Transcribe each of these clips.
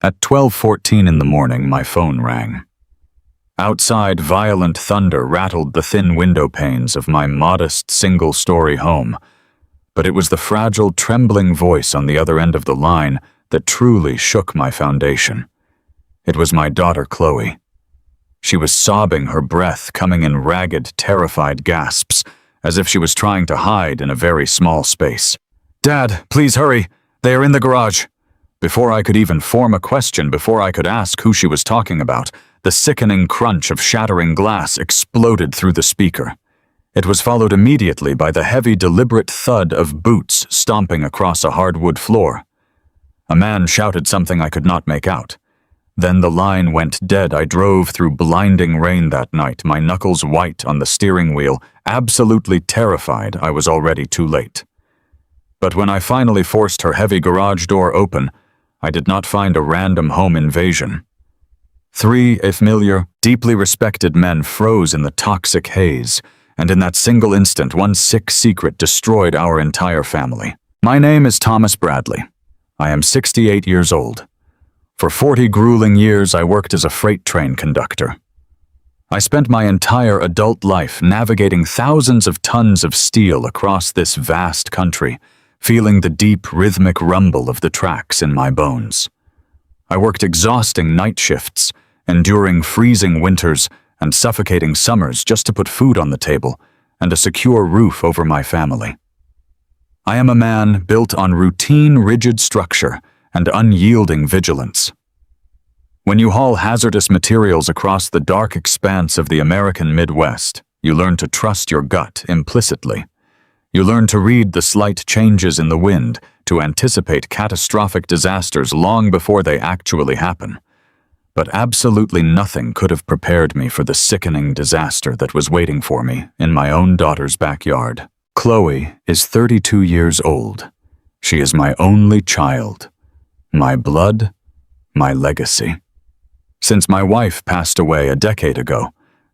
At 12:14 in the morning, my phone rang. Outside, violent thunder rattled the thin window panes of my modest single-story home, but it was the fragile, trembling voice on the other end of the line that truly shook my foundation. It was my daughter, Chloe. She was sobbing, her breath coming in ragged, terrified gasps, as if she was trying to hide in a very small space. "Dad, please hurry! They are in the garage!" Before I could even form a question, before I could ask who she was talking about, the sickening crunch of shattering glass exploded through the speaker. It was followed immediately by the heavy, deliberate thud of boots stomping across a hardwood floor. A man shouted something I could not make out. Then the line went dead. I drove through blinding rain that night, my knuckles white on the steering wheel, absolutely terrified I was already too late. But when I finally forced her heavy garage door open, I did not find a random home invasion. 3 familiar, deeply respected men froze in the toxic haze, and in that single instant, one sick secret destroyed our entire family. My name is Thomas Bradley. I am 68 years old. For 40 grueling years, I worked as a freight train conductor. I spent my entire adult life navigating thousands of tons of steel across this vast country, feeling the deep, rhythmic rumble of the tracks in my bones. I worked exhausting night shifts, enduring freezing winters and suffocating summers just to put food on the table and a secure roof over my family. I am a man built on routine, rigid structure and unyielding vigilance. When you haul hazardous materials across the dark expanse of the American Midwest, you learn to trust your gut implicitly. You learn to read the slight changes in the wind, to anticipate catastrophic disasters long before they actually happen. But absolutely nothing could have prepared me for the sickening disaster that was waiting for me in my own daughter's backyard. Chloe is 32 years old. She is my only child, my blood, my legacy. Since my wife passed away a decade ago,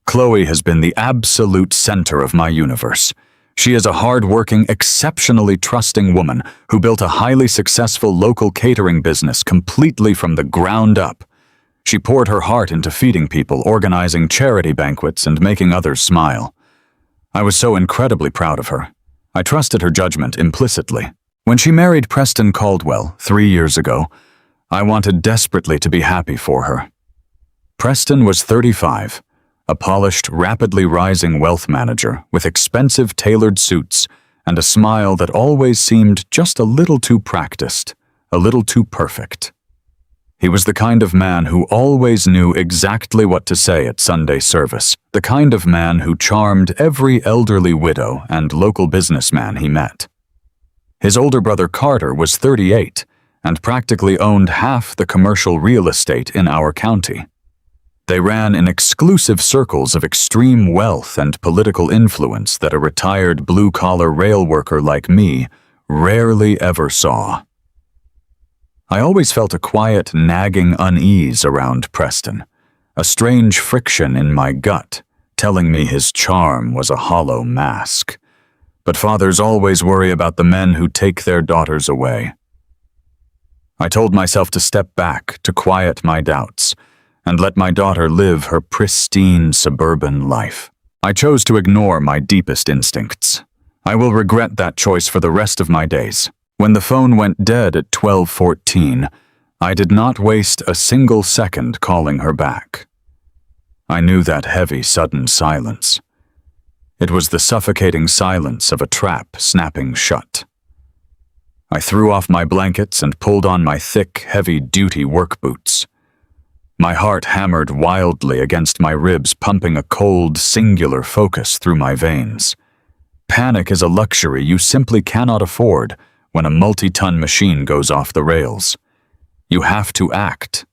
Chloe has been the absolute center of my universe. She is a hard-working, exceptionally trusting woman who built a highly successful local catering business completely from the ground up. She poured her heart into feeding people, organizing charity banquets, and making others smile. I was so incredibly proud of her. I trusted her judgment implicitly. When she married Preston Caldwell 3 years ago, I wanted desperately to be happy for her. Preston was 35. A polished, rapidly rising wealth manager with expensive tailored suits and a smile that always seemed just a little too practiced, a little too perfect. He was the kind of man who always knew exactly what to say at Sunday service, the kind of man who charmed every elderly widow and local businessman he met. His older brother Carter was 38 and practically owned half the commercial real estate in our county. They ran in exclusive circles of extreme wealth and political influence that a retired blue-collar rail worker like me rarely ever saw. I always felt a quiet, nagging unease around Preston, a strange friction in my gut, telling me his charm was a hollow mask. But fathers always worry about the men who take their daughters away. I told myself to step back, to quiet my doubts, and let my daughter live her pristine suburban life. I chose to ignore my deepest instincts. I will regret that choice for the rest of my days. When the phone went dead at 12:14, I did not waste a single second calling her back. I knew that heavy, sudden silence. It was the suffocating silence of a trap snapping shut. I threw off my blankets and pulled on my thick, heavy-duty work boots. My heart hammered wildly against my ribs, pumping a cold, singular focus through my veins. Panic is a luxury you simply cannot afford when a multi-ton machine goes off the rails. You have to act.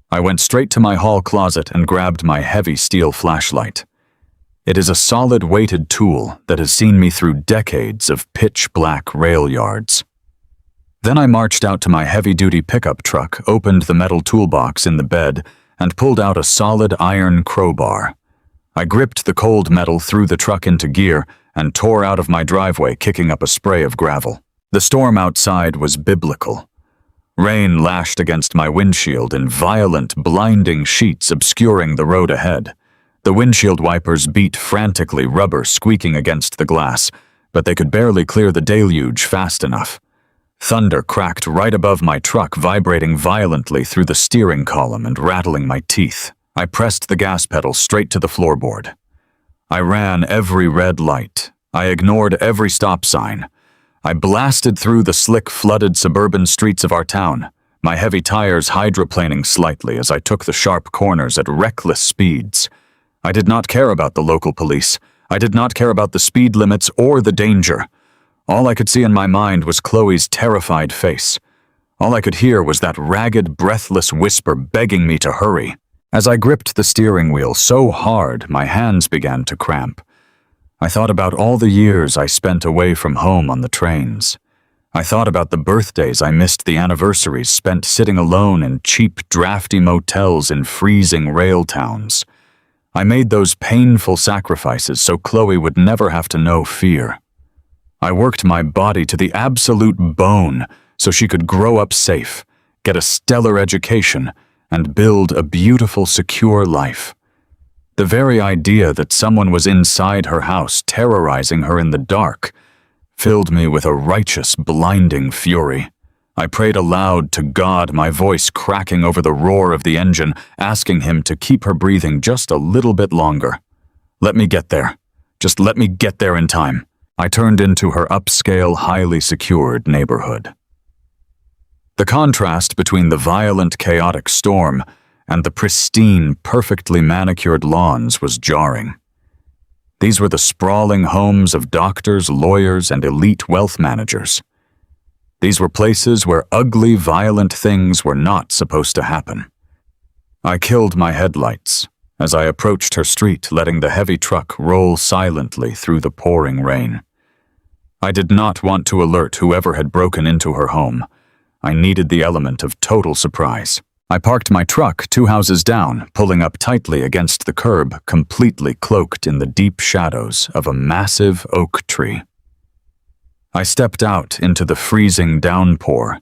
I went straight to my hall closet and grabbed my heavy steel flashlight. It is a solid weighted tool that has seen me through decades of pitch-black rail yards. Then I marched out to my heavy-duty pickup truck, opened the metal toolbox in the bed, and pulled out a solid iron crowbar. I gripped the cold metal, threw the truck into gear, and tore out of my driveway, kicking up a spray of gravel. The storm outside was biblical. Rain lashed against my windshield in violent, blinding sheets obscuring the road ahead. The windshield wipers beat frantically, rubber squeaking against the glass, but they could barely clear the deluge fast enough. Thunder cracked right above my truck, vibrating violently through the steering column and rattling my teeth. I pressed the gas pedal straight to the floorboard. I ran every red light. I ignored every stop sign. I blasted through the slick, flooded suburban streets of our town, my heavy tires hydroplaning slightly as I took the sharp corners at reckless speeds. I did not care about the local police. I did not care about the speed limits or the danger. All I could see in my mind was Chloe's terrified face. All I could hear was that ragged, breathless whisper begging me to hurry. As I gripped the steering wheel so hard, my hands began to cramp. I thought about all the years I spent away from home on the trains. I thought about the birthdays I missed, the anniversaries spent sitting alone in cheap, drafty motels in freezing rail towns. I made those painful sacrifices so Chloe would never have to know fear. I worked my body to the absolute bone so she could grow up safe, get a stellar education, and build a beautiful, secure life. The very idea that someone was inside her house terrorizing her in the dark filled me with a righteous, blinding fury. I prayed aloud to God, my voice cracking over the roar of the engine, asking him to keep her breathing just a little bit longer. Let me get there. Just let me get there in time. I turned into her upscale, highly secured neighborhood. The contrast between the violent, chaotic storm and the pristine, perfectly manicured lawns was jarring. These were the sprawling homes of doctors, lawyers, and elite wealth managers. These were places where ugly, violent things were not supposed to happen. I killed my headlights as I approached her street, letting the heavy truck roll silently through the pouring rain. I did not want to alert whoever had broken into her home. I needed the element of total surprise. I parked my truck 2 houses down, pulling up tightly against the curb, completely cloaked in the deep shadows of a massive oak tree. I stepped out into the freezing downpour.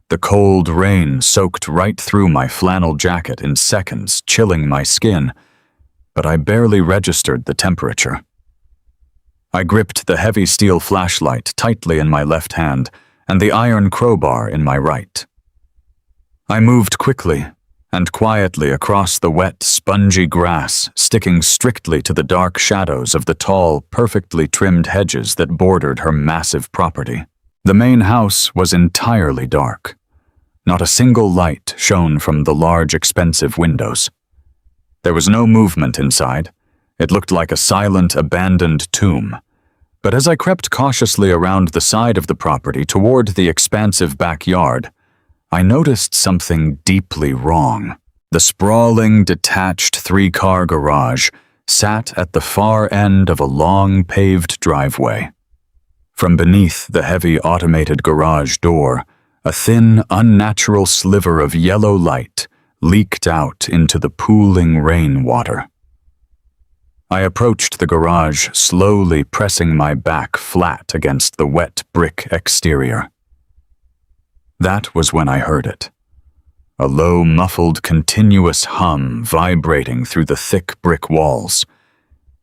The cold rain soaked right through my flannel jacket in seconds, chilling my skin, but I barely registered the temperature. I gripped the heavy steel flashlight tightly in my left hand and the iron crowbar in my right. I moved quickly and quietly across the wet, spongy grass, sticking strictly to the dark shadows of the tall, perfectly trimmed hedges that bordered her massive property. The main house was entirely dark. Not a single light shone from the large, expensive windows. There was no movement inside. It looked like a silent, abandoned tomb. But as I crept cautiously around the side of the property toward the expansive backyard, I noticed something deeply wrong. The sprawling, detached 3-car garage sat at the far end of a long paved driveway. From beneath the heavy automated garage door, a thin, unnatural sliver of yellow light leaked out into the pooling rainwater. I approached the garage, slowly pressing my back flat against the wet brick exterior. That was when I heard it. A low, muffled, continuous hum vibrating through the thick brick walls.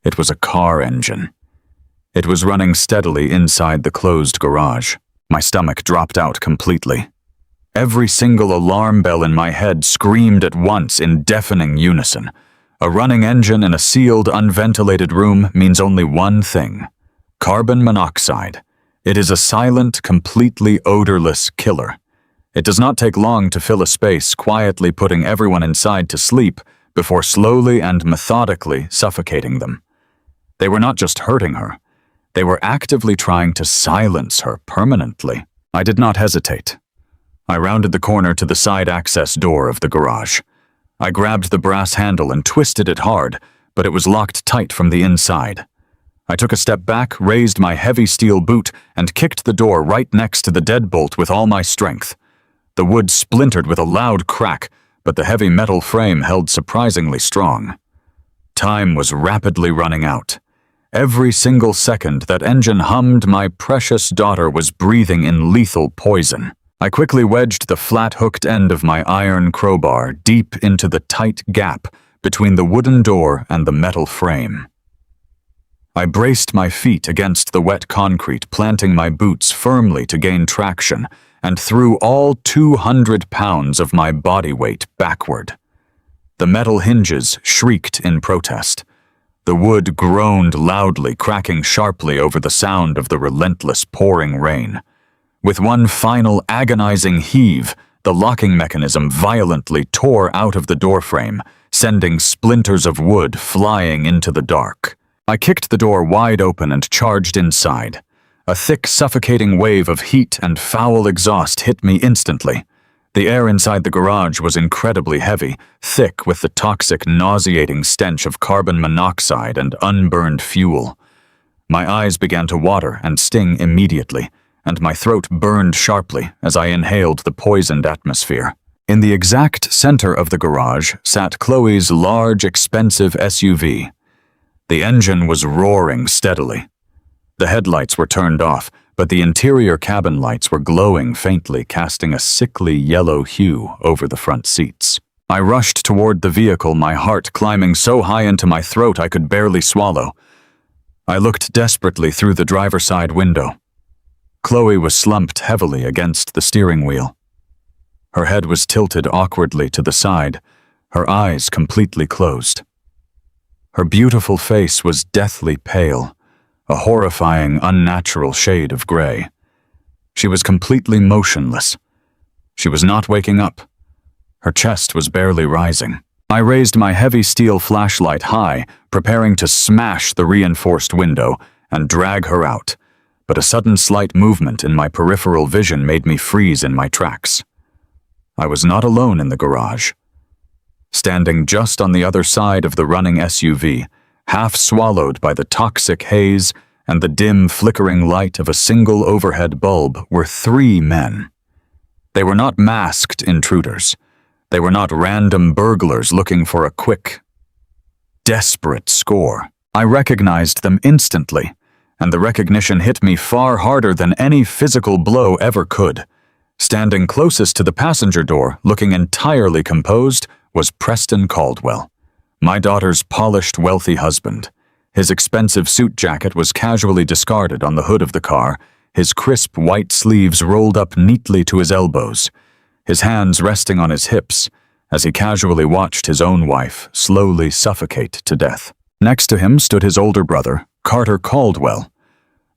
It was a car engine. It was running steadily inside the closed garage. My stomach dropped out completely. Every single alarm bell in my head screamed at once in deafening unison. A running engine in a sealed, unventilated room means only one thing: carbon monoxide. It is a silent, completely odorless killer. It does not take long to fill a space, quietly putting everyone inside to sleep before slowly and methodically suffocating them. They were not just hurting her. They were actively trying to silence her permanently. I did not hesitate. I rounded the corner to the side access door of the garage. I grabbed the brass handle and twisted it hard, but it was locked tight from the inside. I took a step back, raised my heavy steel boot, and kicked the door right next to the deadbolt with all my strength. The wood splintered with a loud crack, but the heavy metal frame held surprisingly strong. Time was rapidly running out. Every single second that engine hummed, my precious daughter was breathing in lethal poison. I quickly wedged the flat-hooked end of my iron crowbar deep into the tight gap between the wooden door and the metal frame. I braced my feet against the wet concrete, planting my boots firmly to gain traction, and threw all 200 pounds of my body weight backward. The metal hinges shrieked in protest. The wood groaned loudly, cracking sharply over the sound of the relentless pouring rain. With one final agonizing heave, the locking mechanism violently tore out of the doorframe, sending splinters of wood flying into the dark. I kicked the door wide open and charged inside. A thick, suffocating wave of heat and foul exhaust hit me instantly. The air inside the garage was incredibly heavy, thick with the toxic, nauseating stench of carbon monoxide and unburned fuel. My eyes began to water and sting immediately, and my throat burned sharply as I inhaled the poisoned atmosphere. In the exact center of the garage sat Chloe's large, expensive SUV. The engine was roaring steadily. The headlights were turned off, but the interior cabin lights were glowing faintly, casting a sickly yellow hue over the front seats. I rushed toward the vehicle, my heart climbing so high into my throat I could barely swallow. I looked desperately through the driver's side window. Chloe was slumped heavily against the steering wheel. Her head was tilted awkwardly to the side, her eyes completely closed. Her beautiful face was deathly pale, a horrifying, unnatural shade of gray. She was completely motionless. She was not waking up. Her chest was barely rising. I raised my heavy steel flashlight high, preparing to smash the reinforced window and drag her out, but a sudden slight movement in my peripheral vision made me freeze in my tracks. I was not alone in the garage. Standing just on the other side of the running SUV, half swallowed by the toxic haze and the dim, flickering light of a single overhead bulb, were 3 men. They were not masked intruders. They were not random burglars looking for a quick, desperate score. I recognized them instantly, and the recognition hit me far harder than any physical blow ever could. Standing closest to the passenger door, looking entirely composed, was Preston Caldwell, my daughter's polished, wealthy husband. His expensive suit jacket was casually discarded on the hood of the car, his crisp white sleeves rolled up neatly to his elbows, his hands resting on his hips as he casually watched his own wife slowly suffocate to death. Next to him stood his older brother, Carter Caldwell,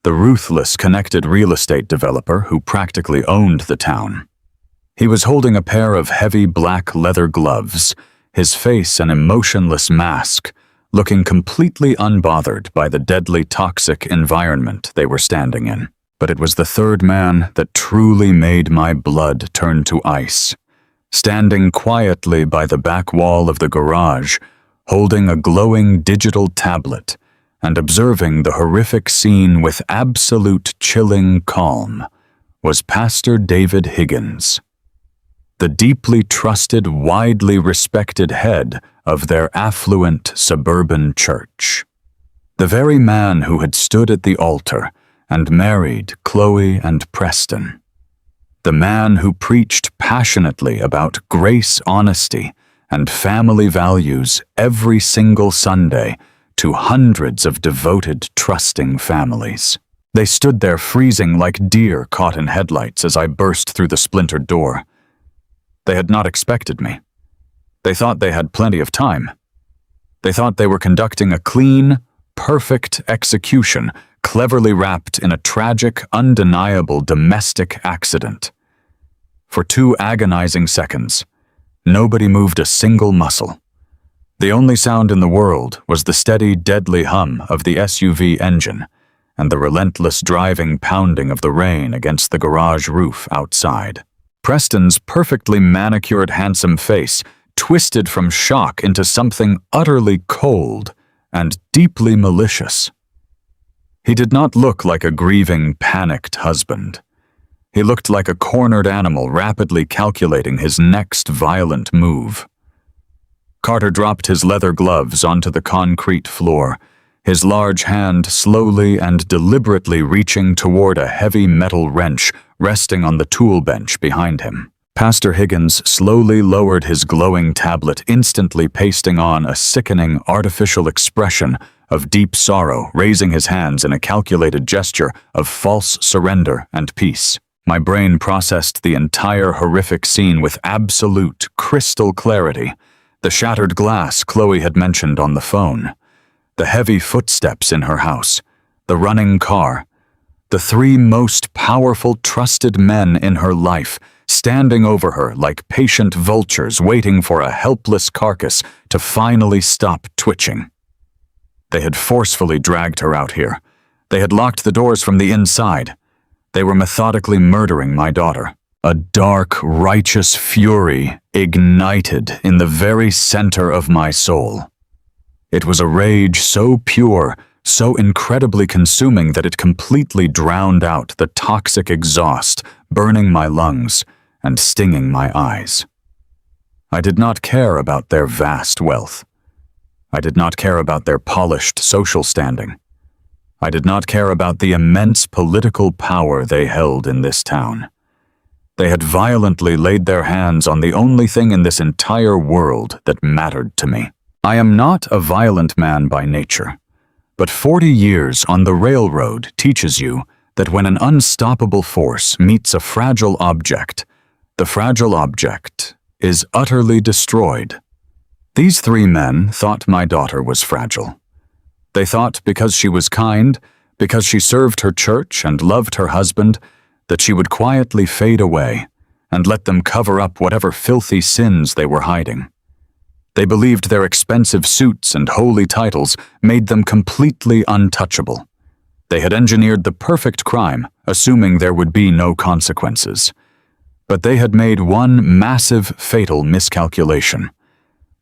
the ruthless, connected real estate developer who practically owned the town. He was holding a pair of heavy black leather gloves, his face an emotionless mask, looking completely unbothered by the deadly toxic environment they were standing in. But it was the third man that truly made my blood turn to ice. Standing quietly by the back wall of the garage, holding a glowing digital tablet and observing the horrific scene with absolute chilling calm, was Pastor David Higgins, the deeply trusted, widely respected head of their affluent suburban church. The very man who had stood at the altar and married Chloe and Preston. The man who preached passionately about grace, honesty, and family values every single Sunday to hundreds of devoted, trusting families. They stood there freezing like deer caught in headlights as I burst through the splintered door. They had not expected me. They thought they had plenty of time. They thought they were conducting a clean, perfect execution, cleverly wrapped in a tragic, undeniable domestic accident. For 2 agonizing seconds, nobody moved a single muscle. The only sound in the world was the steady, deadly hum of the SUV engine and the relentless driving pounding of the rain against the garage roof outside. Preston's perfectly manicured, handsome face twisted from shock into something utterly cold and deeply malicious. He did not look like a grieving, panicked husband. He looked like a cornered animal rapidly calculating his next violent move. Carter dropped his leather gloves onto the concrete floor, his large hand slowly and deliberately reaching toward a heavy metal wrench resting on the tool bench behind him. Pastor Higgins slowly lowered his glowing tablet, instantly pasting on a sickening artificial expression of deep sorrow, raising his hands in a calculated gesture of false surrender and peace. My brain processed the entire horrific scene with absolute crystal clarity. The shattered glass Chloe had mentioned on the phone, the heavy footsteps in her house, the running car, the three most powerful, trusted men in her life standing over her like patient vultures waiting for a helpless carcass to finally stop twitching. They had forcefully dragged her out here. They had locked the doors from the inside. They were methodically murdering my daughter. A dark, righteous fury ignited in the very center of my soul. It was a rage so pure, so incredibly consuming that it completely drowned out the toxic exhaust burning my lungs and stinging my eyes. I did not care about their vast wealth. I did not care about their polished social standing. I did not care about the immense political power they held in this town. They had violently laid their hands on the only thing in this entire world that mattered to me. I am not a violent man by nature, but 40 years on the railroad teaches you that when an unstoppable force meets a fragile object, the fragile object is utterly destroyed. These three men thought my daughter was fragile. They thought because she was kind, because she served her church and loved her husband, that she would quietly fade away and let them cover up whatever filthy sins they were hiding. They believed their expensive suits and holy titles made them completely untouchable. They had engineered the perfect crime, assuming there would be no consequences. But they had made one massive, fatal miscalculation.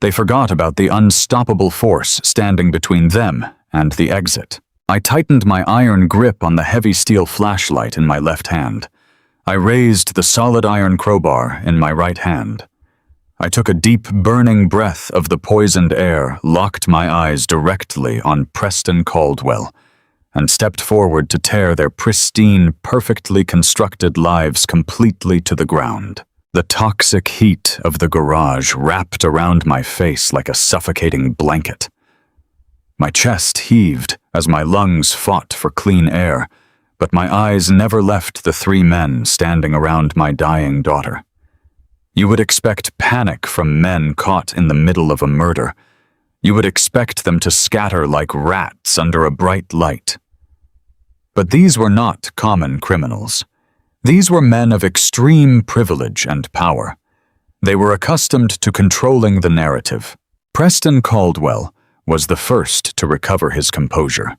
They forgot about the unstoppable force standing between them and the exit. I tightened my iron grip on the heavy steel flashlight in my left hand. I raised the solid iron crowbar in my right hand. I took a deep, burning breath of the poisoned air, locked my eyes directly on Preston Caldwell, and stepped forward to tear their pristine, perfectly constructed lives completely to the ground. The toxic heat of the garage wrapped around my face like a suffocating blanket. My chest heaved as my lungs fought for clean air, but my eyes never left the three men standing around my dying daughter. You would expect panic from men caught in the middle of a murder. You would expect them to scatter like rats under a bright light. But these were not common criminals. These were men of extreme privilege and power. They were accustomed to controlling the narrative. Preston Caldwell was the first to recover his composure.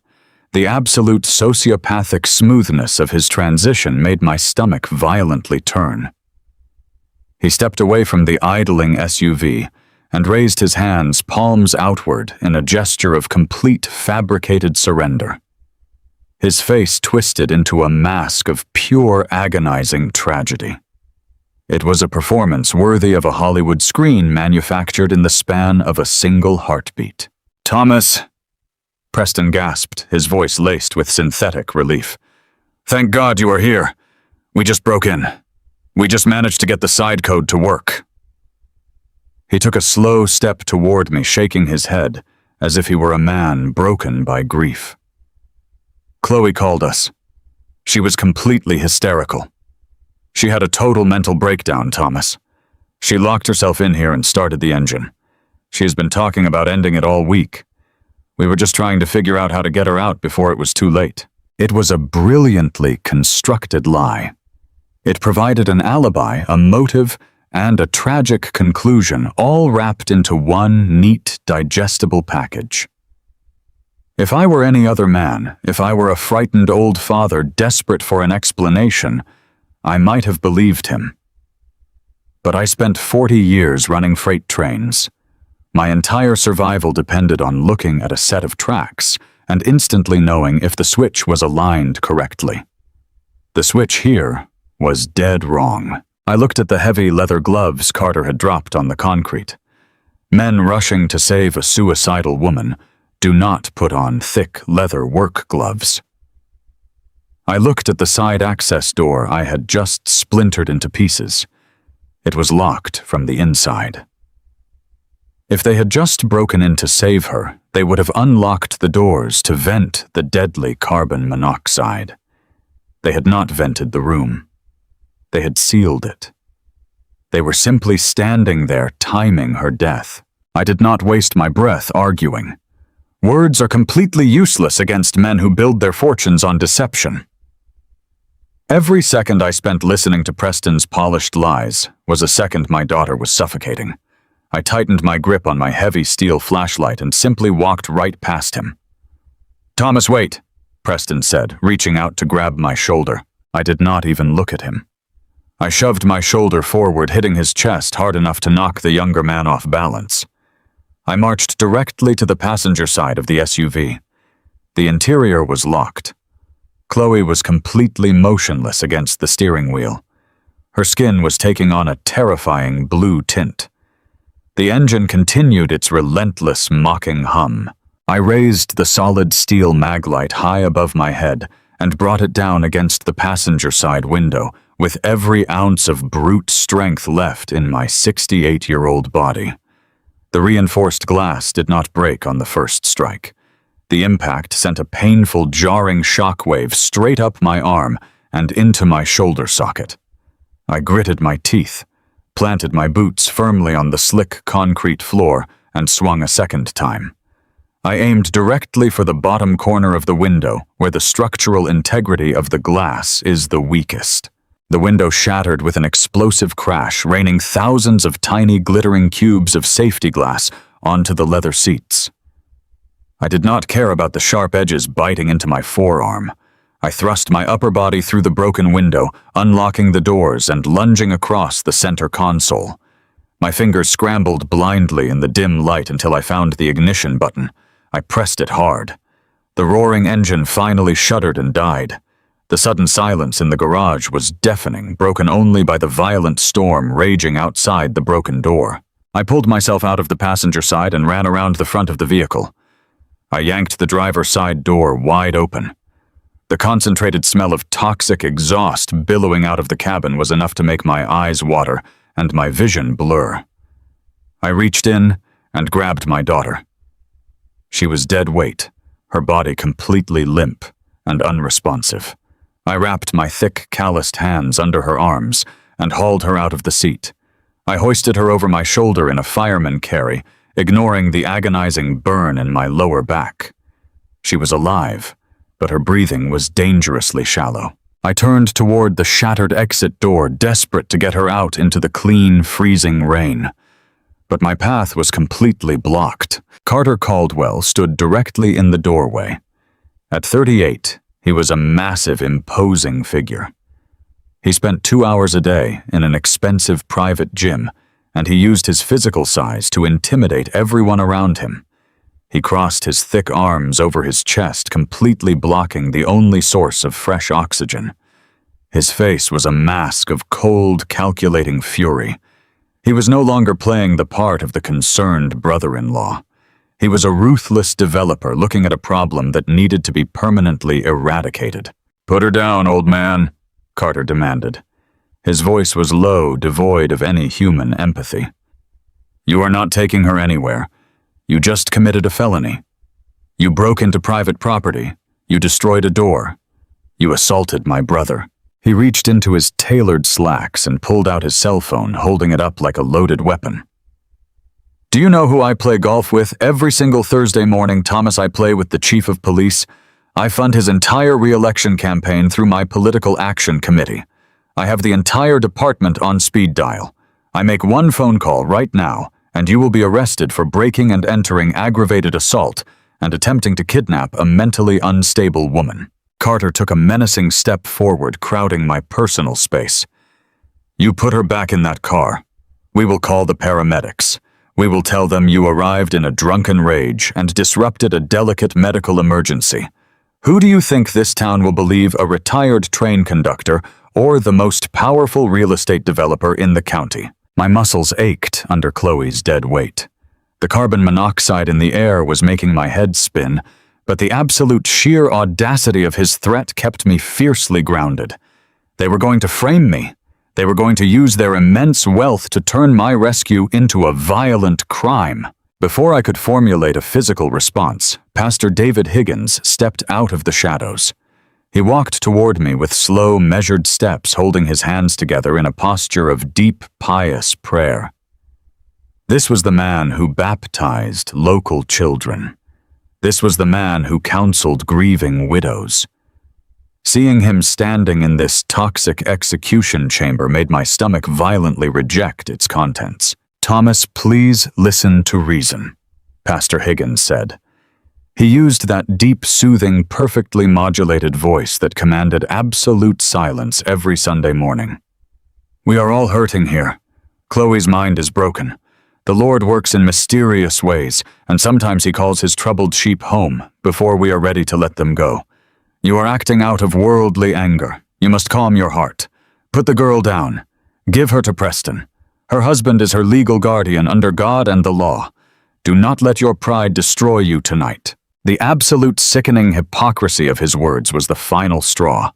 The absolute sociopathic smoothness of his transition made my stomach violently turn. He stepped away from the idling SUV and raised his hands palms outward in a gesture of complete fabricated surrender. His face twisted into a mask of pure agonizing tragedy. It was a performance worthy of a Hollywood screen manufactured in the span of a single heartbeat. "Thomas," Preston gasped, his voice laced with synthetic relief. "Thank God you are here. We just broke in. We just managed to get the side code to work." He took a slow step toward me, shaking his head, as if he were a man broken by grief. "Chloe called us. She was completely hysterical. She had a total mental breakdown, Thomas. She locked herself in here and started the engine. She has been talking about ending it all week. We were just trying to figure out how to get her out before it was too late." It was a brilliantly constructed lie. It provided an alibi, a motive, and a tragic conclusion, all wrapped into one neat, digestible package. If I were any other man, if I were a frightened old father desperate for an explanation, I might have believed him. But I spent 40 years running freight trains. My entire survival depended on looking at a set of tracks and instantly knowing if the switch was aligned correctly. The switch here was dead wrong. I looked at the heavy leather gloves Carter had dropped on the concrete. Men rushing to save a suicidal woman, Do not put on thick leather work gloves. I looked at the side access door I had just splintered into pieces. It was locked from the inside. If they had just broken in to save her, they would have unlocked the doors to vent the deadly carbon monoxide. They had not vented the room. They had sealed it. They were simply standing there timing her death. I did not waste my breath arguing. Words are completely useless against men who build their fortunes on deception. Every second I spent listening to Preston's polished lies was a second my daughter was suffocating. I tightened my grip on my heavy steel flashlight and simply walked right past him. "Thomas, wait," Preston said, reaching out to grab my shoulder. I did not even look at him. I shoved my shoulder forward, hitting his chest hard enough to knock the younger man off balance. I marched directly to the passenger side of the SUV. The interior was locked. Chloe was completely motionless against the steering wheel. Her skin was taking on a terrifying blue tint. The engine continued its relentless, mocking hum. I raised the solid steel maglite high above my head and brought it down against the passenger side window with every ounce of brute strength left in my 68-year-old body. The reinforced glass did not break on the first strike. The impact sent a painful, jarring shockwave straight up my arm and into my shoulder socket. I gritted my teeth, planted my boots firmly on the slick concrete floor, and swung a second time. I aimed directly for the bottom corner of the window, where the structural integrity of the glass is the weakest. The window shattered with an explosive crash, raining thousands of tiny glittering cubes of safety glass onto the leather seats. I did not care about the sharp edges biting into my forearm. I thrust my upper body through the broken window, unlocking the doors and lunging across the center console. My fingers scrambled blindly in the dim light until I found the ignition button. I pressed it hard. The roaring engine finally shuddered and died. The sudden silence in the garage was deafening, broken only by the violent storm raging outside the broken door. I pulled myself out of the passenger side and ran around the front of the vehicle. I yanked the driver's side door wide open. The concentrated smell of toxic exhaust billowing out of the cabin was enough to make my eyes water and my vision blur. I reached in and grabbed my daughter. She was dead weight, her body completely limp and unresponsive. I wrapped my thick, calloused hands under her arms and hauled her out of the seat. I hoisted her over my shoulder in a fireman carry, ignoring the agonizing burn in my lower back. She was alive, but her breathing was dangerously shallow. I turned toward the shattered exit door, desperate to get her out into the clean, freezing rain. But my path was completely blocked. Carter Caldwell stood directly in the doorway. At 38, he was a massive, imposing figure. He spent 2 hours a day in an expensive private gym, and he used his physical size to intimidate everyone around him. He crossed his thick arms over his chest, completely blocking the only source of fresh oxygen. His face was a mask of cold, calculating fury. He was no longer playing the part of the concerned brother-in-law. He was a ruthless developer looking at a problem that needed to be permanently eradicated. "Put her down, old man," Carter demanded. His voice was low, devoid of any human empathy. "You are not taking her anywhere. You just committed a felony. You broke into private property. You destroyed a door. You assaulted my brother." He reached into his tailored slacks and pulled out his cell phone, holding it up like a loaded weapon. "Do you know who I play golf with every single Thursday morning, Thomas? I play with the chief of police. I fund his entire re-election campaign through my political action committee. I have the entire department on speed dial. I make one phone call right now, and you will be arrested for breaking and entering aggravated assault and attempting to kidnap a mentally unstable woman." Carter took a menacing step forward, crowding my personal space. "You put her back in that car. We will call the paramedics. We will tell them you arrived in a drunken rage and disrupted a delicate medical emergency. Who do you think this town will believe, a retired train conductor or the most powerful real estate developer in the county?" My muscles ached under Chloe's dead weight. The carbon monoxide in the air was making my head spin, but the absolute sheer audacity of his threat kept me fiercely grounded. They were going to frame me. They were going to use their immense wealth to turn my rescue into a violent crime. Before I could formulate a physical response, Pastor David Higgins stepped out of the shadows. He walked toward me with slow, measured steps, holding his hands together in a posture of deep, pious prayer. This was the man who baptized local children. This was the man who counseled grieving widows. Seeing him standing in this toxic execution chamber made my stomach violently reject its contents. "Thomas, please listen to reason," Pastor Higgins said. He used that deep, soothing, perfectly modulated voice that commanded absolute silence every Sunday morning. "We are all hurting here. Chloe's mind is broken. The Lord works in mysterious ways, and sometimes he calls his troubled sheep home before we are ready to let them go. You are acting out of worldly anger. You must calm your heart. Put the girl down. Give her to Preston. Her husband is her legal guardian under God and the law. Do not let your pride destroy you tonight." The absolute sickening hypocrisy of his words was the final straw.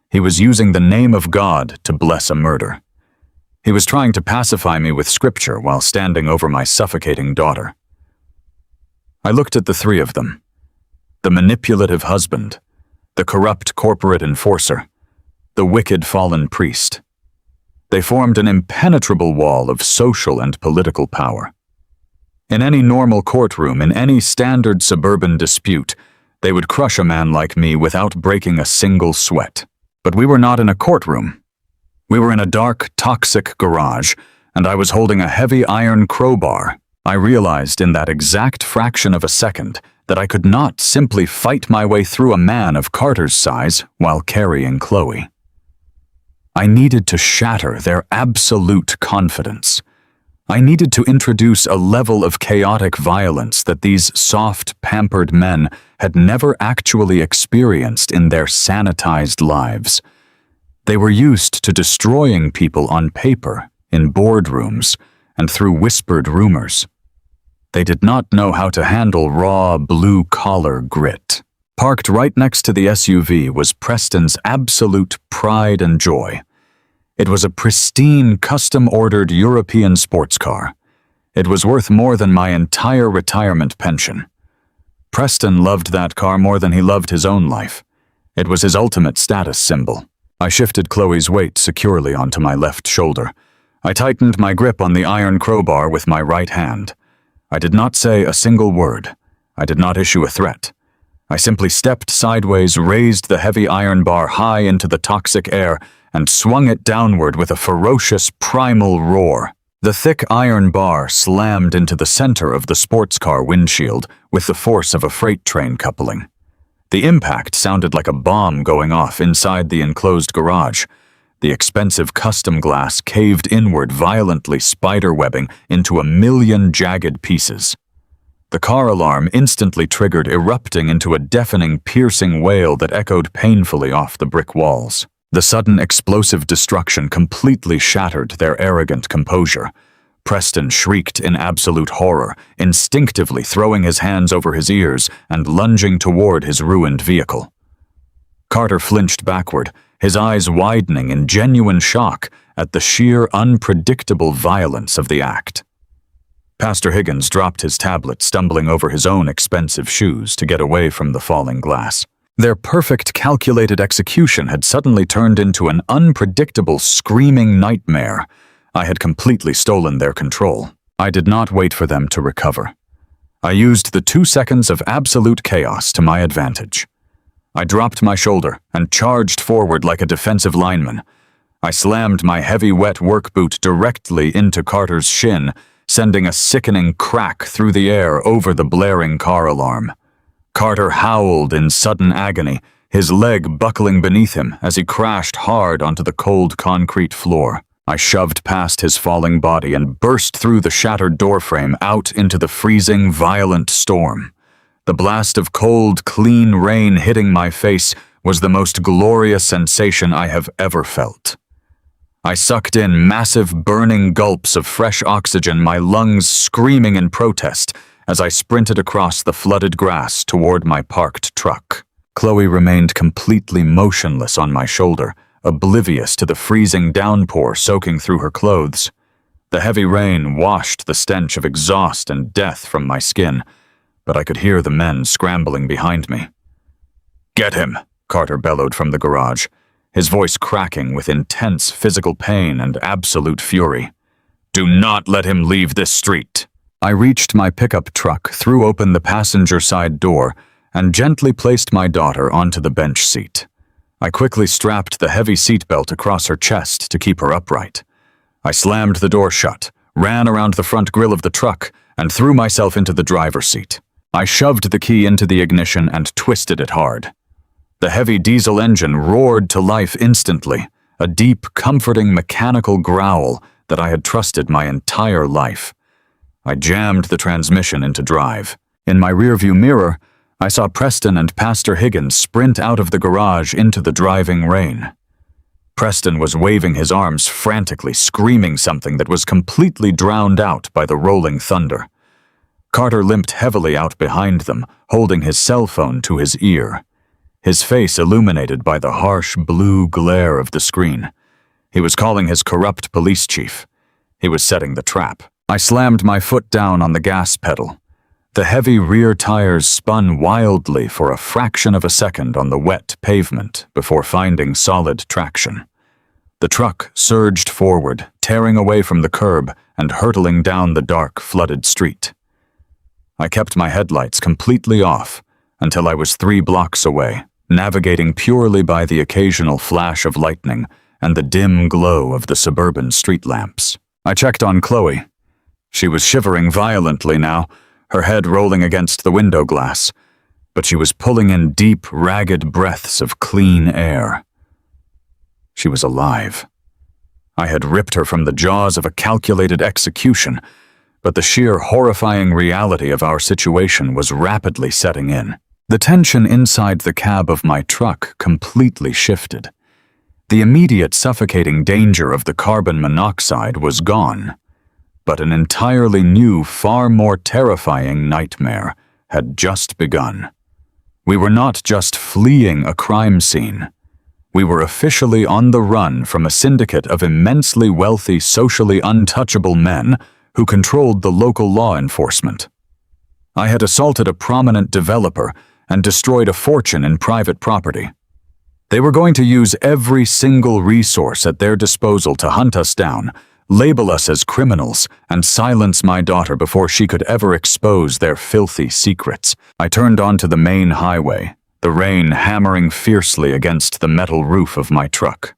He was using the name of God to bless a murder. He was trying to pacify me with scripture while standing over my suffocating daughter. I looked at the three of them: the manipulative husband, the corrupt corporate enforcer, the wicked fallen priest. They formed an impenetrable wall of social and political power. In any normal courtroom, in any standard suburban dispute, they would crush a man like me without breaking a single sweat. But we were not in a courtroom. We were in a dark, toxic garage, and I was holding a heavy iron crowbar. I realized in that exact fraction of a second that I could not simply fight my way through a man of Carter's size while carrying Chloe. I needed to shatter their absolute confidence. I needed to introduce a level of chaotic violence that these soft, pampered men had never actually experienced in their sanitized lives. They were used to destroying people on paper, in boardrooms, and through whispered rumors. They did not know how to handle raw, blue-collar grit. Parked right next to the SUV was Preston's absolute pride and joy. It was a pristine, custom-ordered European sports car. It was worth more than my entire retirement pension. Preston loved that car more than he loved his own life. It was his ultimate status symbol. I shifted Chloe's weight securely onto my left shoulder. I tightened my grip on the iron crowbar with my right hand. I did not say a single word. I did not issue a threat. I simply stepped sideways, raised the heavy iron bar high into the toxic air, and swung it downward with a ferocious, primal roar. The thick iron bar slammed into the center of the sports car windshield with the force of a freight train coupling. The impact sounded like a bomb going off inside the enclosed garage. The expensive custom glass caved inward, violently spiderwebbing into a million jagged pieces. The car alarm instantly triggered, erupting into a deafening, piercing wail that echoed painfully off the brick walls. The sudden explosive destruction completely shattered their arrogant composure. Preston shrieked in absolute horror, instinctively throwing his hands over his ears and lunging toward his ruined vehicle. Carter flinched backward, his eyes widening in genuine shock at the sheer, unpredictable violence of the act. Pastor Higgins dropped his tablet, stumbling over his own expensive shoes to get away from the falling glass. Their perfect, calculated execution had suddenly turned into an unpredictable, screaming nightmare. I had completely stolen their control. I did not wait for them to recover. I used the 2 seconds of absolute chaos to my advantage. I dropped my shoulder and charged forward like a defensive lineman. I slammed my heavy, wet work boot directly into Carter's shin, sending a sickening crack through the air over the blaring car alarm. Carter howled in sudden agony, his leg buckling beneath him as he crashed hard onto the cold concrete floor. I shoved past his falling body and burst through the shattered doorframe out into the freezing, violent storm. The blast of cold, clean rain hitting my face was the most glorious sensation I have ever felt. I sucked in massive burning gulps of fresh oxygen, my lungs screaming in protest as I sprinted across the flooded grass toward my parked truck. Chloe remained completely motionless on my shoulder, oblivious to the freezing downpour soaking through her clothes. The heavy rain washed the stench of exhaust and death from my skin, but I could hear the men scrambling behind me. "Get him," Carter bellowed from the garage, his voice cracking with intense physical pain and absolute fury. "Do not let him leave this street." I reached my pickup truck, threw open the passenger side door, and gently placed my daughter onto the bench seat. I quickly strapped the heavy seatbelt across her chest to keep her upright. I slammed the door shut, ran around the front grille of the truck, and threw myself into the driver's seat. I shoved the key into the ignition and twisted it hard. The heavy diesel engine roared to life instantly, a deep, comforting mechanical growl that I had trusted my entire life. I jammed the transmission into drive. In my rearview mirror, I saw Preston and Pastor Higgins sprint out of the garage into the driving rain. Preston was waving his arms frantically, screaming something that was completely drowned out by the rolling thunder. Carter limped heavily out behind them, holding his cell phone to his ear, his face illuminated by the harsh blue glare of the screen. He was calling his corrupt police chief. He was setting the trap. I slammed my foot down on the gas pedal. The heavy rear tires spun wildly for a fraction of a second on the wet pavement before finding solid traction. The truck surged forward, tearing away from the curb and hurtling down the dark, flooded street. I kept my headlights completely off until I was 3 blocks away, navigating purely by the occasional flash of lightning and the dim glow of the suburban street lamps. I checked on Chloe. She was shivering violently now, her head rolling against the window glass, but she was pulling in deep, ragged breaths of clean air. She was alive. I had ripped her from the jaws of a calculated execution, but the sheer horrifying reality of our situation was rapidly setting in. The tension inside the cab of my truck completely shifted. The immediate suffocating danger of the carbon monoxide was gone, but an entirely new, far more terrifying nightmare had just begun. We were not just fleeing a crime scene. We were officially on the run from a syndicate of immensely wealthy, socially untouchable men who controlled the local law enforcement. I had assaulted a prominent developer and destroyed a fortune in private property. They were going to use every single resource at their disposal to hunt us down, label us as criminals, and silence my daughter before she could ever expose their filthy secrets. I turned onto the main highway, the rain hammering fiercely against the metal roof of my truck.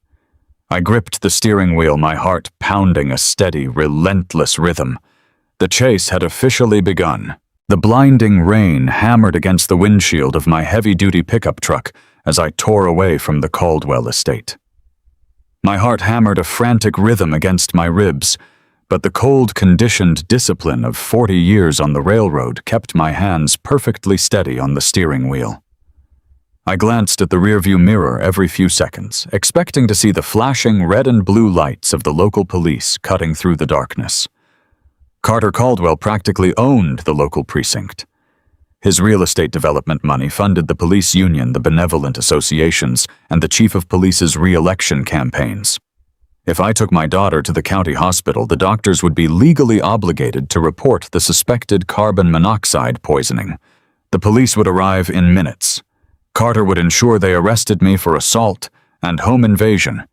I gripped the steering wheel, my heart pounding a steady, relentless rhythm. The chase had officially begun. The blinding rain hammered against the windshield of my heavy-duty pickup truck as I tore away from the Caldwell estate. My heart hammered a frantic rhythm against my ribs, but the cold, conditioned discipline of 40 years on the railroad kept my hands perfectly steady on the steering wheel. I glanced at the rearview mirror every few seconds, expecting to see the flashing red and blue lights of the local police cutting through the darkness. Carter Caldwell practically owned the local precinct. His real estate development money funded the police union, the benevolent associations, and the chief of police's re-election campaigns. If I took my daughter to the county hospital, the doctors would be legally obligated to report the suspected carbon monoxide poisoning. The police would arrive in minutes. Carter would ensure they arrested me for assault and home invasion,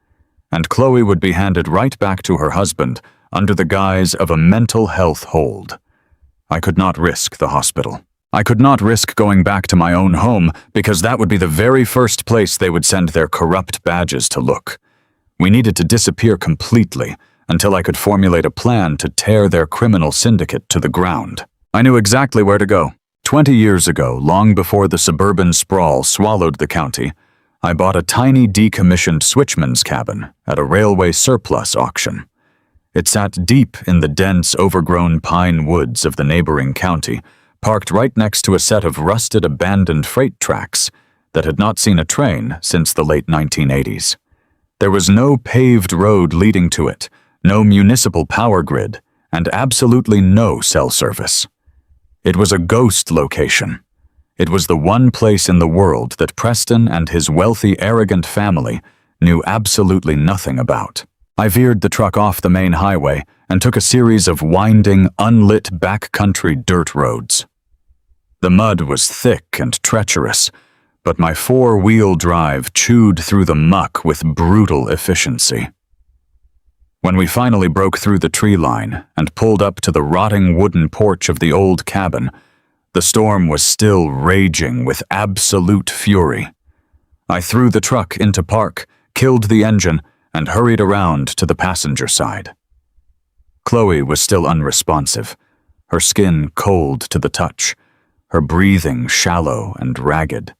and Chloe would be handed right back to her husband under the guise of a mental health hold. I could not risk the hospital. I could not risk going back to my own home because that would be the very first place they would send their corrupt badges to look. We needed to disappear completely until I could formulate a plan to tear their criminal syndicate to the ground. I knew exactly where to go. 20 years ago, long before the suburban sprawl swallowed the county, I bought a tiny decommissioned switchman's cabin at a railway surplus auction. It sat deep in the dense, overgrown pine woods of the neighboring county, parked right next to a set of rusted, abandoned freight tracks that had not seen a train since the late 1980s. There was no paved road leading to it, no municipal power grid, and absolutely no cell service. It was a ghost location. It was the one place in the world that Preston and his wealthy, arrogant family knew absolutely nothing about. I veered the truck off the main highway and took a series of winding, unlit backcountry dirt roads. The mud was thick and treacherous, but my four-wheel drive chewed through the muck with brutal efficiency. When we finally broke through the tree line and pulled up to the rotting wooden porch of the old cabin, the storm was still raging with absolute fury. I threw the truck into park, killed the engine, and hurried around to the passenger side. Chloe was still unresponsive, her skin cold to the touch, her breathing shallow and ragged.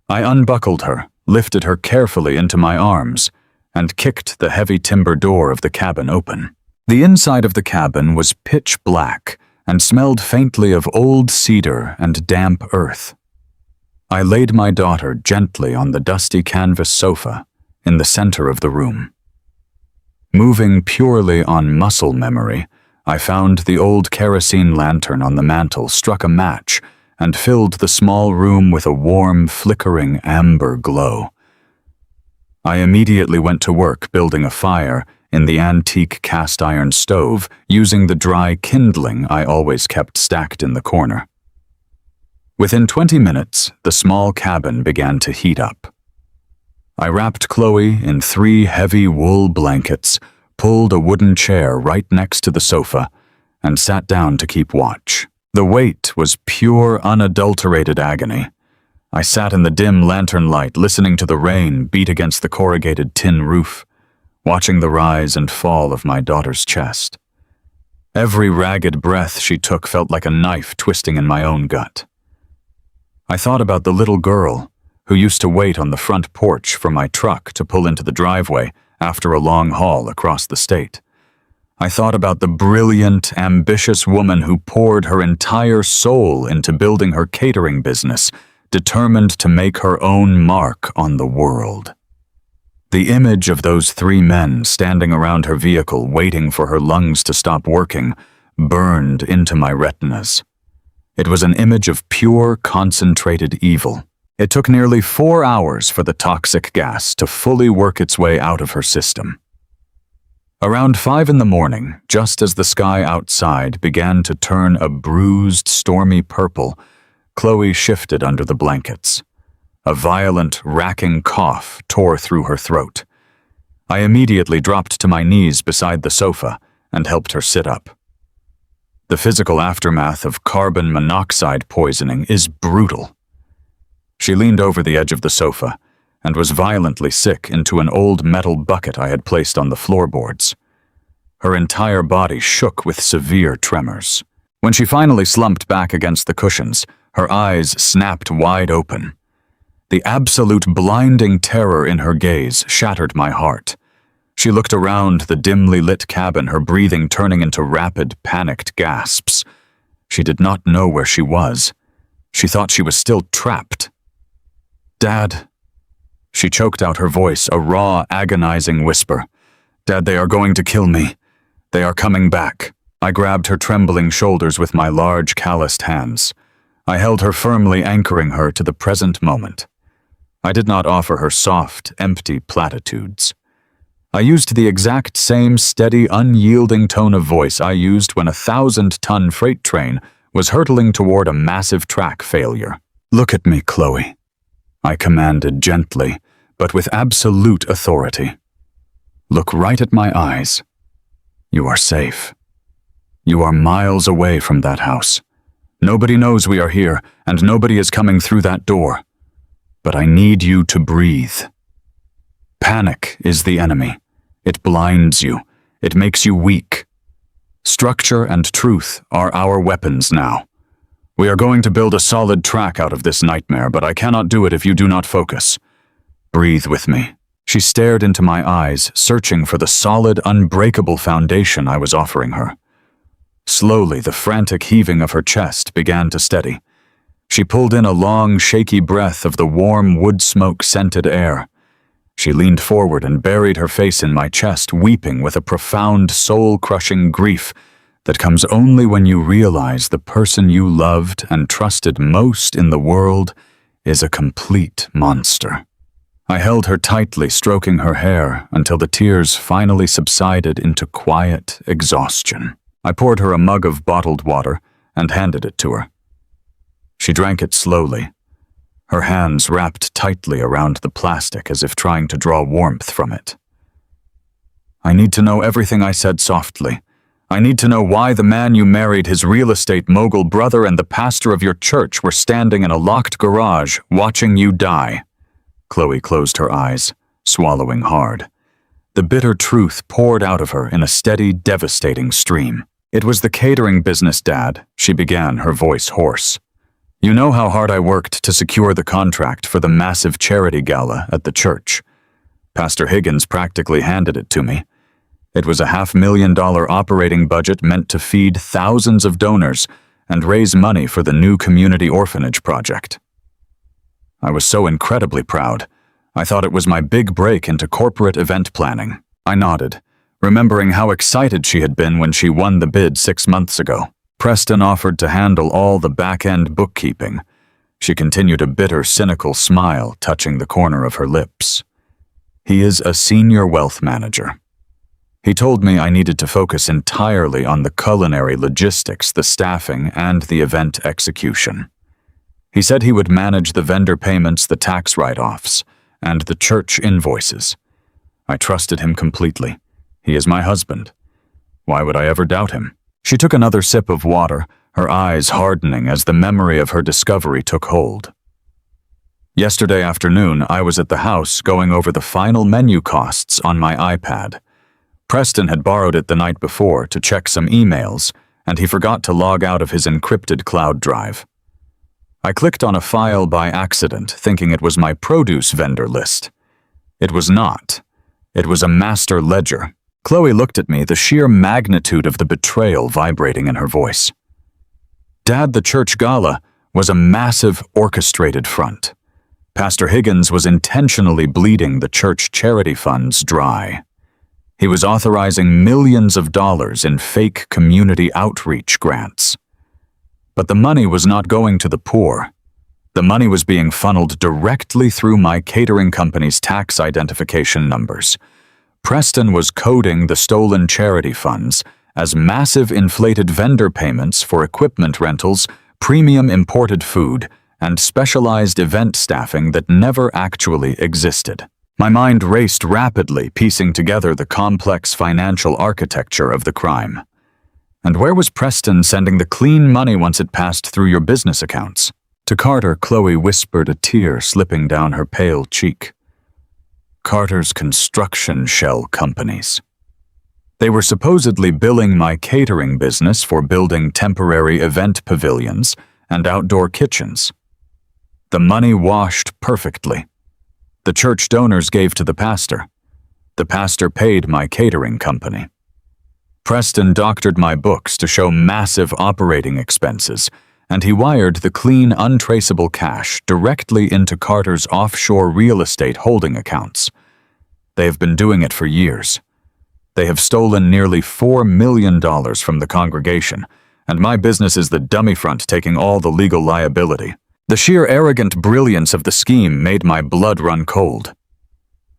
I unbuckled her, lifted her carefully into my arms, and kicked the heavy timber door of the cabin open. The inside of the cabin was pitch black and smelled faintly of old cedar and damp earth. I laid my daughter gently on the dusty canvas sofa in the center of the room. Moving purely on muscle memory, I found the old kerosene lantern on the mantel, struck a match, and filled the small room with a warm, flickering amber glow. I immediately went to work building a fire in the antique cast-iron stove, using the dry kindling I always kept stacked in the corner. Within 20 minutes, the small cabin began to heat up. I wrapped Chloe in 3 heavy wool blankets, pulled a wooden chair right next to the sofa, and sat down to keep watch. The wait was pure, unadulterated agony. I sat in the dim lantern light, listening to the rain beat against the corrugated tin roof, watching the rise and fall of my daughter's chest. Every ragged breath she took felt like a knife twisting in my own gut. I thought about the little girl who used to wait on the front porch for my truck to pull into the driveway after a long haul across the state. I thought about the brilliant, ambitious woman who poured her entire soul into building her catering business, determined to make her own mark on the world. The image of those 3 men standing around her vehicle waiting for her lungs to stop working burned into my retinas. It was an image of pure, concentrated evil. It took nearly 4 hours for the toxic gas to fully work its way out of her system. Around 5 in the morning, just as the sky outside began to turn a bruised, stormy purple, Chloe shifted under the blankets. A violent, racking cough tore through her throat. I immediately dropped to my knees beside the sofa and helped her sit up. The physical aftermath of carbon monoxide poisoning is brutal. She leaned over the edge of the sofa and was violently sick into an old metal bucket I had placed on the floorboards. Her entire body shook with severe tremors. When she finally slumped back against the cushions, her eyes snapped wide open. The absolute blinding terror in her gaze shattered my heart. She looked around the dimly lit cabin, her breathing turning into rapid, panicked gasps. She did not know where she was. She thought she was still trapped. "Dad." She choked out her voice, a raw, agonizing whisper. "Dad, they are going to kill me. They are coming back." I grabbed her trembling shoulders with my large, calloused hands. I held her firmly, anchoring her to the present moment. I did not offer her soft, empty platitudes. I used the exact same steady, unyielding tone of voice I used when a 1,000-ton freight train was hurtling toward a massive track failure. "Look at me, Chloe," I commanded gently, but with absolute authority. "Look right at my eyes. You are safe. You are miles away from that house. Nobody knows we are here, and nobody is coming through that door. But I need you to breathe. Panic is the enemy. It blinds you. It makes you weak. Structure and truth are our weapons now. We are going to build a solid track out of this nightmare, but I cannot do it if you do not focus. Breathe with me." She stared into my eyes, searching for the solid, unbreakable foundation I was offering her. Slowly, the frantic heaving of her chest began to steady. She pulled in a long, shaky breath of the warm wood smoke-scented air. She leaned forward and buried her face in my chest, weeping with a profound, soul-crushing grief that comes only when you realize the person you loved and trusted most in the world is a complete monster. I held her tightly, stroking her hair until the tears finally subsided into quiet exhaustion. I poured her a mug of bottled water and handed it to her. She drank it slowly, her hands wrapped tightly around the plastic as if trying to draw warmth from it. "I need to know everything," I said softly. "I need to know why the man you married, his real estate mogul brother, and the pastor of your church were standing in a locked garage watching you die." Chloe closed her eyes, swallowing hard. The bitter truth poured out of her in a steady, devastating stream. "It was the catering business, Dad," she began, her voice hoarse. "You know how hard I worked to secure the contract for the massive charity gala at the church. Pastor Higgins practically handed it to me. It was a $500,000 operating budget meant to feed thousands of donors and raise money for the new community orphanage project. I was so incredibly proud. I thought it was my big break into corporate event planning." I nodded, remembering how excited she had been when she won the bid 6 months ago. Preston offered to handle all the back-end bookkeeping. She continued a bitter, cynical smile touching the corner of her lips. "He is a senior wealth manager. He told me I needed to focus entirely on the culinary logistics, the staffing, and the event execution. He said he would manage the vendor payments, the tax write-offs, and the church invoices. I trusted him completely. He is my husband. Why would I ever doubt him?" She took another sip of water, her eyes hardening as the memory of her discovery took hold. "Yesterday afternoon, I was at the house going over the final menu costs on my iPad. Preston had borrowed it the night before to check some emails, and he forgot to log out of his encrypted cloud drive. I clicked on a file by accident, thinking it was my produce vendor list. It was not. It was a master ledger." Chloe looked at me, the sheer magnitude of the betrayal vibrating in her voice. "Dad, the church gala was a massive orchestrated front. Pastor Higgins was intentionally bleeding the church charity funds dry. He was authorizing millions of dollars in fake community outreach grants. But the money was not going to the poor. The money was being funneled directly through my catering company's tax identification numbers. Preston was coding the stolen charity funds as massive inflated vendor payments for equipment rentals, premium imported food, and specialized event staffing that never actually existed. My mind raced rapidly, piecing together the complex financial architecture of the crime. And where was Preston sending the clean money once it passed through your business accounts?" To Carter, Chloe whispered, a tear slipping down her pale cheek. "Carter's construction shell companies. They were supposedly billing my catering business for building temporary event pavilions and outdoor kitchens. The money washed perfectly. The church donors gave to the pastor. The pastor paid my catering company. Preston doctored my books to show massive operating expenses, and he wired the clean, untraceable cash directly into Carter's offshore real estate holding accounts. They have been doing it for years. They have stolen nearly $4 million from the congregation, and my business is the dummy front taking all the legal liability. The sheer arrogant brilliance of the scheme made my blood run cold.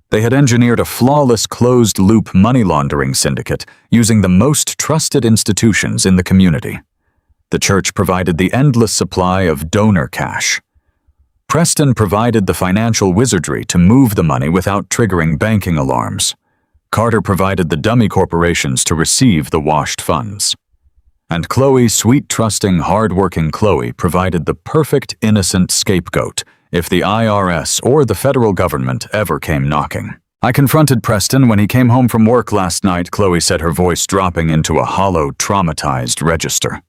They had engineered a flawless closed-loop money laundering syndicate using the most trusted institutions in the community. The church provided the endless supply of donor cash. Preston provided the financial wizardry to move the money without triggering banking alarms. Carter provided the dummy corporations to receive the washed funds. And Chloe, sweet, trusting, hard-working Chloe, provided the perfect innocent scapegoat if the IRS or the federal government ever came knocking. "I confronted Preston when he came home from work last night," Chloe said, her voice dropping into a hollow, traumatized register.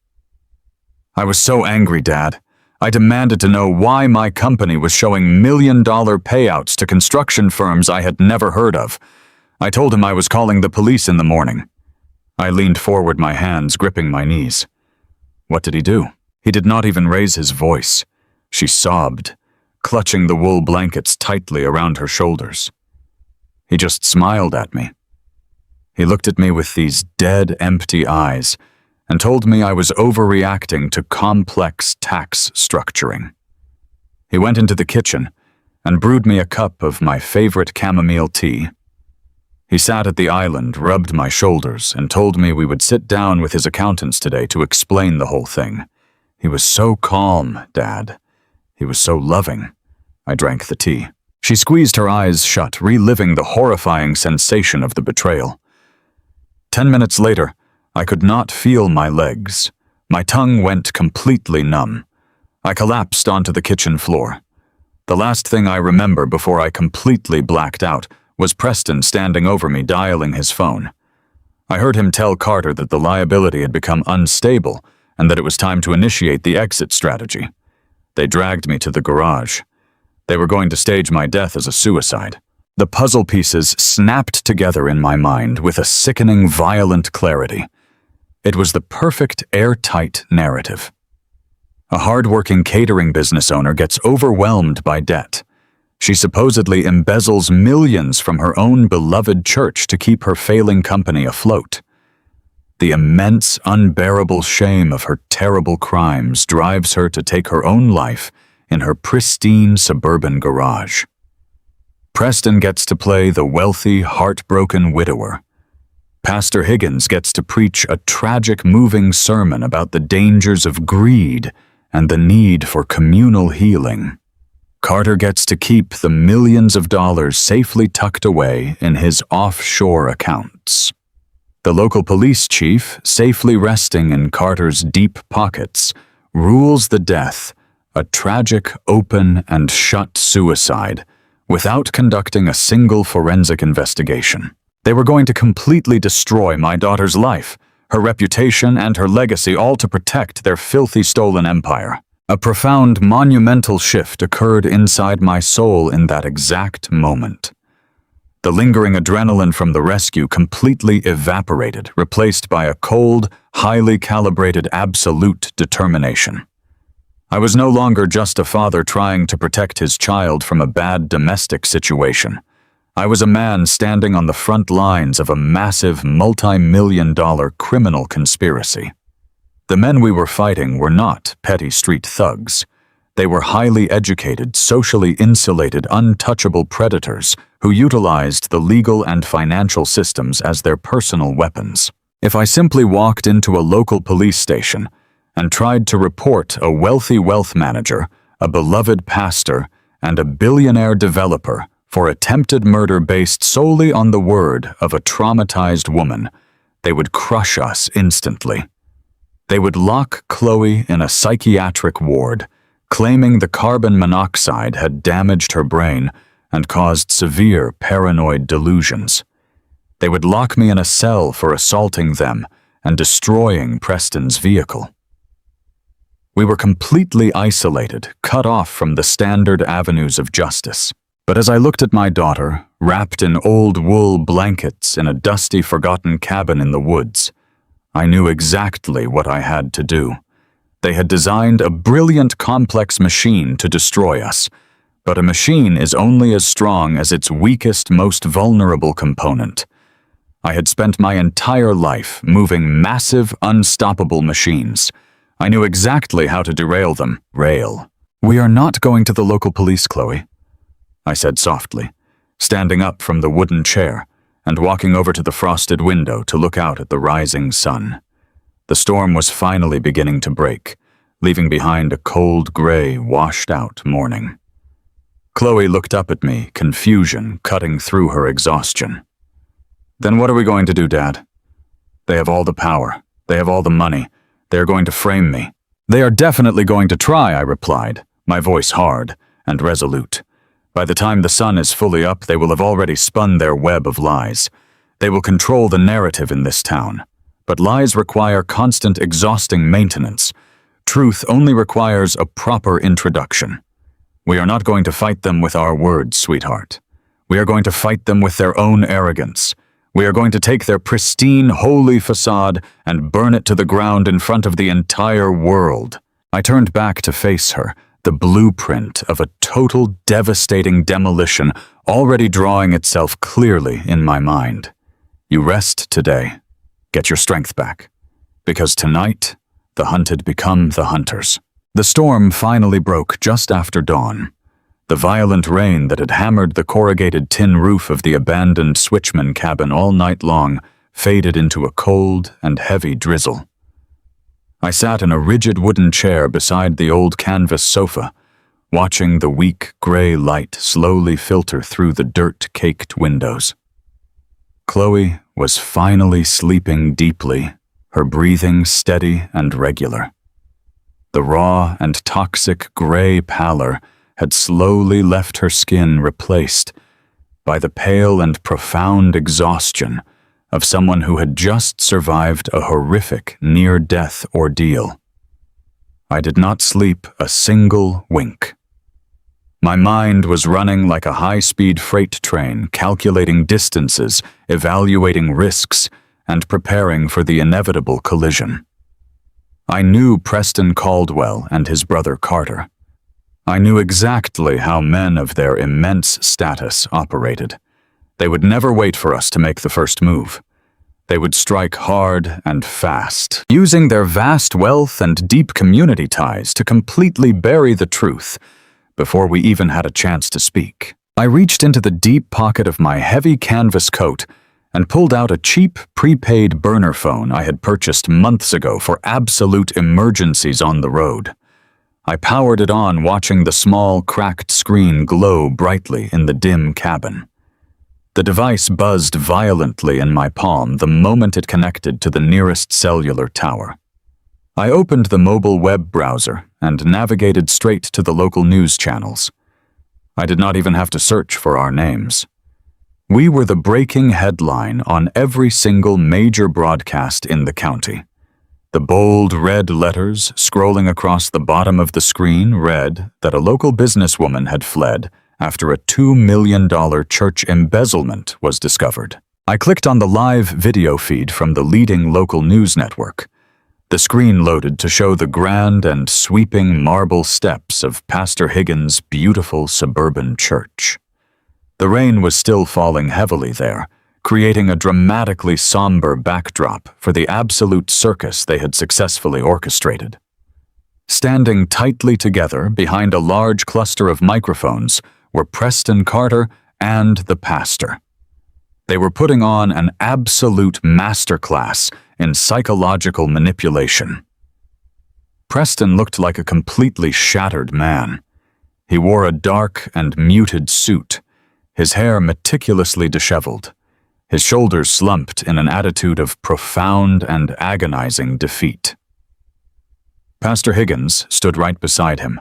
"I was so angry, Dad. I demanded to know why my company was showing million-dollar payouts to construction firms I had never heard of. I told him I was calling the police in the morning." I leaned forward, my hands gripping my knees. "What did he do?" He did not even raise his voice. She sobbed, clutching the wool blankets tightly around her shoulders. He just smiled at me. He looked at me with these dead, empty eyes and told me I was overreacting to complex tax structuring. He went into the kitchen and brewed me a cup of my favorite chamomile tea. He sat at the island, rubbed my shoulders, and told me we would sit down with his accountants today to explain the whole thing. He was so calm, Dad. He was so loving. I drank the tea. She squeezed her eyes shut, reliving the horrifying sensation of the betrayal. 10 minutes later, I could not feel my legs. My tongue went completely numb. I collapsed onto the kitchen floor. The last thing I remember before I completely blacked out was Preston standing over me dialing his phone. I heard him tell Carter that the liability had become unstable and that it was time to initiate the exit strategy. They dragged me to the garage. They were going to stage my death as a suicide. The puzzle pieces snapped together in my mind with a sickening, violent clarity. It was the perfect, airtight narrative. A hard-working catering business owner gets overwhelmed by debt. She supposedly embezzles millions from her own beloved church to keep her failing company afloat. The immense, unbearable shame of her terrible crimes drives her to take her own life in her pristine suburban garage. Preston gets to play the wealthy, heartbroken widower. Pastor Higgins gets to preach a tragic, moving sermon about the dangers of greed and the need for communal healing. Carter gets to keep the millions of dollars safely tucked away in his offshore accounts. The local police chief, safely resting in Carter's deep pockets, rules the death, a tragic, open and shut suicide, without conducting a single forensic investigation. They were going to completely destroy my daughter's life, her reputation and her legacy, all to protect their filthy stolen empire. A profound, monumental shift occurred inside my soul in that exact moment. The lingering adrenaline from the rescue completely evaporated, replaced by a cold, highly calibrated absolute determination. I was no longer just a father trying to protect his child from a bad domestic situation. I was a man standing on the front lines of a massive, multi-million-dollar criminal conspiracy. The men we were fighting were not petty street thugs. They were highly educated, socially insulated, untouchable predators who utilized the legal and financial systems as their personal weapons. If I simply walked into a local police station and tried to report a wealthy wealth manager, a beloved pastor, and a billionaire developer for attempted murder based solely on the word of a traumatized woman, they would crush us instantly. They would lock Chloe in a psychiatric ward, claiming the carbon monoxide had damaged her brain and caused severe paranoid delusions. They would lock me in a cell for assaulting them and destroying Preston's vehicle. We were completely isolated, cut off from the standard avenues of justice. But as I looked at my daughter, wrapped in old wool blankets in a dusty, forgotten cabin in the woods, I knew exactly what I had to do. They had designed a brilliant, complex machine to destroy us, but a machine is only as strong as its weakest, most vulnerable component. I had spent my entire life moving massive, unstoppable machines. I knew exactly how to derail them. We are not going to the local police, Chloe, I said softly, standing up from the wooden chair and walking over to the frosted window to look out at the rising sun. The storm was finally beginning to break, leaving behind a cold, gray, washed-out morning. Chloe looked up at me, confusion cutting through her exhaustion. Then what are we going to do, Dad? They have all the power. They have all the money. They are going to frame me. They are definitely going to try, I replied, my voice hard and resolute. By the time the sun is fully up, they will have already spun their web of lies. They will control the narrative in this town. But lies require constant, exhausting maintenance. Truth only requires a proper introduction. We are not going to fight them with our words, sweetheart. We are going to fight them with their own arrogance. We are going to take their pristine, holy facade and burn it to the ground in front of the entire world. I turned back to face her, the blueprint of a total devastating demolition already drawing itself clearly in my mind. You rest today. Get your strength back. Because tonight, the hunted become the hunters. The storm finally broke just after dawn. The violent rain that had hammered the corrugated tin roof of the abandoned switchman cabin all night long faded into a cold and heavy drizzle. I sat in a rigid wooden chair beside the old canvas sofa, watching the weak gray light slowly filter through the dirt-caked windows. Chloe was finally sleeping deeply, her breathing steady and regular. The raw and toxic gray pallor had slowly left her skin replaced by the pale and profound exhaustion of someone who had just survived a horrific near-death ordeal. I did not sleep a single wink. My mind was running like a high-speed freight train, calculating distances, evaluating risks, and preparing for the inevitable collision. I knew Preston Caldwell and his brother Carter. I knew exactly how men of their immense status operated. They would never wait for us to make the first move. They would strike hard and fast, using their vast wealth and deep community ties to completely bury the truth before we even had a chance to speak. I reached into the deep pocket of my heavy canvas coat and pulled out a cheap, prepaid burner phone I had purchased months ago for absolute emergencies on the road. I powered it on, watching the small, cracked screen glow brightly in the dim cabin. The device buzzed violently in my palm the moment it connected to the nearest cellular tower. I opened the mobile web browser and navigated straight to the local news channels. I did not even have to search for our names. We were the breaking headline on every single major broadcast in the county. The bold red letters scrolling across the bottom of the screen read that a local businesswoman had fled after a $2 million church embezzlement was discovered. I clicked on the live video feed from the leading local news network. The screen loaded to show the grand and sweeping marble steps of Pastor Higgins' beautiful suburban church. The rain was still falling heavily there, creating a dramatically somber backdrop for the absolute circus they had successfully orchestrated. Standing tightly together behind a large cluster of microphones were Preston Carter and the pastor. They were putting on an absolute masterclass in psychological manipulation. Preston looked like a completely shattered man. He wore a dark and muted suit, his hair meticulously disheveled, his shoulders slumped in an attitude of profound and agonizing defeat. Pastor Higgins stood right beside him,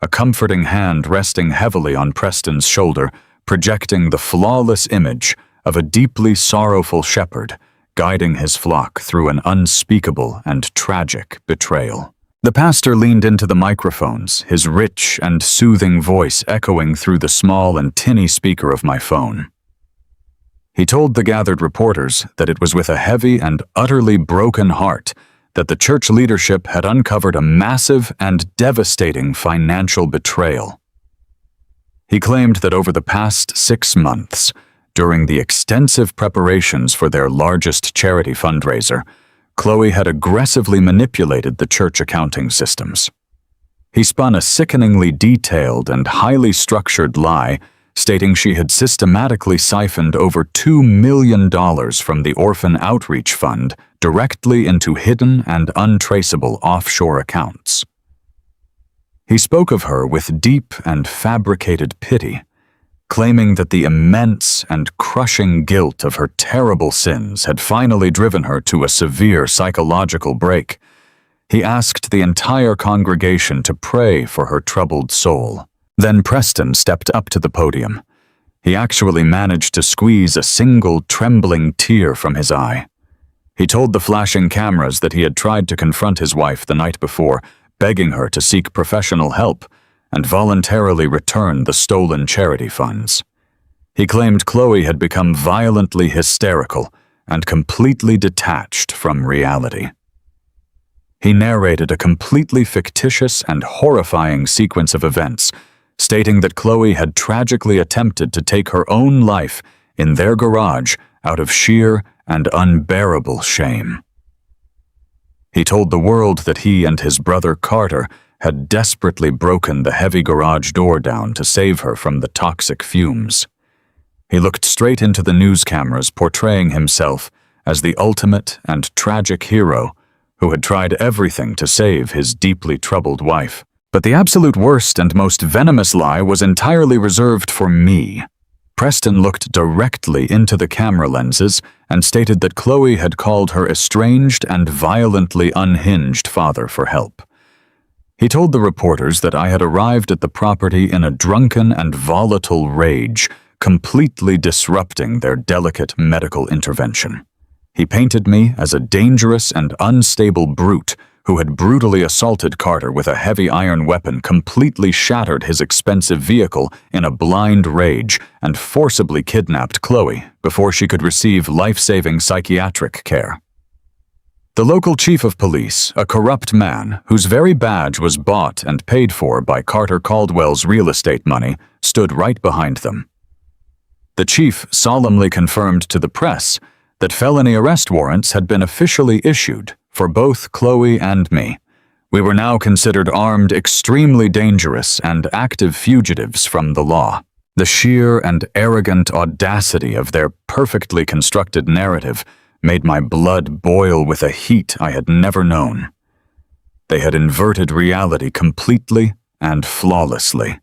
a comforting hand resting heavily on Preston's shoulder, projecting the flawless image of a deeply sorrowful shepherd guiding his flock through an unspeakable and tragic betrayal. The pastor leaned into the microphones, his rich and soothing voice echoing through the small and tinny speaker of my phone. He told the gathered reporters that it was with a heavy and utterly broken heart that the church leadership had uncovered a massive and devastating financial betrayal. He claimed that over the past 6 months, during the extensive preparations for their largest charity fundraiser, Chloe had aggressively manipulated the church accounting systems. He spun a sickeningly detailed and highly structured lie, stating she had systematically siphoned over $2 million from the Orphan Outreach Fund directly into hidden and untraceable offshore accounts. He spoke of her with deep and fabricated pity, claiming that the immense and crushing guilt of her terrible sins had finally driven her to a severe psychological break. He asked the entire congregation to pray for her troubled soul. Then Preston stepped up to the podium. He actually managed to squeeze a single trembling tear from his eye. He told the flashing cameras that he had tried to confront his wife the night before, begging her to seek professional help and voluntarily return the stolen charity funds. He claimed Chloe had become violently hysterical and completely detached from reality. He narrated a completely fictitious and horrifying sequence of events, stating that Chloe had tragically attempted to take her own life in their garage out of sheer and unbearable shame. He told the world that he and his brother Carter had desperately broken the heavy garage door down to save her from the toxic fumes. He looked straight into the news cameras, portraying himself as the ultimate and tragic hero who had tried everything to save his deeply troubled wife. But the absolute worst and most venomous lie was entirely reserved for me. Preston looked directly into the camera lenses and stated that Chloe had called her estranged and violently unhinged father for help. He told the reporters that I had arrived at the property in a drunken and volatile rage, completely disrupting their delicate medical intervention. He painted me as a dangerous and unstable brute who had brutally assaulted Carter with a heavy iron weapon, completely shattered his expensive vehicle in a blind rage, and forcibly kidnapped Chloe before she could receive life-saving psychiatric care. The local chief of police, a corrupt man whose very badge was bought and paid for by Carter Caldwell's real estate money, stood right behind them. The chief solemnly confirmed to the press that felony arrest warrants had been officially issued for both Chloe and me. We were now considered armed, extremely dangerous, and active fugitives from the law. The sheer and arrogant audacity of their perfectly constructed narrative made my blood boil with a heat I had never known. They had inverted reality completely and flawlessly.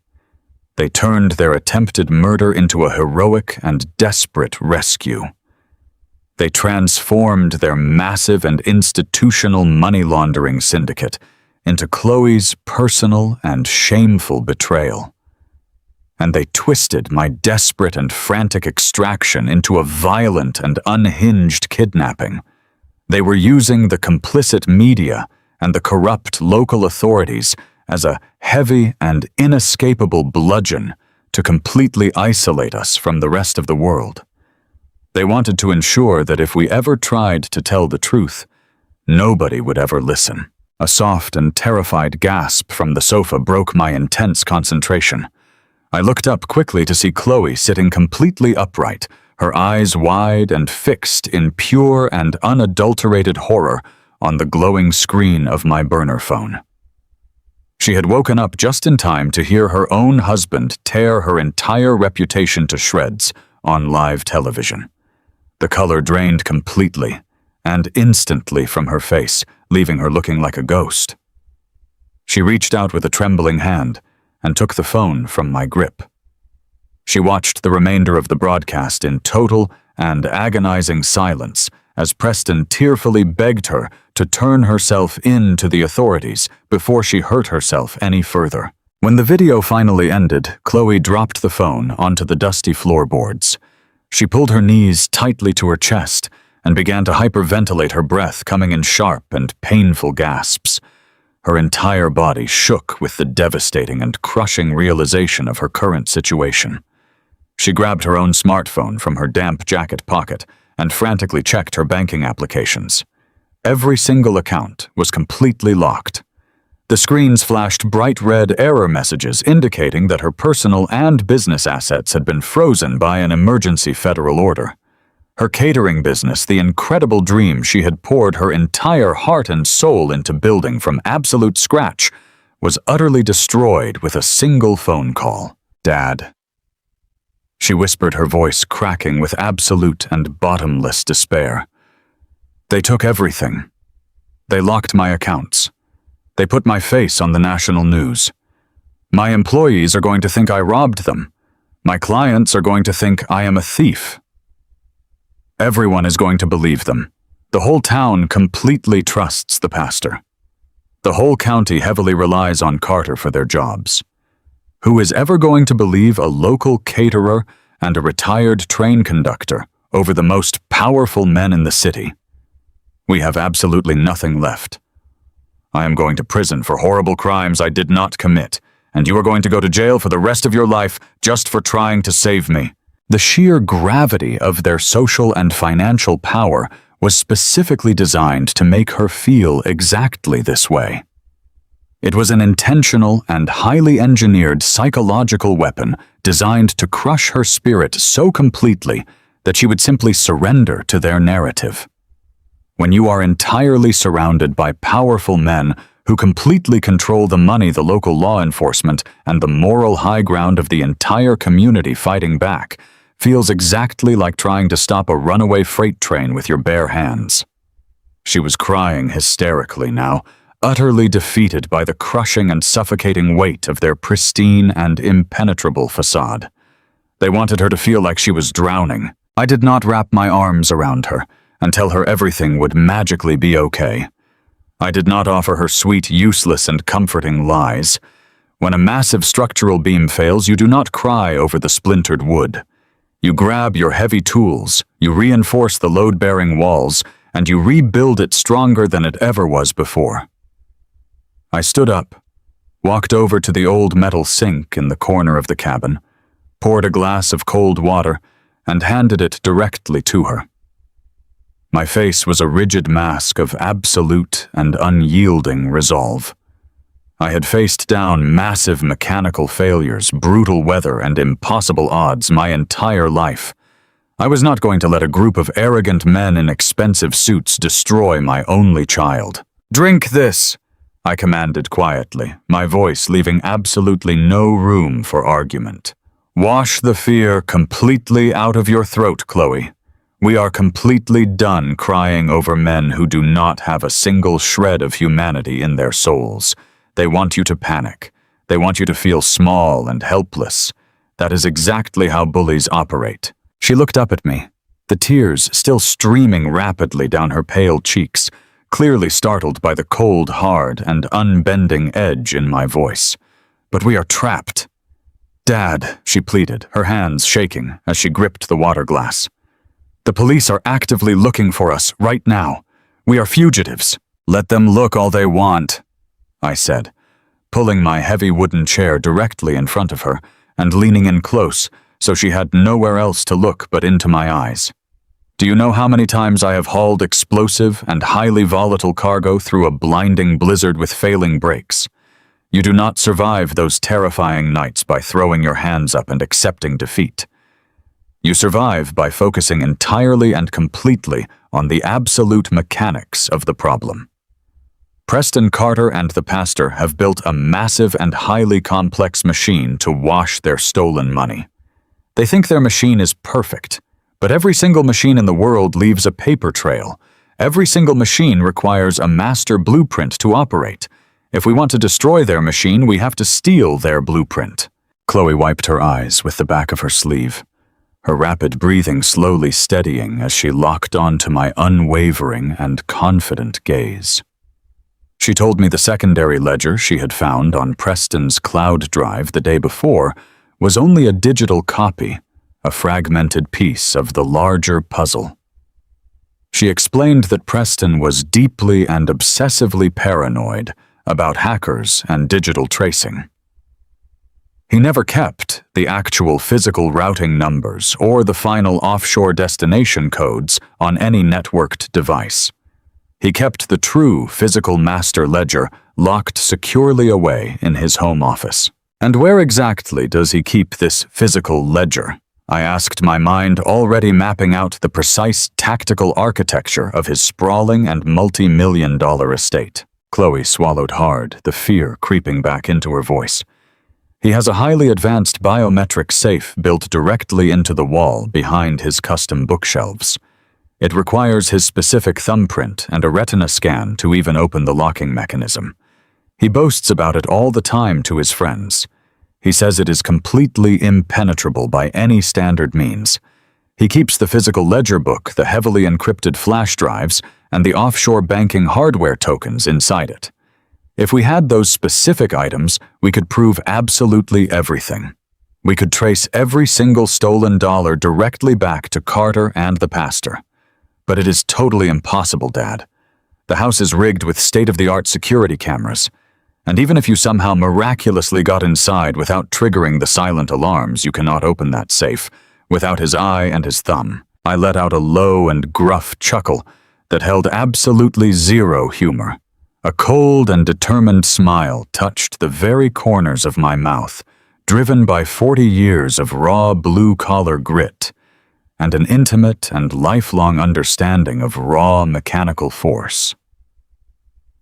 They turned their attempted murder into a heroic and desperate rescue. They transformed their massive and institutional money laundering syndicate into Chloe's personal and shameful betrayal. And they twisted my desperate and frantic extraction into a violent and unhinged kidnapping. They were using the complicit media and the corrupt local authorities as a heavy and inescapable bludgeon to completely isolate us from the rest of the world. They wanted to ensure that if we ever tried to tell the truth, nobody would ever listen. A soft and terrified gasp from the sofa broke my intense concentration. I looked up quickly to see Chloe sitting completely upright, her eyes wide and fixed in pure and unadulterated horror on the glowing screen of my burner phone. She had woken up just in time to hear her own husband tear her entire reputation to shreds on live television. The color drained completely and instantly from her face, leaving her looking like a ghost. She reached out with a trembling hand and took the phone from my grip. She watched the remainder of the broadcast in total and agonizing silence as Preston tearfully begged her to turn herself in to the authorities before she hurt herself any further. When the video finally ended, Chloe dropped the phone onto the dusty floorboards. She pulled her knees tightly to her chest and began to hyperventilate, her breath coming in sharp and painful gasps. Her entire body shook with the devastating and crushing realization of her current situation. She grabbed her own smartphone from her damp jacket pocket and frantically checked her banking applications. Every single account was completely locked. The screens flashed bright red error messages indicating that her personal and business assets had been frozen by an emergency federal order. Her catering business, the incredible dream she had poured her entire heart and soul into building from absolute scratch, was utterly destroyed with a single phone call. "Dad." She whispered, her voice cracking with absolute and bottomless despair. "They took everything. They locked my accounts. They put my face on the national news. My employees are going to think I robbed them. My clients are going to think I am a thief. Everyone is going to believe them. The whole town completely trusts the pastor. The whole county heavily relies on Carter for their jobs. Who is ever going to believe a local caterer and a retired train conductor over the most powerful men in the city? We have absolutely nothing left. I am going to prison for horrible crimes I did not commit, and you are going to go to jail for the rest of your life just for trying to save me." The sheer gravity of their social and financial power was specifically designed to make her feel exactly this way. It was an intentional and highly engineered psychological weapon designed to crush her spirit so completely that she would simply surrender to their narrative. When you are entirely surrounded by powerful men who completely control the money, the local law enforcement, and the moral high ground of the entire community fighting back, feels exactly like trying to stop a runaway freight train with your bare hands. She was crying hysterically now, utterly defeated by the crushing and suffocating weight of their pristine and impenetrable facade. They wanted her to feel like she was drowning. I did not wrap my arms around her and tell her everything would magically be okay. I did not offer her sweet, useless, and comforting lies. When a massive structural beam fails, you do not cry over the splintered wood. You grab your heavy tools, you reinforce the load-bearing walls, and you rebuild it stronger than it ever was before. I stood up, walked over to the old metal sink in the corner of the cabin, poured a glass of cold water, and handed it directly to her. My face was a rigid mask of absolute and unyielding resolve. I had faced down massive mechanical failures, brutal weather, and impossible odds my entire life. I was not going to let a group of arrogant men in expensive suits destroy my only child. "Drink this," I commanded quietly, my voice leaving absolutely no room for argument. "Wash the fear completely out of your throat, Chloe. We are completely done crying over men who do not have a single shred of humanity in their souls. They want you to panic. They want you to feel small and helpless. That is exactly how bullies operate." She looked up at me, the tears still streaming rapidly down her pale cheeks, clearly startled by the cold, hard, and unbending edge in my voice. "But we are trapped." "Dad," she pleaded, her hands shaking as she gripped the water glass. "The police are actively looking for us right now. We are fugitives." "Let them look all they want," I said, pulling my heavy wooden chair directly in front of her and leaning in close so she had nowhere else to look but into my eyes. "Do you know how many times I have hauled explosive and highly volatile cargo through a blinding blizzard with failing brakes? You do not survive those terrifying nights by throwing your hands up and accepting defeat. You survive by focusing entirely and completely on the absolute mechanics of the problem. Preston Carter and the pastor have built a massive and highly complex machine to wash their stolen money. They think their machine is perfect, but every single machine in the world leaves a paper trail. Every single machine requires a master blueprint to operate. If we want to destroy their machine, we have to steal their blueprint." Chloe wiped her eyes with the back of her sleeve, her rapid breathing slowly steadying as she locked onto my unwavering and confident gaze. She told me the secondary ledger she had found on Preston's cloud drive the day before was only a digital copy, a fragmented piece of the larger puzzle. She explained that Preston was deeply and obsessively paranoid about hackers and digital tracing. He never kept the actual physical routing numbers or the final offshore destination codes on any networked device. He kept the true physical master ledger locked securely away in his home office. "And where exactly does he keep this physical ledger?" I asked, my mind already mapping out the precise tactical architecture of his sprawling and multi-million-dollar estate. Chloe swallowed hard, the fear creeping back into her voice. "He has a highly advanced biometric safe built directly into the wall behind his custom bookshelves. It requires his specific thumbprint and a retina scan to even open the locking mechanism. He boasts about it all the time to his friends. He says it is completely impenetrable by any standard means. He keeps the physical ledger book, the heavily encrypted flash drives, and the offshore banking hardware tokens inside it. If we had those specific items, we could prove absolutely everything. We could trace every single stolen dollar directly back to Carter and the pastor. But it is totally impossible, Dad. The house is rigged with state-of-the-art security cameras. And even if you somehow miraculously got inside without triggering the silent alarms, you cannot open that safe without his eye and his thumb." I let out a low and gruff chuckle, that held absolutely zero humor. A cold and determined smile touched the very corners of my mouth, driven by 40 years of raw blue-collar grit, and an intimate and lifelong understanding of raw mechanical force.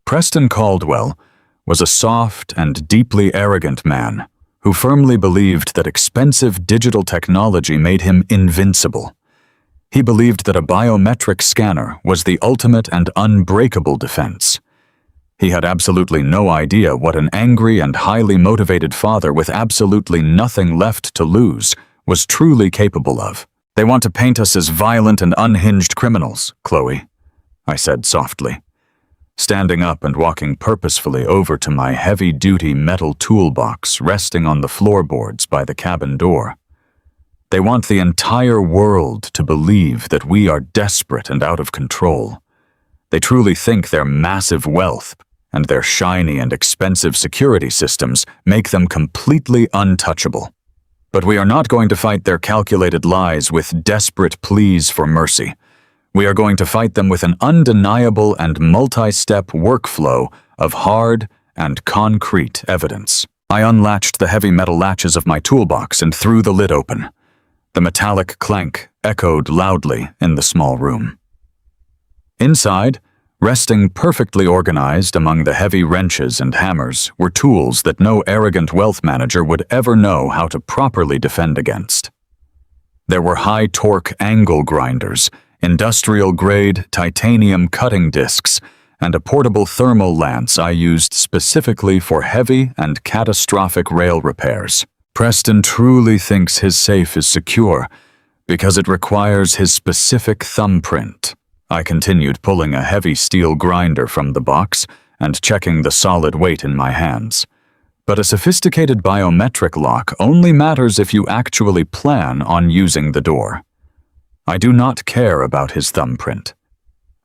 Preston Caldwell was a soft and deeply arrogant man who firmly believed that expensive digital technology made him invincible. He believed that a biometric scanner was the ultimate and unbreakable defense. He had absolutely no idea what an angry and highly motivated father with absolutely nothing left to lose was truly capable of. "They want to paint us as violent and unhinged criminals, Chloe," I said softly, standing up and walking purposefully over to my heavy-duty metal toolbox resting on the floorboards by the cabin door. "They want the entire world to believe that we are desperate and out of control. They truly think their massive wealth and their shiny and expensive security systems make them completely untouchable. But we are not going to fight their calculated lies with desperate pleas for mercy. We are going to fight them with an undeniable and multi-step workflow of hard and concrete evidence." I unlatched the heavy metal latches of my toolbox and threw the lid open. The metallic clank echoed loudly in the small room. Inside, resting perfectly organized among the heavy wrenches and hammers, were tools that no arrogant wealth manager would ever know how to properly defend against. There were high-torque angle grinders, industrial-grade titanium cutting discs, and a portable thermal lance I used specifically for heavy and catastrophic rail repairs. Preston truly thinks his safe is secure because it requires his specific thumbprint. I continued pulling a heavy steel grinder from the box and checking the solid weight in my hands. But a sophisticated biometric lock only matters if you actually plan on using the door. I do not care about his thumbprint.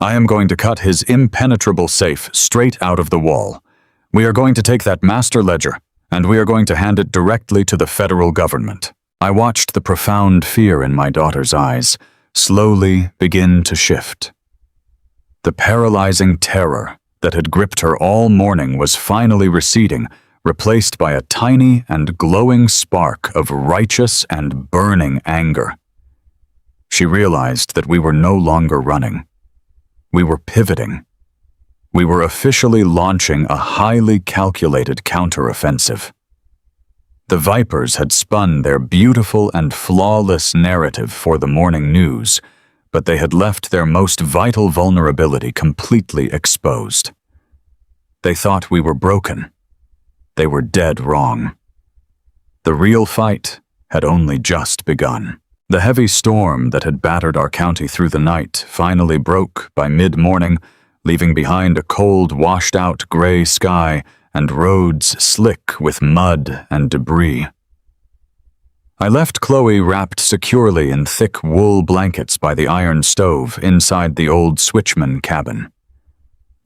I am going to cut his impenetrable safe straight out of the wall. We are going to take that master ledger, and we are going to hand it directly to the federal government. I watched the profound fear in my daughter's eyes slowly begin to shift. The paralyzing terror that had gripped her all morning was finally receding, replaced by a tiny and glowing spark of righteous and burning anger. She realized that we were no longer running. We were pivoting. We were officially launching a highly calculated counteroffensive. The Vipers had spun their beautiful and flawless narrative for the morning news, but they had left their most vital vulnerability completely exposed. They thought we were broken. They were dead wrong. The real fight had only just begun. The heavy storm that had battered our county through the night finally broke by mid-morning, leaving behind a cold, washed-out gray sky and roads slick with mud and debris. I left Chloe wrapped securely in thick wool blankets by the iron stove inside the old switchman cabin.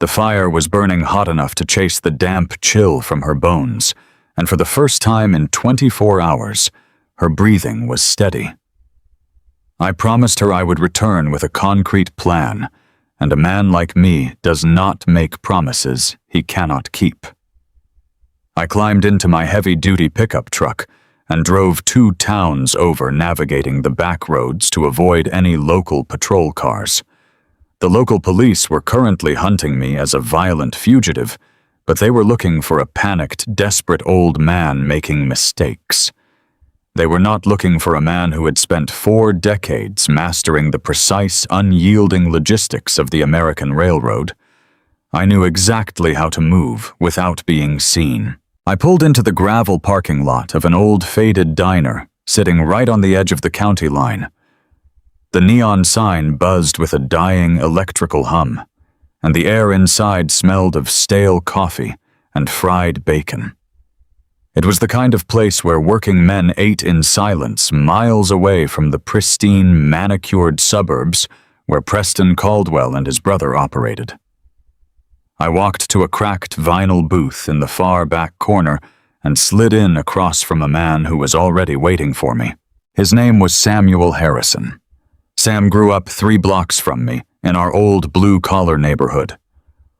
The fire was burning hot enough to chase the damp chill from her bones, and for the first time in 24 hours, her breathing was steady. I promised her I would return with a concrete plan, and a man like me does not make promises he cannot keep. I climbed into my heavy-duty pickup truck and drove 2 towns over, navigating the back roads to avoid any local patrol cars. The local police were currently hunting me as a violent fugitive, but they were looking for a panicked, desperate old man making mistakes. They were not looking for a man who had spent 4 decades mastering the precise, unyielding logistics of the American railroad. I knew exactly how to move without being seen. I pulled into the gravel parking lot of an old faded diner sitting right on the edge of the county line. The neon sign buzzed with a dying electrical hum, and the air inside smelled of stale coffee and fried bacon. It was the kind of place where working men ate in silence miles away from the pristine, manicured suburbs where Preston Caldwell and his brother operated. I walked to a cracked vinyl booth in the far back corner and slid in across from a man who was already waiting for me. His name was Samuel Harrison. Sam grew up 3 blocks from me in our old blue-collar neighborhood.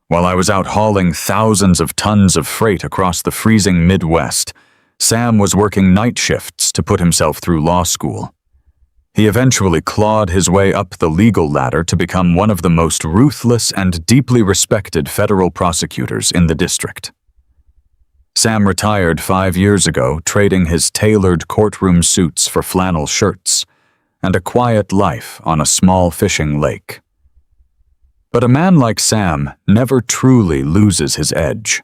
While I was out hauling thousands of tons of freight across the freezing Midwest, Sam was working night shifts to put himself through law school. He eventually clawed his way up the legal ladder to become one of the most ruthless and deeply respected federal prosecutors in the district. Sam retired 5 years ago, trading his tailored courtroom suits for flannel shirts and a quiet life on a small fishing lake. But a man like Sam never truly loses his edge.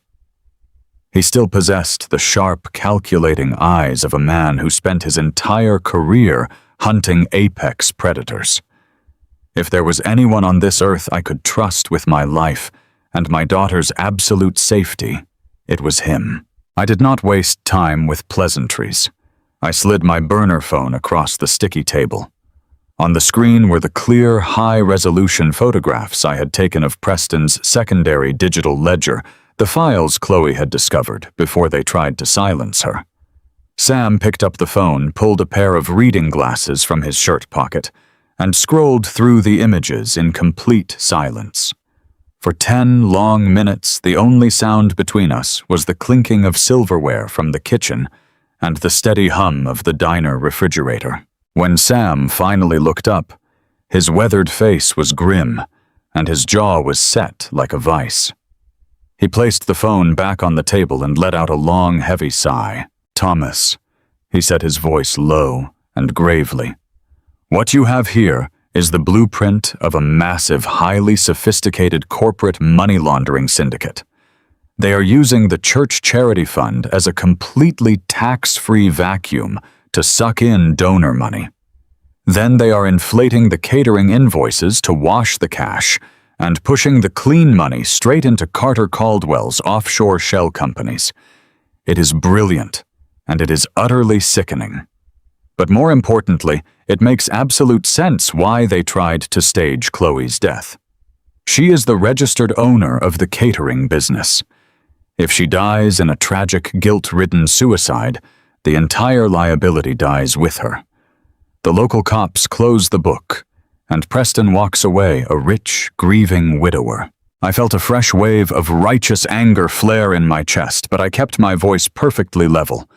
He still possessed the sharp, calculating eyes of a man who spent his entire career hunting apex predators. If there was anyone on this earth I could trust with my life and my daughter's absolute safety, it was him. I did not waste time with pleasantries. I slid my burner phone across the sticky table. On the screen were the clear, high-resolution photographs I had taken of Preston's secondary digital ledger, the files Chloe had discovered before they tried to silence her. Sam picked up the phone, pulled a pair of reading glasses from his shirt pocket, and scrolled through the images in complete silence. For 10 long minutes, the only sound between us was the clinking of silverware from the kitchen and the steady hum of the diner refrigerator. When Sam finally looked up, his weathered face was grim, and his jaw was set like a vice. He placed the phone back on the table and let out a long, heavy sigh. "Thomas," he said, his voice low and gravely, "what you have here is the blueprint of a massive, highly sophisticated corporate money laundering syndicate. They are using the church charity fund as a completely tax-free vacuum to suck in donor money. Then they are inflating the catering invoices to wash the cash and pushing the clean money straight into Carter Caldwell's offshore shell companies. It is brilliant, and it is utterly sickening. But more importantly, it makes absolute sense why they tried to stage Chloe's death. She is the registered owner of the catering business. If she dies in a tragic, guilt-ridden suicide, the entire liability dies with her. The local cops close the book, and Preston walks away a rich, grieving widower. I felt a fresh wave of righteous anger flare in my chest, but I kept my voice perfectly level.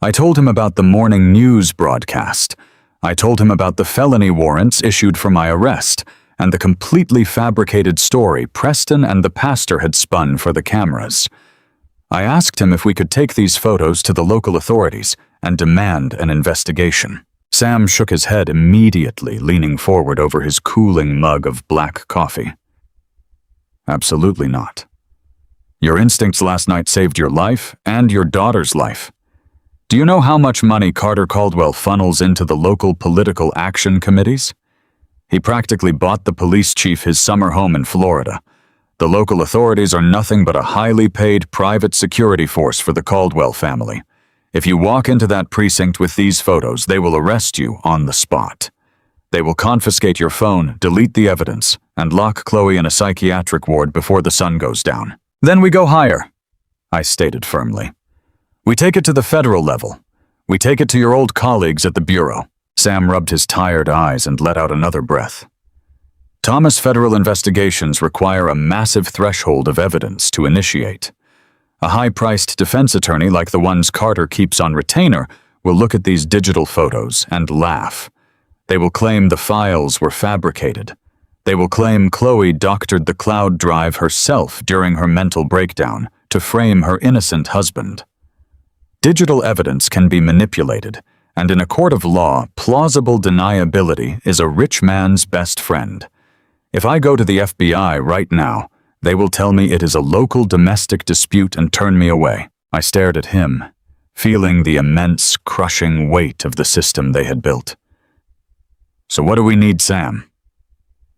I told him about the morning news broadcast. I told him about the felony warrants issued for my arrest, and the completely fabricated story Preston and the pastor had spun for the cameras. I asked him if we could take these photos to the local authorities and demand an investigation. Sam shook his head immediately, leaning forward over his cooling mug of black coffee. "Absolutely not. Your instincts last night saved your life and your daughter's life. Do you know how much money Carter Caldwell funnels into the local political action committees? He practically bought the police chief his summer home in Florida. The local authorities are nothing but a highly paid private security force for the Caldwell family. If you walk into that precinct with these photos, they will arrest you on the spot. They will confiscate your phone, delete the evidence, and lock Chloe in a psychiatric ward before the sun goes down. Then we go higher," I stated firmly. "We take it to the federal level. We take it to your old colleagues at the Bureau." Sam rubbed his tired eyes and let out another breath. "Thomas, federal investigations require a massive threshold of evidence to initiate. A high-priced defense attorney like the ones Carter keeps on retainer will look at these digital photos and laugh. They will claim the files were fabricated. They will claim Chloe doctored the cloud drive herself during her mental breakdown to frame her innocent husband. Digital evidence can be manipulated, and in a court of law, plausible deniability is a rich man's best friend. If I go to the FBI right now, they will tell me it is a local domestic dispute and turn me away." I stared at him, feeling the immense, crushing weight of the system they had built. "So what do we need, Sam?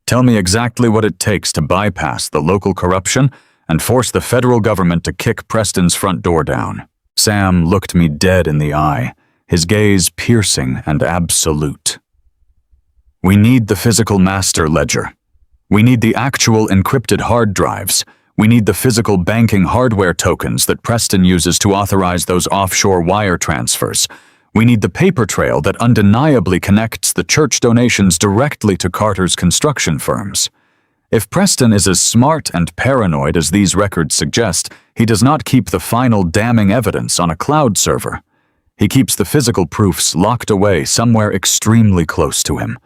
Tell me exactly what it takes to bypass the local corruption and force the federal government to kick Preston's front door down." Sam looked me dead in the eye, his gaze piercing and absolute. "We need the physical master ledger. We need the actual encrypted hard drives. We need the physical banking hardware tokens that Preston uses to authorize those offshore wire transfers. We need the paper trail that undeniably connects the church donations directly to Carter's construction firms. If Preston is as smart and paranoid as these records suggest, he does not keep the final damning evidence on a cloud server. He keeps the physical proofs locked away somewhere extremely close to him,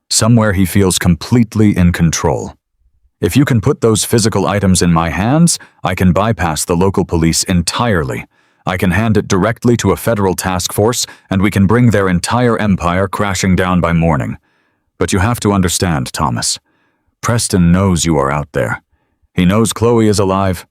somewhere he feels completely in control. If you can put those physical items in my hands, I can bypass the local police entirely. I can hand it directly to a federal task force, and we can bring their entire empire crashing down by morning. But you have to understand, Thomas. Preston knows you are out there. He knows Chloe is alive.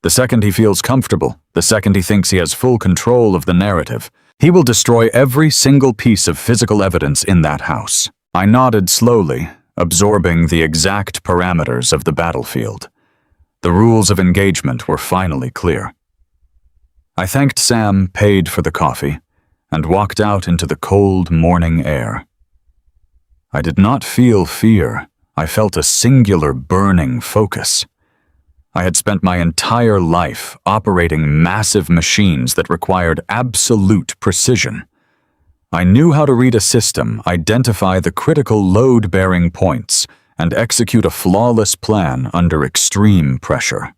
The second he feels comfortable, the second he thinks he has full control of the narrative, he will destroy every single piece of physical evidence in that house. I nodded slowly, absorbing the exact parameters of the battlefield. The rules of engagement were finally clear. I thanked Sam, paid for the coffee, and walked out into the cold morning air. I did not feel fear. I felt a singular burning focus. I had spent my entire life operating massive machines that required absolute precision. I knew how to read a system, identify the critical load-bearing points, and execute a flawless plan under extreme pressure.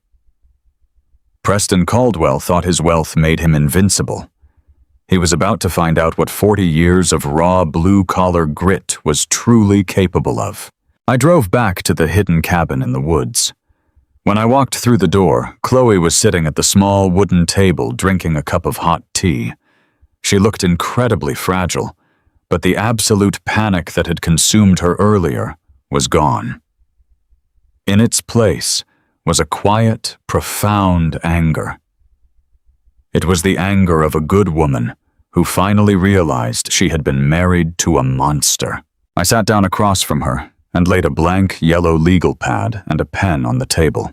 Preston Caldwell thought his wealth made him invincible. He was about to find out what 40 years of raw blue-collar grit was truly capable of. I drove back to the hidden cabin in the woods. When I walked through the door, Chloe was sitting at the small wooden table drinking a cup of hot tea. She looked incredibly fragile, but the absolute panic that had consumed her earlier was gone. In its place was a quiet, profound anger. It was the anger of a good woman who finally realized she had been married to a monster. I sat down across from her and laid a blank yellow legal pad and a pen on the table.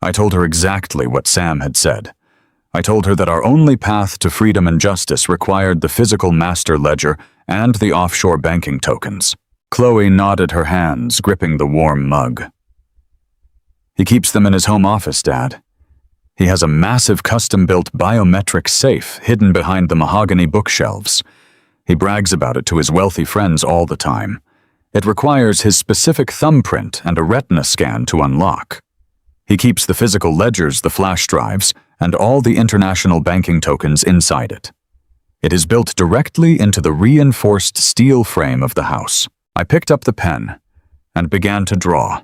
I told her exactly what Sam had said. I told her that our only path to freedom and justice required the physical master ledger and the offshore banking tokens. Chloe nodded her hands, gripping the warm mug. He keeps them in his home office, Dad. He has a massive custom-built biometric safe hidden behind the mahogany bookshelves. He brags about it to his wealthy friends all the time. It requires his specific thumbprint and a retina scan to unlock. He keeps the physical ledgers, the flash drives, and all the international banking tokens inside it. It is built directly into the reinforced steel frame of the house. I picked up the pen and began to draw.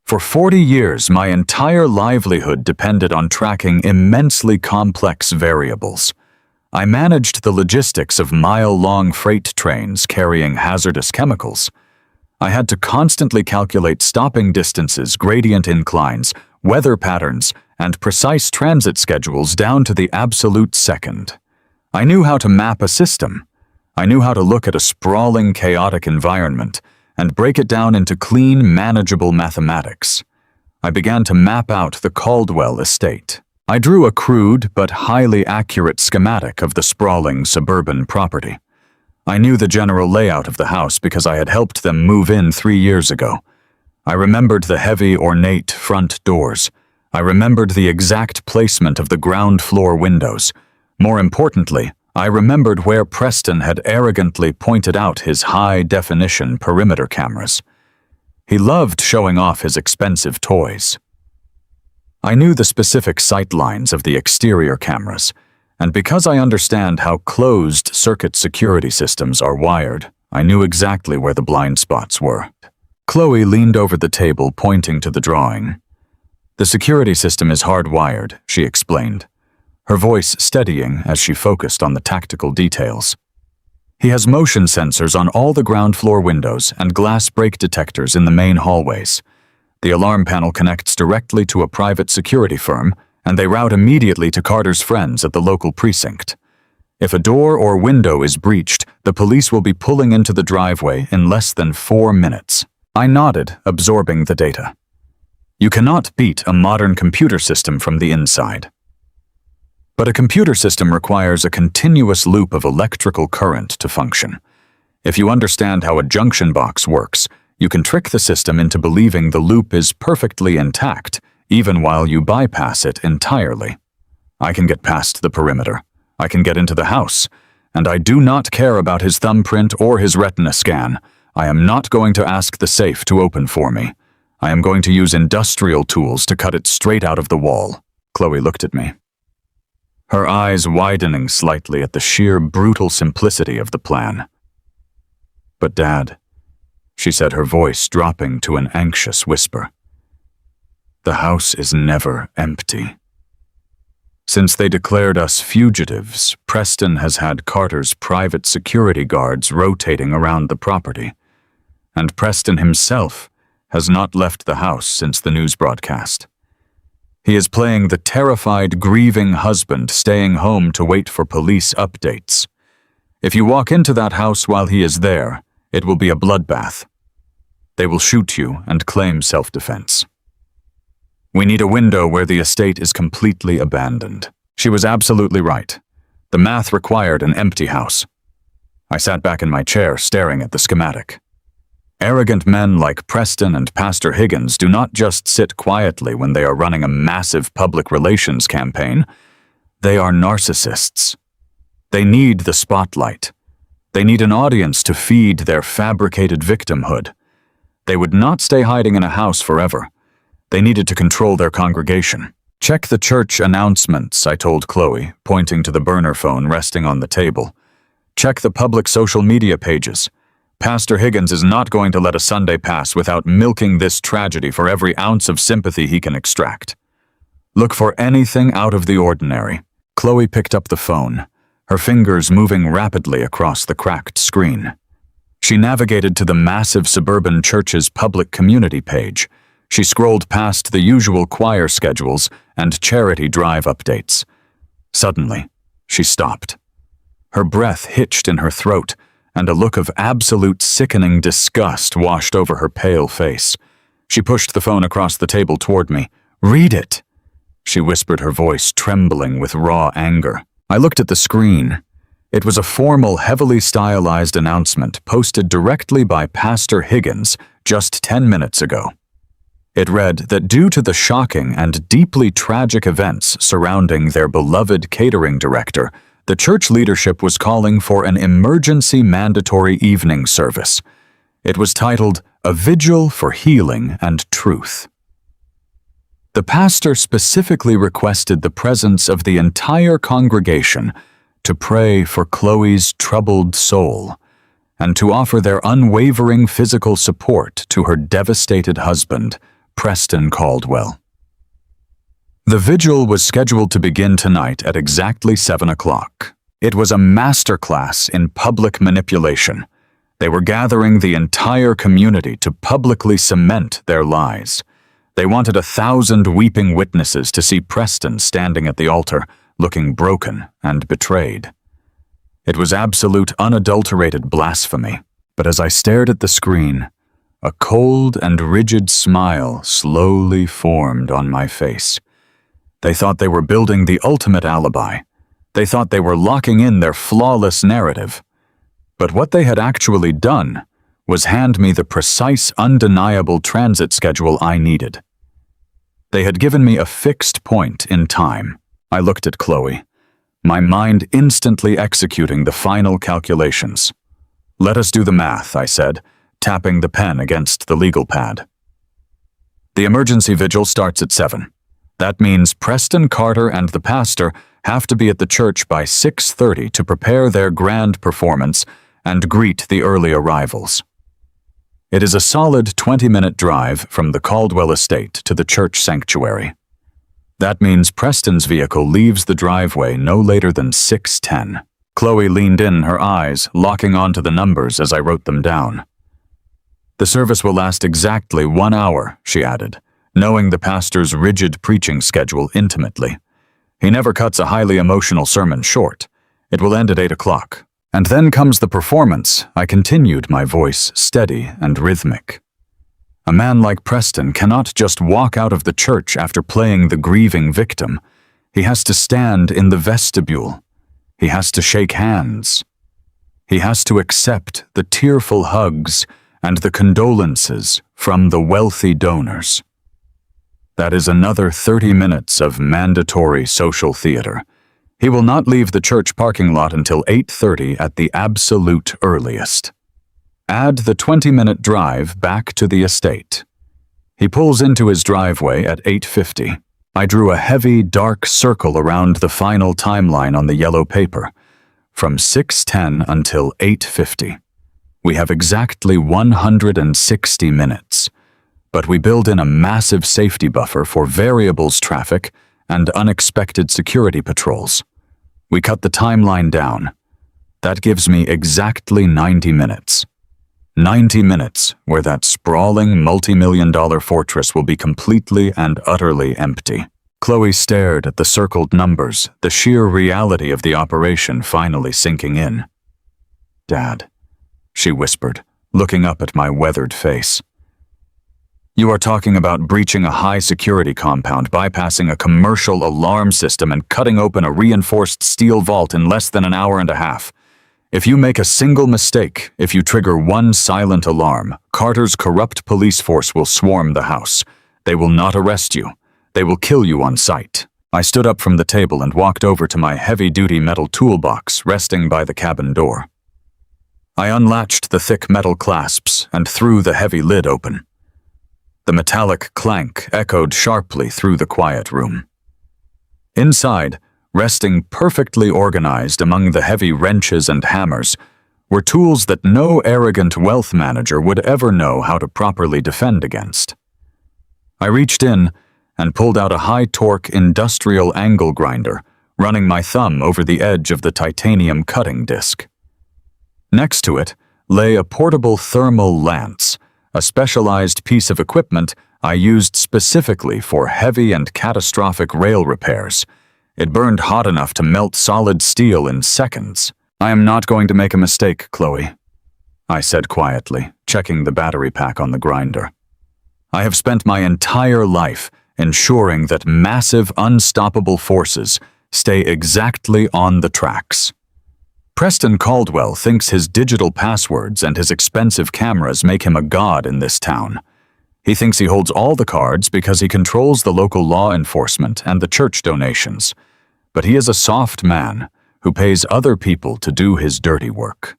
For 40 years, my entire livelihood depended on tracking immensely complex variables. I managed the logistics of mile-long freight trains carrying hazardous chemicals. I had to constantly calculate stopping distances, gradient inclines, weather patterns, and precise transit schedules down to the absolute second. I knew how to map a system. I knew how to look at a sprawling, chaotic environment and break it down into clean, manageable mathematics. I began to map out the Caldwell estate. I drew a crude but highly accurate schematic of the sprawling suburban property. I knew the general layout of the house because I had helped them move in 3 years ago. I remembered the heavy, ornate front doors. I remembered the exact placement of the ground floor windows. More importantly, I remembered where Preston had arrogantly pointed out his high-definition perimeter cameras. He loved showing off his expensive toys. I knew the specific sight lines of the exterior cameras, and because I understand how closed-circuit security systems are wired, I knew exactly where the blind spots were. Chloe leaned over the table, pointing to the drawing. The security system is hardwired, she explained, her voice steadying as she focused on the tactical details. He has motion sensors on all the ground floor windows and glass break detectors in the main hallways. The alarm panel connects directly to a private security firm, and they route immediately to Carter's friends at the local precinct. If a door or window is breached, the police will be pulling into the driveway in less than 4 minutes. I nodded, absorbing the data. You cannot beat a modern computer system from the inside. But a computer system requires a continuous loop of electrical current to function. If you understand how a junction box works, you can trick the system into believing the loop is perfectly intact, even while you bypass it entirely. I can get past the perimeter. I can get into the house. And I do not care about his thumbprint or his retina scan. I am not going to ask the safe to open for me. I am going to use industrial tools to cut it straight out of the wall. Chloe looked at me, her eyes widening slightly at the sheer brutal simplicity of the plan. But Dad, she said, her voice dropping to an anxious whisper, the house is never empty. Since they declared us fugitives, Preston has had Carter's private security guards rotating around the property, and Preston himself has not left the house since the news broadcast. He is playing the terrified, grieving husband staying home to wait for police updates. If you walk into that house while he is there, it will be a bloodbath. They will shoot you and claim self-defense. We need a window where the estate is completely abandoned. She was absolutely right. The math required an empty house. I sat back in my chair staring at the schematic. Arrogant men like Preston and Pastor Higgins do not just sit quietly when they are running a massive public relations campaign. They are narcissists. They need the spotlight. They need an audience to feed their fabricated victimhood. They would not stay hiding in a house forever. They needed to control their congregation. Check the church announcements, I told Chloe, pointing to the burner phone resting on the table. Check the public social media pages. Pastor Higgins is not going to let a Sunday pass without milking this tragedy for every ounce of sympathy he can extract. Look for anything out of the ordinary. Chloe picked up the phone, her fingers moving rapidly across the cracked screen. She navigated to the massive suburban church's public community page. She scrolled past the usual choir schedules and charity drive updates. Suddenly, she stopped. Her breath hitched in her throat, and a look of absolute sickening disgust washed over her pale face. She pushed the phone across the table toward me. "Read it," she whispered, her voice trembling with raw anger. I looked at the screen. It was a formal, heavily stylized announcement posted directly by Pastor Higgins just 10 minutes ago. It read that due to the shocking and deeply tragic events surrounding their beloved catering director, the church leadership was calling for an emergency mandatory evening service. It was titled, "A Vigil for Healing and Truth." The pastor specifically requested the presence of the entire congregation to pray for Chloe's troubled soul and to offer their unwavering physical support to her devastated husband, Preston Caldwell. The vigil was scheduled to begin tonight at exactly 7 o'clock. It was a masterclass in public manipulation. They were gathering the entire community to publicly cement their lies. They wanted 1,000 weeping witnesses to see Preston standing at the altar, looking broken and betrayed. It was absolute, unadulterated blasphemy. But as I stared at the screen, a cold and rigid smile slowly formed on my face. They thought they were building the ultimate alibi. They thought they were locking in their flawless narrative. But what they had actually done was hand me the precise, undeniable transit schedule I needed. They had given me a fixed point in time. I looked at Chloe, my mind instantly executing the final calculations. "Let us do the math," I said, tapping the pen against the legal pad. "The emergency vigil starts at 7. That means Preston, Carter, and the pastor have to be at the church by 6:30 to prepare their grand performance and greet the early arrivals. It is a solid 20-minute drive from the Caldwell estate to the church sanctuary. That means Preston's vehicle leaves the driveway no later than 6:10. Chloe leaned in, her eyes locking onto the numbers as I wrote them down. "The service will last exactly 1 hour," she added, knowing the pastor's rigid preaching schedule intimately. "He never cuts a highly emotional sermon short. It will end at 8 o'clock. And then comes the performance," I continued, my voice steady and rhythmic. "A man like Preston cannot just walk out of the church after playing the grieving victim. He has to stand in the vestibule. He has to shake hands. He has to accept the tearful hugs and the condolences from the wealthy donors. That is another 30 minutes of mandatory social theater. He will not leave the church parking lot until 8:30 at the absolute earliest. Add the 20-minute drive back to the estate. He pulls into his driveway at 8:50. I drew a heavy, dark circle around the final timeline on the yellow paper, from 6:10 until 8:50. We have exactly 160 minutes, but we build in a massive safety buffer for variables traffic and unexpected security patrols. We cut the timeline down. That gives me exactly 90 minutes. 90 minutes where that sprawling multi-million-dollar fortress will be completely and utterly empty. Chloe stared at the circled numbers, the sheer reality of the operation finally sinking in. "Dad," she whispered, looking up at my weathered face. "You are talking about breaching a high-security compound, bypassing a commercial alarm system, and cutting open a reinforced steel vault in less than an hour and a half. If you make a single mistake, if you trigger one silent alarm, Carter's corrupt police force will swarm the house. They will not arrest you. They will kill you on sight." I stood up from the table and walked over to my heavy-duty metal toolbox resting by the cabin door. I unlatched the thick metal clasps and threw the heavy lid open. The metallic clank echoed sharply through the quiet room. Inside, resting perfectly organized among the heavy wrenches and hammers, were tools that no arrogant wealth manager would ever know how to properly defend against. I reached in and pulled out a high-torque industrial angle grinder, running my thumb over the edge of the titanium cutting disc. Next to it lay a portable thermal lance, a specialized piece of equipment I used specifically for heavy and catastrophic rail repairs. It burned hot enough to melt solid steel in seconds. "I am not going to make a mistake, Chloe," I said quietly, checking the battery pack on the grinder. "I have spent my entire life ensuring that massive, unstoppable forces stay exactly on the tracks. Preston Caldwell thinks his digital passwords and his expensive cameras make him a god in this town. He thinks he holds all the cards because he controls the local law enforcement and the church donations. But he is a soft man who pays other people to do his dirty work.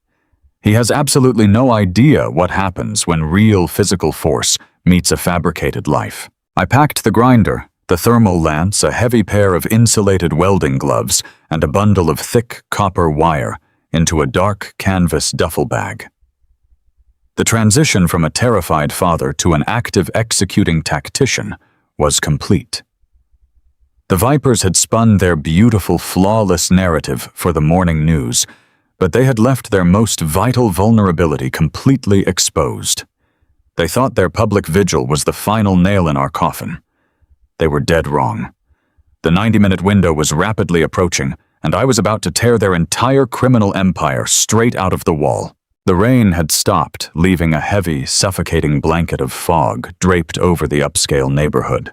He has absolutely no idea what happens when real physical force meets a fabricated life." I packed the grinder, the thermal lance, a heavy pair of insulated welding gloves, and a bundle of thick copper wire into a dark canvas duffel bag. The transition from a terrified father to an active executing tactician was complete. The Vipers had spun their beautiful, flawless narrative for the morning news, but they had left their most vital vulnerability completely exposed. They thought their public vigil was the final nail in our coffin. They were dead wrong. The 90-minute window was rapidly approaching, and I was about to tear their entire criminal empire straight out of the wall. The rain had stopped, leaving a heavy, suffocating blanket of fog draped over the upscale neighborhood.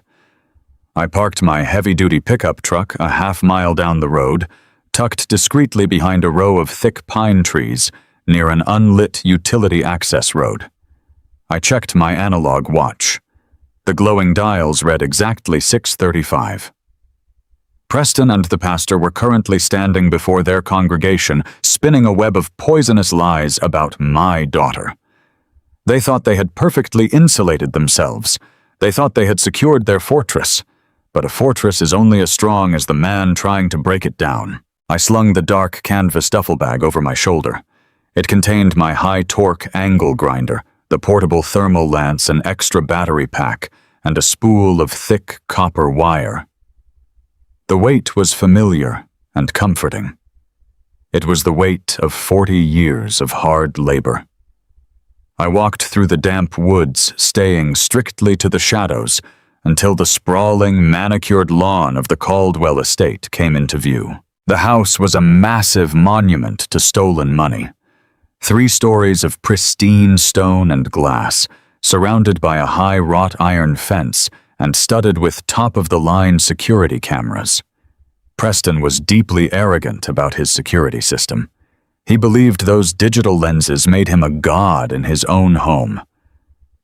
I parked my heavy-duty pickup truck a half-mile down the road, tucked discreetly behind a row of thick pine trees near an unlit utility access road. I checked my analog watch. The glowing dials read exactly 6:35. Preston and the pastor were currently standing before their congregation, spinning a web of poisonous lies about my daughter. They thought they had perfectly insulated themselves. They thought they had secured their fortress. But a fortress is only as strong as the man trying to break it down. I slung the dark canvas duffel bag over my shoulder. It contained my high-torque angle grinder, the portable thermal lance, an extra battery pack, and a spool of thick copper wire. The weight was familiar and comforting. It was the weight of 40 years of hard labor. I walked through the damp woods, staying strictly to the shadows, until the sprawling, manicured lawn of the Caldwell estate came into view. The house was a massive monument to stolen money. 3 stories of pristine stone and glass, surrounded by a high wrought iron fence and studded with top-of-the-line security cameras. Preston was deeply arrogant about his security system. He believed those digital lenses made him a god in his own home.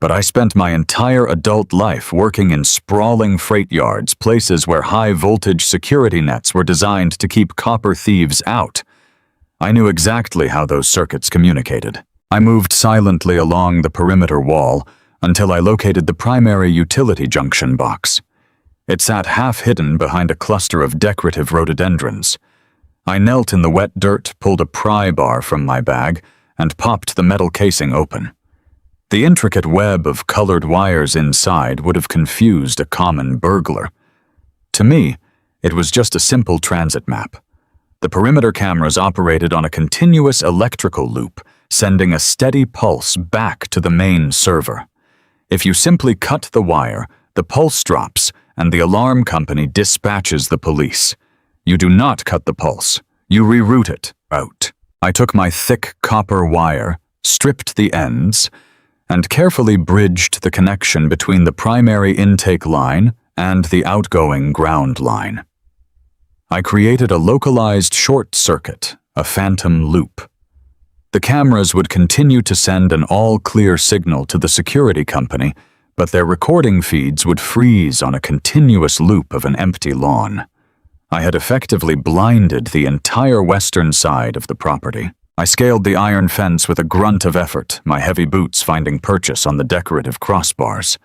But I spent my entire adult life working in sprawling freight yards, places where high-voltage security nets were designed to keep copper thieves out. I knew exactly how those circuits communicated. I moved silently along the perimeter wall, until I located the primary utility junction box. It sat half-hidden behind a cluster of decorative rhododendrons. I knelt in the wet dirt, pulled a pry bar from my bag, and popped the metal casing open. The intricate web of colored wires inside would have confused a common burglar. To me, it was just a simple transit map. The perimeter cameras operated on a continuous electrical loop, sending a steady pulse back to the main server. If you simply cut the wire, the pulse drops, and the alarm company dispatches the police. You do not cut the pulse. You reroute it out. I took my thick copper wire, stripped the ends, and carefully bridged the connection between the primary intake line and the outgoing ground line. I created a localized short circuit, a phantom loop. The cameras would continue to send an all-clear signal to the security company, but their recording feeds would freeze on a continuous loop of an empty lawn. I had effectively blinded the entire western side of the property. I scaled the iron fence with a grunt of effort, my heavy boots finding purchase on the decorative crossbars.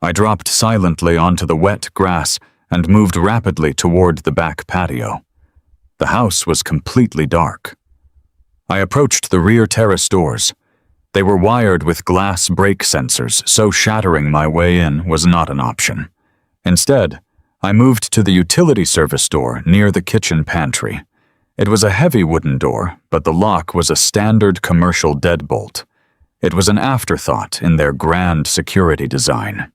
I dropped silently onto the wet grass and moved rapidly toward the back patio. The house was completely dark. I approached the rear terrace doors. They were wired with glass brake sensors, so shattering my way in was not an option. Instead, I moved to the utility service door near the kitchen pantry. It was a heavy wooden door, but the lock was a standard commercial deadbolt. It was an afterthought in their grand security design.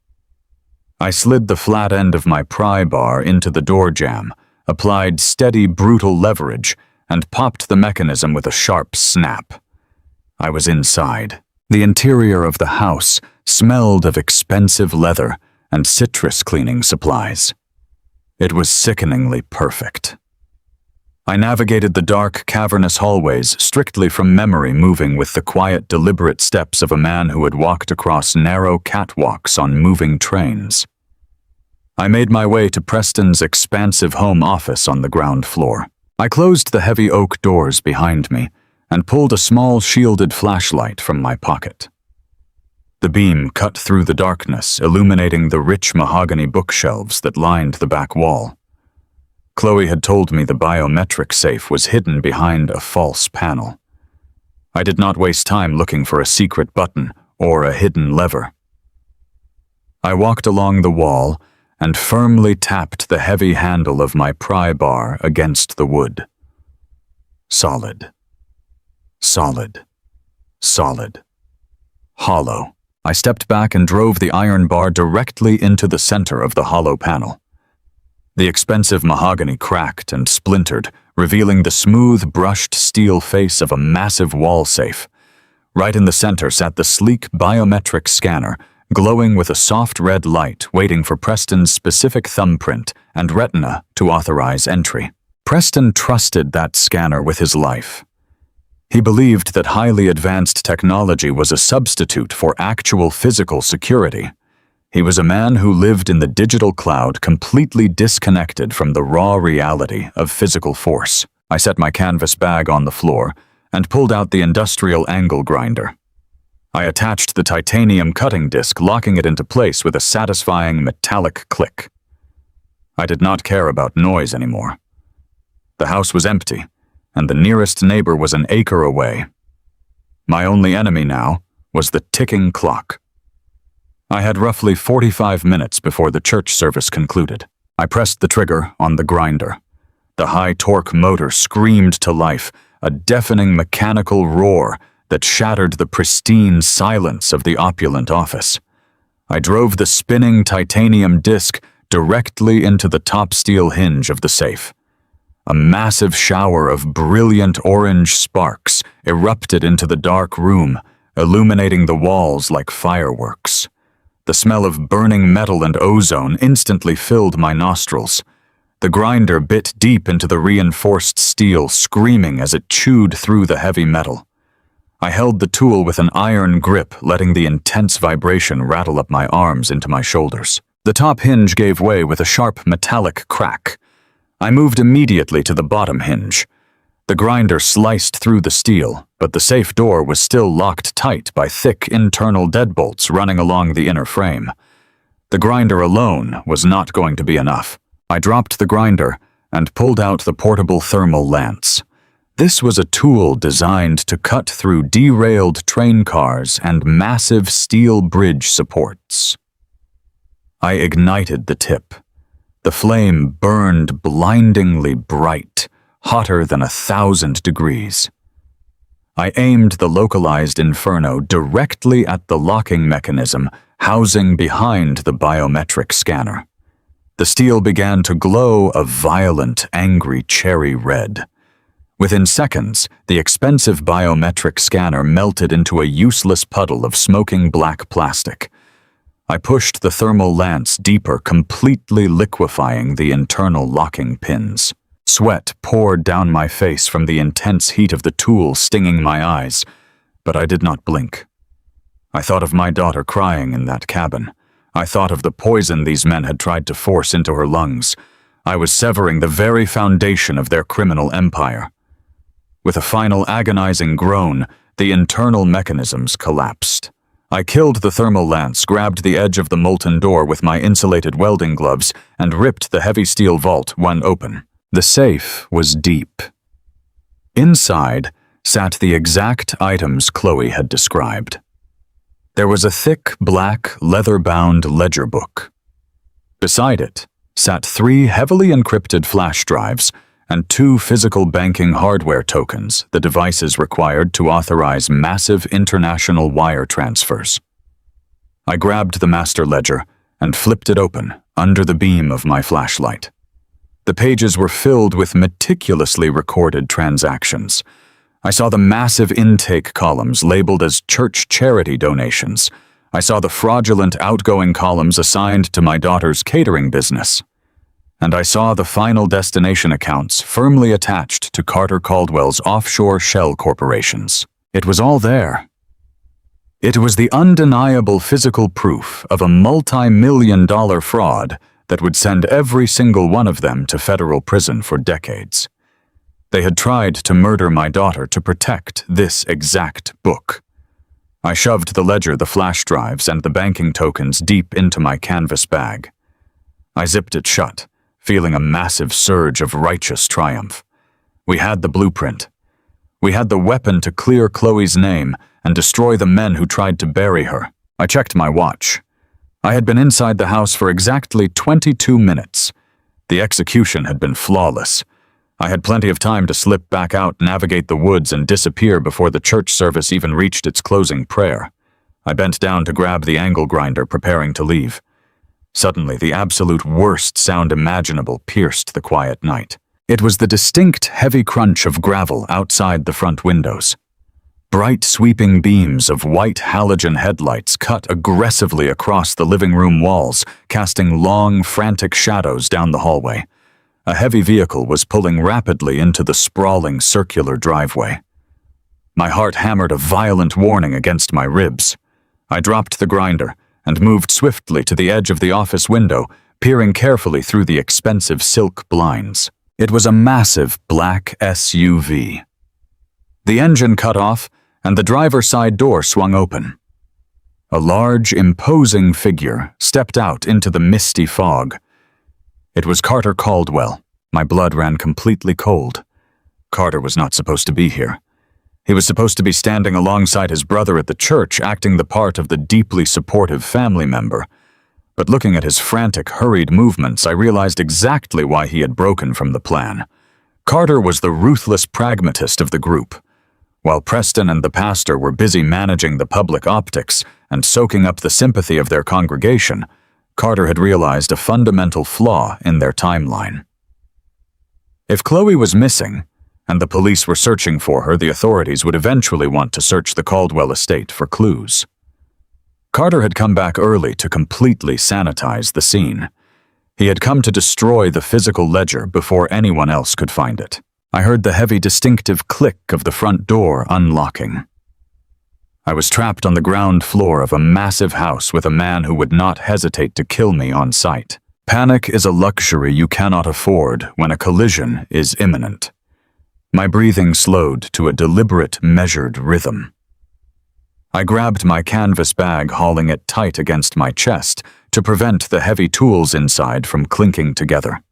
I slid the flat end of my pry bar into the door jamb, applied steady, brutal leverage, and popped the mechanism with a sharp snap. I was inside. The interior of the house smelled of expensive leather and citrus cleaning supplies. It was sickeningly perfect. I navigated the dark, cavernous hallways strictly from memory, moving with the quiet, deliberate steps of a man who had walked across narrow catwalks on moving trains. I made my way to Preston's expansive home office on the ground floor. I closed the heavy oak doors behind me and pulled a small shielded flashlight from my pocket. The beam cut through the darkness, illuminating the rich mahogany bookshelves that lined the back wall. Chloe had told me the biometric safe was hidden behind a false panel. I did not waste time looking for a secret button or a hidden lever. I walked along the wall and firmly tapped the heavy handle of my pry bar against the wood. Solid. Solid. Solid. Hollow. I stepped back and drove the iron bar directly into the center of the hollow panel. The expensive mahogany cracked and splintered, revealing the smooth, brushed steel face of a massive wall safe. Right in the center sat the sleek biometric scanner, glowing with a soft red light waiting for Preston's specific thumbprint and retina to authorize entry. Preston trusted that scanner with his life. He believed that highly advanced technology was a substitute for actual physical security. He was a man who lived in the digital cloud, completely disconnected from the raw reality of physical force. I set my canvas bag on the floor and pulled out the industrial angle grinder. I attached the titanium cutting disc, locking it into place with a satisfying metallic click. I did not care about noise anymore. The house was empty, and the nearest neighbor was an acre away. My only enemy now was the ticking clock. I had roughly 45 minutes before the church service concluded. I pressed the trigger on the grinder. The high-torque motor screamed to life, a deafening mechanical roar that shattered the pristine silence of the opulent office. I drove the spinning titanium disc directly into the top steel hinge of the safe. A massive shower of brilliant orange sparks erupted into the dark room, illuminating the walls like fireworks. The smell of burning metal and ozone instantly filled my nostrils. The grinder bit deep into the reinforced steel, screaming as it chewed through the heavy metal. I held the tool with an iron grip, letting the intense vibration rattle up my arms into my shoulders. The top hinge gave way with a sharp metallic crack. I moved immediately to the bottom hinge. The grinder sliced through the steel, but the safe door was still locked tight by thick internal deadbolts running along the inner frame. The grinder alone was not going to be enough. I dropped the grinder and pulled out the portable thermal lance. This was a tool designed to cut through derailed train cars and massive steel bridge supports. I ignited the tip. The flame burned blindingly bright, hotter than 1,000 degrees. I aimed the localized inferno directly at the locking mechanism housing behind the biometric scanner. The steel began to glow a violent, angry cherry red. Within seconds, the expensive biometric scanner melted into a useless puddle of smoking black plastic. I pushed the thermal lance deeper, completely liquefying the internal locking pins. Sweat poured down my face from the intense heat of the tool stinging my eyes, but I did not blink. I thought of my daughter crying in that cabin. I thought of the poison these men had tried to force into her lungs. I was severing the very foundation of their criminal empire. With a final agonizing groan, the internal mechanisms collapsed. I killed the thermal lance, grabbed the edge of the molten door with my insulated welding gloves, and ripped the heavy steel vault one open. The safe was deep. Inside sat the exact items Chloe had described. There was a thick, black, leather-bound ledger book. Beside it sat 3 heavily encrypted flash drives and 2 physical banking hardware tokens, the devices required to authorize massive international wire transfers. I grabbed the master ledger and flipped it open under the beam of my flashlight. The pages were filled with meticulously recorded transactions. I saw the massive intake columns labeled as church charity donations. I saw the fraudulent outgoing columns assigned to my daughter's catering business. And I saw the final destination accounts firmly attached to Carter Caldwell's offshore shell corporations. It was all there. It was the undeniable physical proof of a multi-million-dollar fraud that would send every single one of them to federal prison for decades. They had tried to murder my daughter to protect this exact book. I shoved the ledger, the flash drives, and the banking tokens deep into my canvas bag. I zipped it shut, feeling a massive surge of righteous triumph. We had the blueprint. We had the weapon to clear Chloe's name and destroy the men who tried to bury her. I checked my watch. I had been inside the house for exactly 22 minutes. The execution had been flawless. I had plenty of time to slip back out, navigate the woods, and disappear before the church service even reached its closing prayer. I bent down to grab the angle grinder, preparing to leave. Suddenly, the absolute worst sound imaginable pierced the quiet night. It was the distinct, heavy crunch of gravel outside the front windows. Bright, sweeping beams of white halogen headlights cut aggressively across the living room walls, casting long, frantic shadows down the hallway. A heavy vehicle was pulling rapidly into the sprawling circular driveway. My heart hammered a violent warning against my ribs. I dropped the grinder and moved swiftly to the edge of the office window, peering carefully through the expensive silk blinds. It was a massive black SUV. The engine cut off, and the driver's side door swung open. A large, imposing figure stepped out into the misty fog. It was Carter Caldwell. My blood ran completely cold. Carter was not supposed to be here. He was supposed to be standing alongside his brother at the church, acting the part of the deeply supportive family member. But looking at his frantic, hurried movements, I realized exactly why he had broken from the plan. Carter was the ruthless pragmatist of the group. While Preston and the pastor were busy managing the public optics and soaking up the sympathy of their congregation, Carter had realized a fundamental flaw in their timeline. If Chloe was missing, and the police were searching for her, the authorities would eventually want to search the Caldwell estate for clues. Carter had come back early to completely sanitize the scene. He had come to destroy the physical ledger before anyone else could find it. I heard the heavy, distinctive click of the front door unlocking. I was trapped on the ground floor of a massive house with a man who would not hesitate to kill me on sight. Panic is a luxury you cannot afford when a collision is imminent. My breathing slowed to a deliberate, measured rhythm. I grabbed my canvas bag, hauling it tight against my chest to prevent the heavy tools inside from clinking together.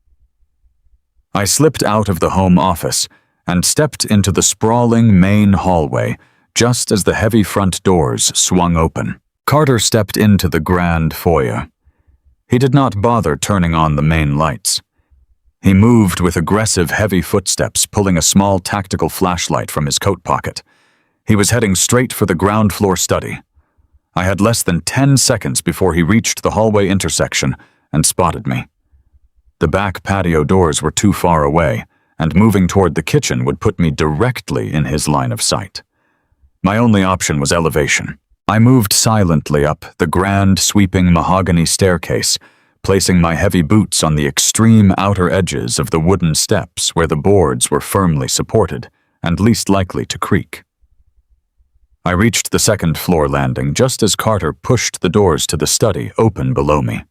I slipped out of the home office and stepped into the sprawling main hallway just as the heavy front doors swung open. Carter stepped into the grand foyer. He did not bother turning on the main lights. He moved with aggressive, heavy footsteps, pulling a small tactical flashlight from his coat pocket. He was heading straight for the ground floor study. I had less than 10 seconds before he reached the hallway intersection and spotted me. The back patio doors were too far away, and moving toward the kitchen would put me directly in his line of sight. My only option was elevation. I moved silently up the grand, sweeping mahogany staircase, placing my heavy boots on the extreme outer edges of the wooden steps where the boards were firmly supported and least likely to creak. I reached the second-floor landing just as Carter pushed the doors to the study open below me.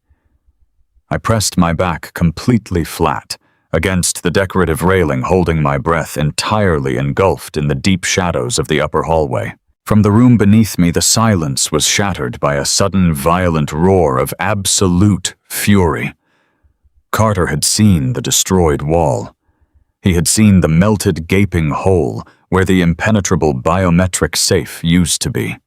I pressed my back completely flat against the decorative railing, holding my breath, entirely engulfed in the deep shadows of the upper hallway. From the room beneath me, the silence was shattered by a sudden, violent roar of absolute fury. Carter had seen the destroyed wall. He had seen the melted, gaping hole where the impenetrable biometric safe used to be.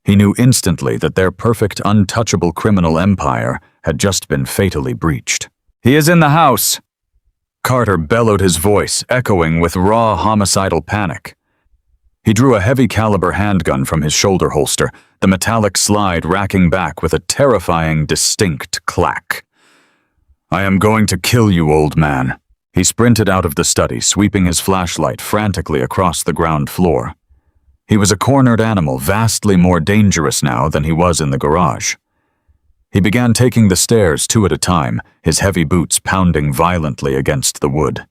He knew instantly that their perfect, untouchable criminal empire had just been fatally breached. "He is in the house!" Carter bellowed, his voice echoing with raw, homicidal panic. He drew a heavy-caliber handgun from his shoulder holster, the metallic slide racking back with a terrifying, distinct clack. "I am going to kill you, old man." He sprinted out of the study, sweeping his flashlight frantically across the ground floor. He was a cornered animal, vastly more dangerous now than he was in the garage. He began taking the stairs two at a time, his heavy boots pounding violently against the wood.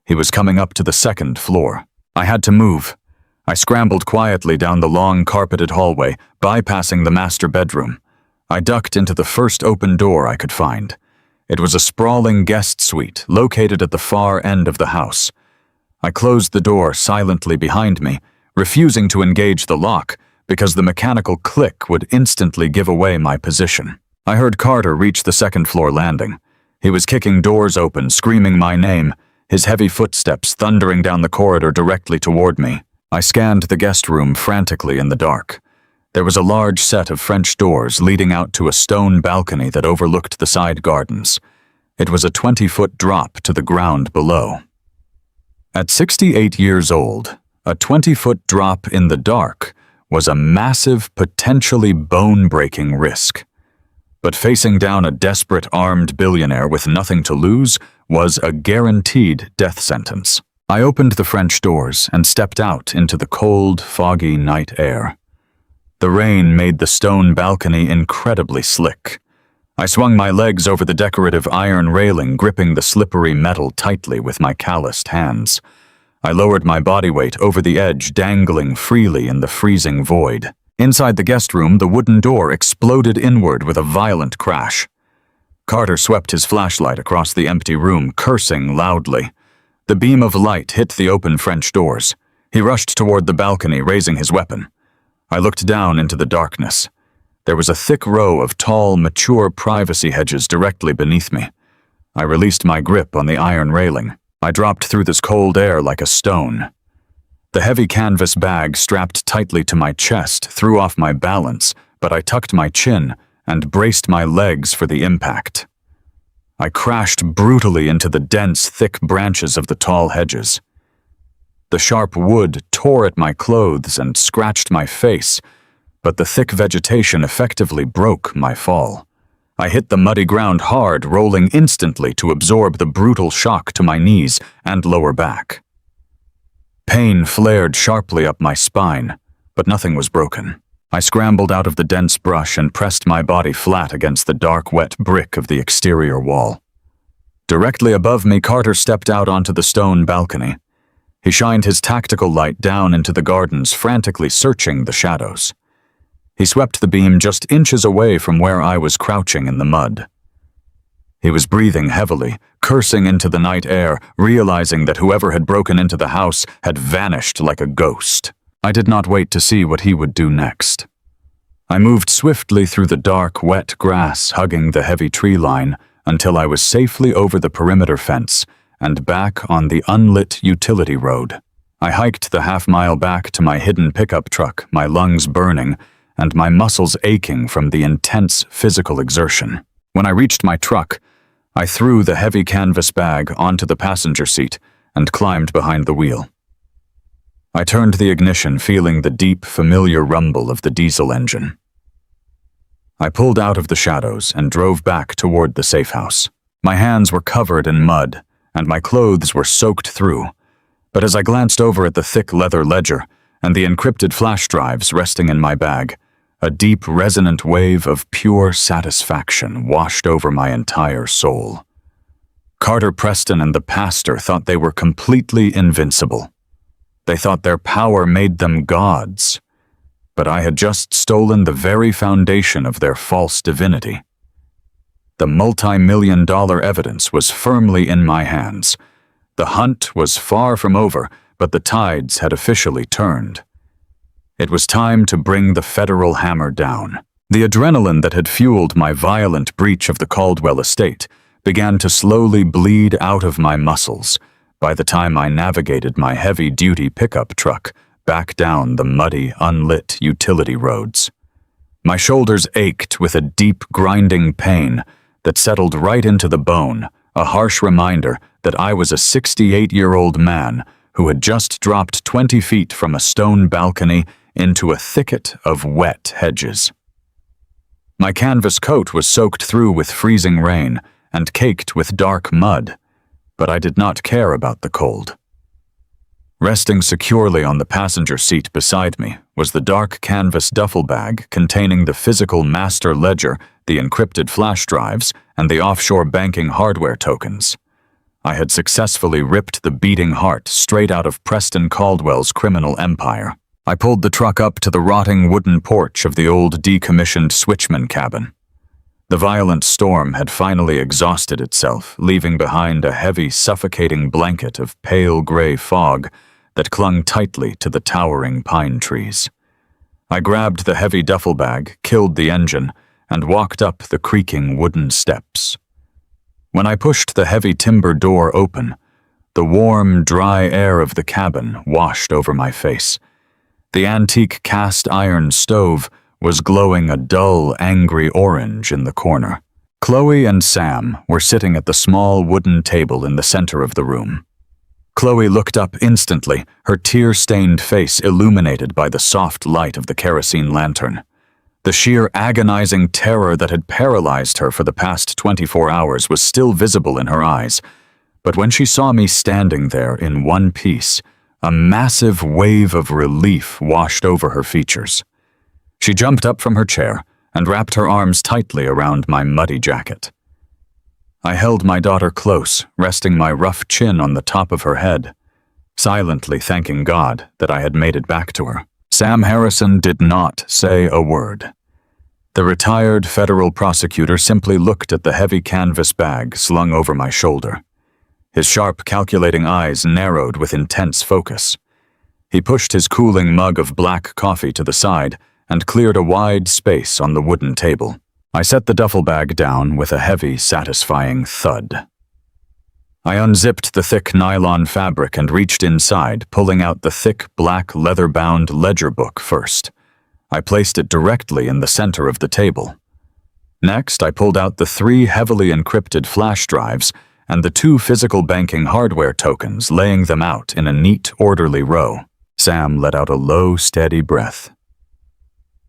He was coming up to the second floor. I had to move. I scrambled quietly down the long, carpeted hallway, bypassing the master bedroom. I ducked into the first open door I could find. It was a sprawling guest suite located at the far end of the house. I closed the door silently behind me, refusing to engage the lock because the mechanical click would instantly give away my position. I heard Carter reach the second-floor landing. He was kicking doors open, screaming my name, his heavy footsteps thundering down the corridor directly toward me. I scanned the guest room frantically in the dark. There was a large set of French doors leading out to a stone balcony that overlooked the side gardens. It was a 20-foot drop to the ground below. At 68 years old, a 20-foot drop in the dark was a massive, potentially bone-breaking risk. But facing down a desperate armed billionaire with nothing to lose was a guaranteed death sentence. I opened the French doors and stepped out into the cold, foggy night air. The rain made the stone balcony incredibly slick. I swung my legs over the decorative iron railing, gripping the slippery metal tightly with my calloused hands. I lowered my body weight over the edge, dangling freely in the freezing void. Inside the guest room, the wooden door exploded inward with a violent crash. Carter swept his flashlight across the empty room, cursing loudly. The beam of light hit the open French doors. He rushed toward the balcony, raising his weapon. I looked down into the darkness. There was a thick row of tall, mature privacy hedges directly beneath me. I released my grip on the iron railing. I dropped through this cold air like a stone. The heavy canvas bag strapped tightly to my chest threw off my balance, but I tucked my chin and braced my legs for the impact. I crashed brutally into the dense, thick branches of the tall hedges. The sharp wood tore at my clothes and scratched my face, but the thick vegetation effectively broke my fall. I hit the muddy ground hard, rolling instantly to absorb the brutal shock to my knees and lower back. Pain flared sharply up my spine, but nothing was broken. I scrambled out of the dense brush and pressed my body flat against the dark, wet brick of the exterior wall. Directly above me, Carter stepped out onto the stone balcony. He shined his tactical light down into the gardens, frantically searching the shadows. He swept the beam just inches away from where I was crouching in the mud. He was breathing heavily, cursing into the night air, realizing that whoever had broken into the house had vanished like a ghost. I did not wait to see what he would do next. I moved swiftly through the dark, wet grass hugging the heavy tree line until I was safely over the perimeter fence and back on the unlit utility road. I hiked the half-mile back to my hidden pickup truck, my lungs burning and my muscles aching from the intense physical exertion. When I reached my truck, I threw the heavy canvas bag onto the passenger seat and climbed behind the wheel. I turned the ignition, feeling the deep, familiar rumble of the diesel engine. I pulled out of the shadows and drove back toward the safe house. My hands were covered in mud, and my clothes were soaked through. But as I glanced over at the thick leather ledger and the encrypted flash drives resting in my bag, a deep, resonant wave of pure satisfaction washed over my entire soul. Carter Preston and the pastor thought they were completely invincible. They thought their power made them gods. But I had just stolen the very foundation of their false divinity. The multi-million-dollar evidence was firmly in my hands. The hunt was far from over, but the tides had officially turned. It was time to bring the federal hammer down. The adrenaline that had fueled my violent breach of the Caldwell estate began to slowly bleed out of my muscles by the time I navigated my heavy-duty pickup truck back down the muddy, unlit utility roads. My shoulders ached with a deep, grinding pain that settled right into the bone, a harsh reminder that I was a 68-year-old man who had just dropped 20 feet from a stone balcony into a thicket of wet hedges. My canvas coat was soaked through with freezing rain and caked with dark mud, but I did not care about the cold. Resting securely on the passenger seat beside me was the dark canvas duffel bag containing the physical master ledger, the encrypted flash drives, and the offshore banking hardware tokens. I had successfully ripped the beating heart straight out of Preston Caldwell's criminal empire. I pulled the truck up to the rotting wooden porch of the old decommissioned switchman cabin. The violent storm had finally exhausted itself, leaving behind a heavy, suffocating blanket of pale gray fog that clung tightly to the towering pine trees. I grabbed the heavy duffel bag, killed the engine, and walked up the creaking wooden steps. When I pushed the heavy timber door open, the warm, dry air of the cabin washed over my face. The antique cast iron stove was glowing a dull, angry orange in the corner. Chloe and Sam were sitting at the small wooden table in the center of the room. Chloe looked up instantly, her tear-stained face illuminated by the soft light of the kerosene lantern. The sheer agonizing terror that had paralyzed her for the past 24 hours was still visible in her eyes, but when she saw me standing there in one piece, a massive wave of relief washed over her features. She jumped up from her chair and wrapped her arms tightly around my muddy jacket. I held my daughter close, resting my rough chin on the top of her head, silently thanking God that I had made it back to her. Sam Harrison did not say a word. The retired federal prosecutor simply looked at the heavy canvas bag slung over my shoulder. His sharp, calculating eyes narrowed with intense focus. He pushed his cooling mug of black coffee to the side and cleared a wide space on the wooden table. I set the duffel bag down with a heavy, satisfying thud. I unzipped the thick nylon fabric and reached inside, pulling out the thick, black, leather-bound ledger book first. I placed it directly in the center of the table. Next, I pulled out the 3 heavily encrypted flash drives and the 2 physical banking hardware tokens, laying them out in a neat, orderly row. Sam let out a low, steady breath.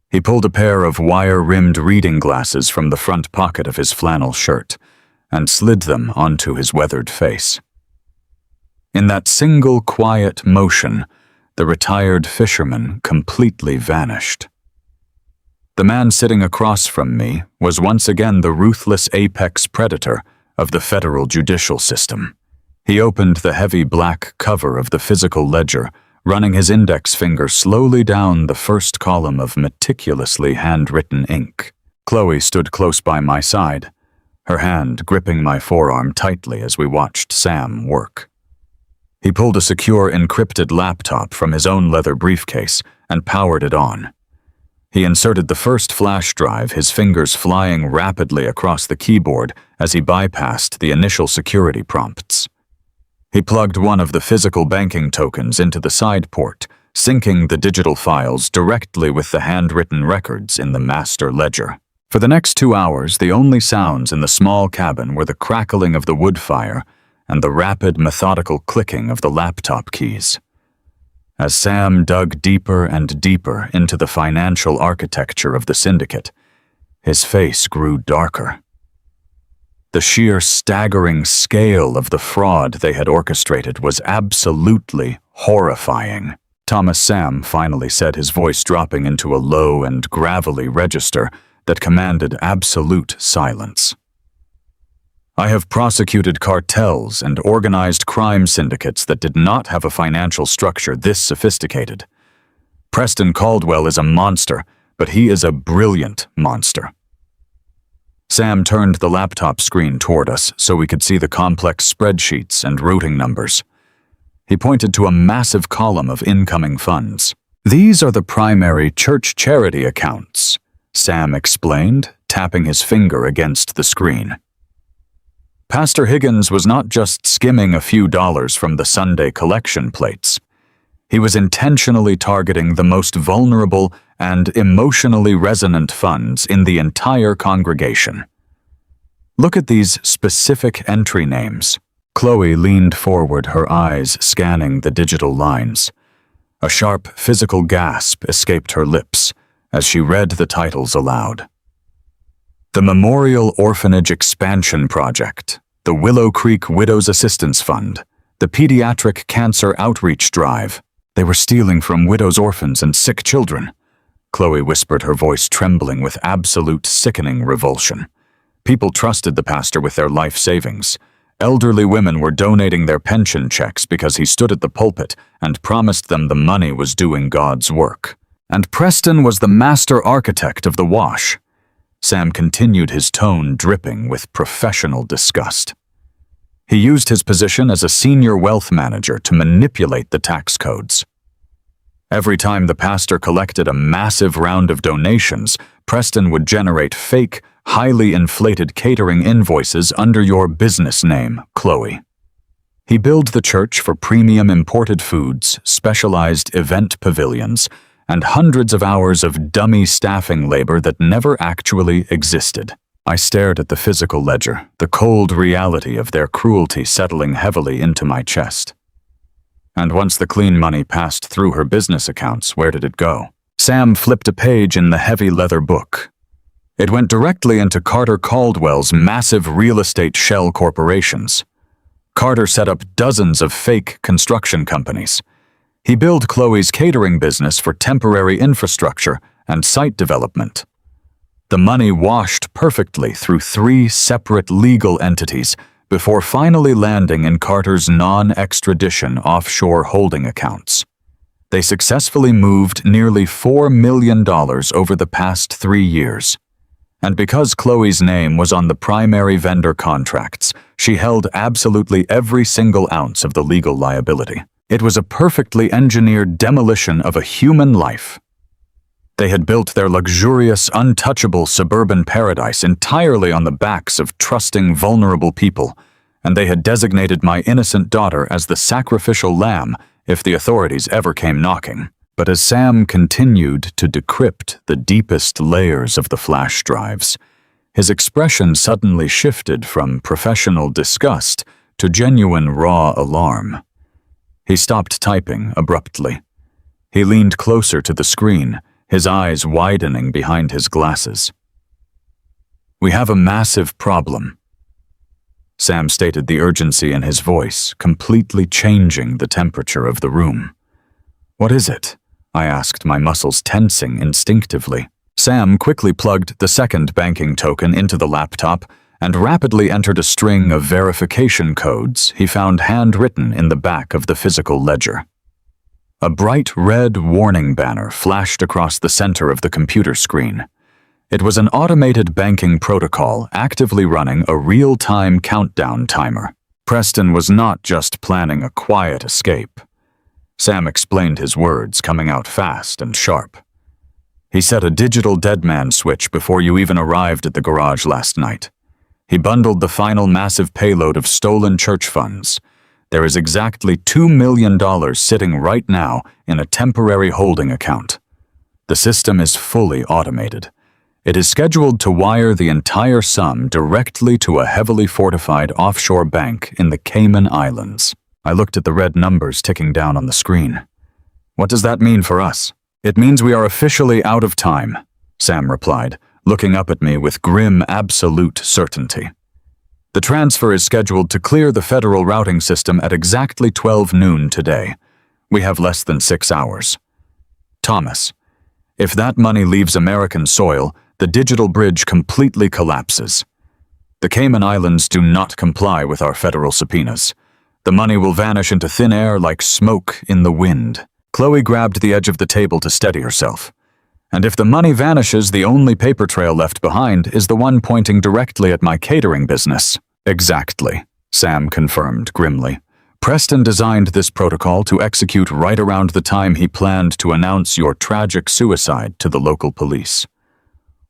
He pulled a pair of wire-rimmed reading glasses from the front pocket of his flannel shirt and slid them onto his weathered face. In that single quiet motion, the retired fisherman completely vanished. The man sitting across from me was once again the ruthless apex predator of the federal judicial system. He opened the heavy black cover of the physical ledger, running his index finger slowly down the first column of meticulously handwritten ink. Chloe stood close by my side, her hand gripping my forearm tightly as we watched Sam work. He pulled a secure encrypted laptop from his own leather briefcase and powered it on. He inserted the first flash drive, his fingers flying rapidly across the keyboard as he bypassed the initial security prompts. He plugged one of the physical banking tokens into the side port, syncing the digital files directly with the handwritten records in the master ledger. For the next 2 hours, the only sounds in the small cabin were the crackling of the wood fire and the rapid, methodical clicking of the laptop keys. As Sam dug deeper and deeper into the financial architecture of the syndicate, his face grew darker. The sheer staggering scale of the fraud they had orchestrated was absolutely horrifying. Thomas Sam finally said, his voice dropping into a low and gravelly register that commanded absolute silence. I have prosecuted cartels and organized crime syndicates that did not have a financial structure this sophisticated. Preston Caldwell is a monster, but he is a brilliant monster. Sam turned the laptop screen toward us so we could see the complex spreadsheets and routing numbers. He pointed to a massive column of incoming funds. These are the primary church charity accounts, Sam explained, tapping his finger against the screen. Pastor Higgins was not just skimming a few dollars from the Sunday collection plates. He was intentionally targeting the most vulnerable and emotionally resonant funds in the entire congregation. Look at these specific entry names. Chloe leaned forward, her eyes scanning the digital lines. A sharp physical gasp escaped her lips as she read the titles aloud. The Memorial Orphanage Expansion Project, the Willow Creek Widows Assistance Fund, the Pediatric Cancer Outreach Drive. They were stealing from widows, orphans, and sick children, Chloe whispered, her voice trembling with absolute sickening revulsion. People trusted the pastor with their life savings. Elderly women were donating their pension checks because he stood at the pulpit and promised them the money was doing God's work. And Preston was the master architect of the wash. Sam continued, his tone dripping with professional disgust. He used his position as a senior wealth manager to manipulate the tax codes. Every time the pastor collected a massive round of donations, Preston would generate fake, highly inflated catering invoices under your business name, Chloe. He billed the church for premium imported foods, specialized event pavilions, and hundreds of hours of dummy staffing labor that never actually existed. I stared at the physical ledger, the cold reality of their cruelty settling heavily into my chest. And once the clean money passed through her business accounts, where did it go? Sam flipped a page in the heavy leather book. It went directly into Carter Caldwell's massive real estate shell corporations. Carter set up dozens of fake construction companies. He billed Chloe's catering business for temporary infrastructure and site development. The money washed perfectly through 3 separate legal entities before finally landing in Carter's non-extradition offshore holding accounts. They successfully moved nearly $4 million over the past 3 years. And because Chloe's name was on the primary vendor contracts, she held absolutely every single ounce of the legal liability. It was a perfectly engineered demolition of a human life. They had built their luxurious, untouchable suburban paradise entirely on the backs of trusting, vulnerable people, and they had designated my innocent daughter as the sacrificial lamb if the authorities ever came knocking. But as Sam continued to decrypt the deepest layers of the flash drives, his expression suddenly shifted from professional disgust to genuine raw alarm. He stopped typing abruptly. He leaned closer to the screen, his eyes widening behind his glasses. "We have a massive problem," Sam stated, the urgency in his voice completely changing the temperature of the room. "What is it?" I asked, my muscles tensing instinctively. Sam quickly plugged the second banking token into the laptop and rapidly entered a string of verification codes he found handwritten in the back of the physical ledger. A bright red warning banner flashed across the center of the computer screen. It was an automated banking protocol actively running a real-time countdown timer. Preston was not just planning a quiet escape. Sam explained his words, coming out fast and sharp. He set a digital deadman switch before you even arrived at the garage last night. He bundled the final massive payload of stolen church funds. There is exactly $2 million sitting right now in a temporary holding account. The system is fully automated. It is scheduled to wire the entire sum directly to a heavily fortified offshore bank in the Cayman Islands. I looked at the red numbers ticking down on the screen. What does that mean for us? It means we are officially out of time, Sam replied, looking up at me with grim, absolute certainty. The transfer is scheduled to clear the federal routing system at exactly 12 noon today. We have less than 6 hours. Thomas, if that money leaves American soil, the digital bridge completely collapses. The Cayman Islands do not comply with our federal subpoenas. The money will vanish into thin air like smoke in the wind. Chloe grabbed the edge of the table to steady herself. And if the money vanishes, the only paper trail left behind is the one pointing directly at my catering business. Exactly, Sam confirmed grimly. Preston designed this protocol to execute right around the time he planned to announce your tragic suicide to the local police.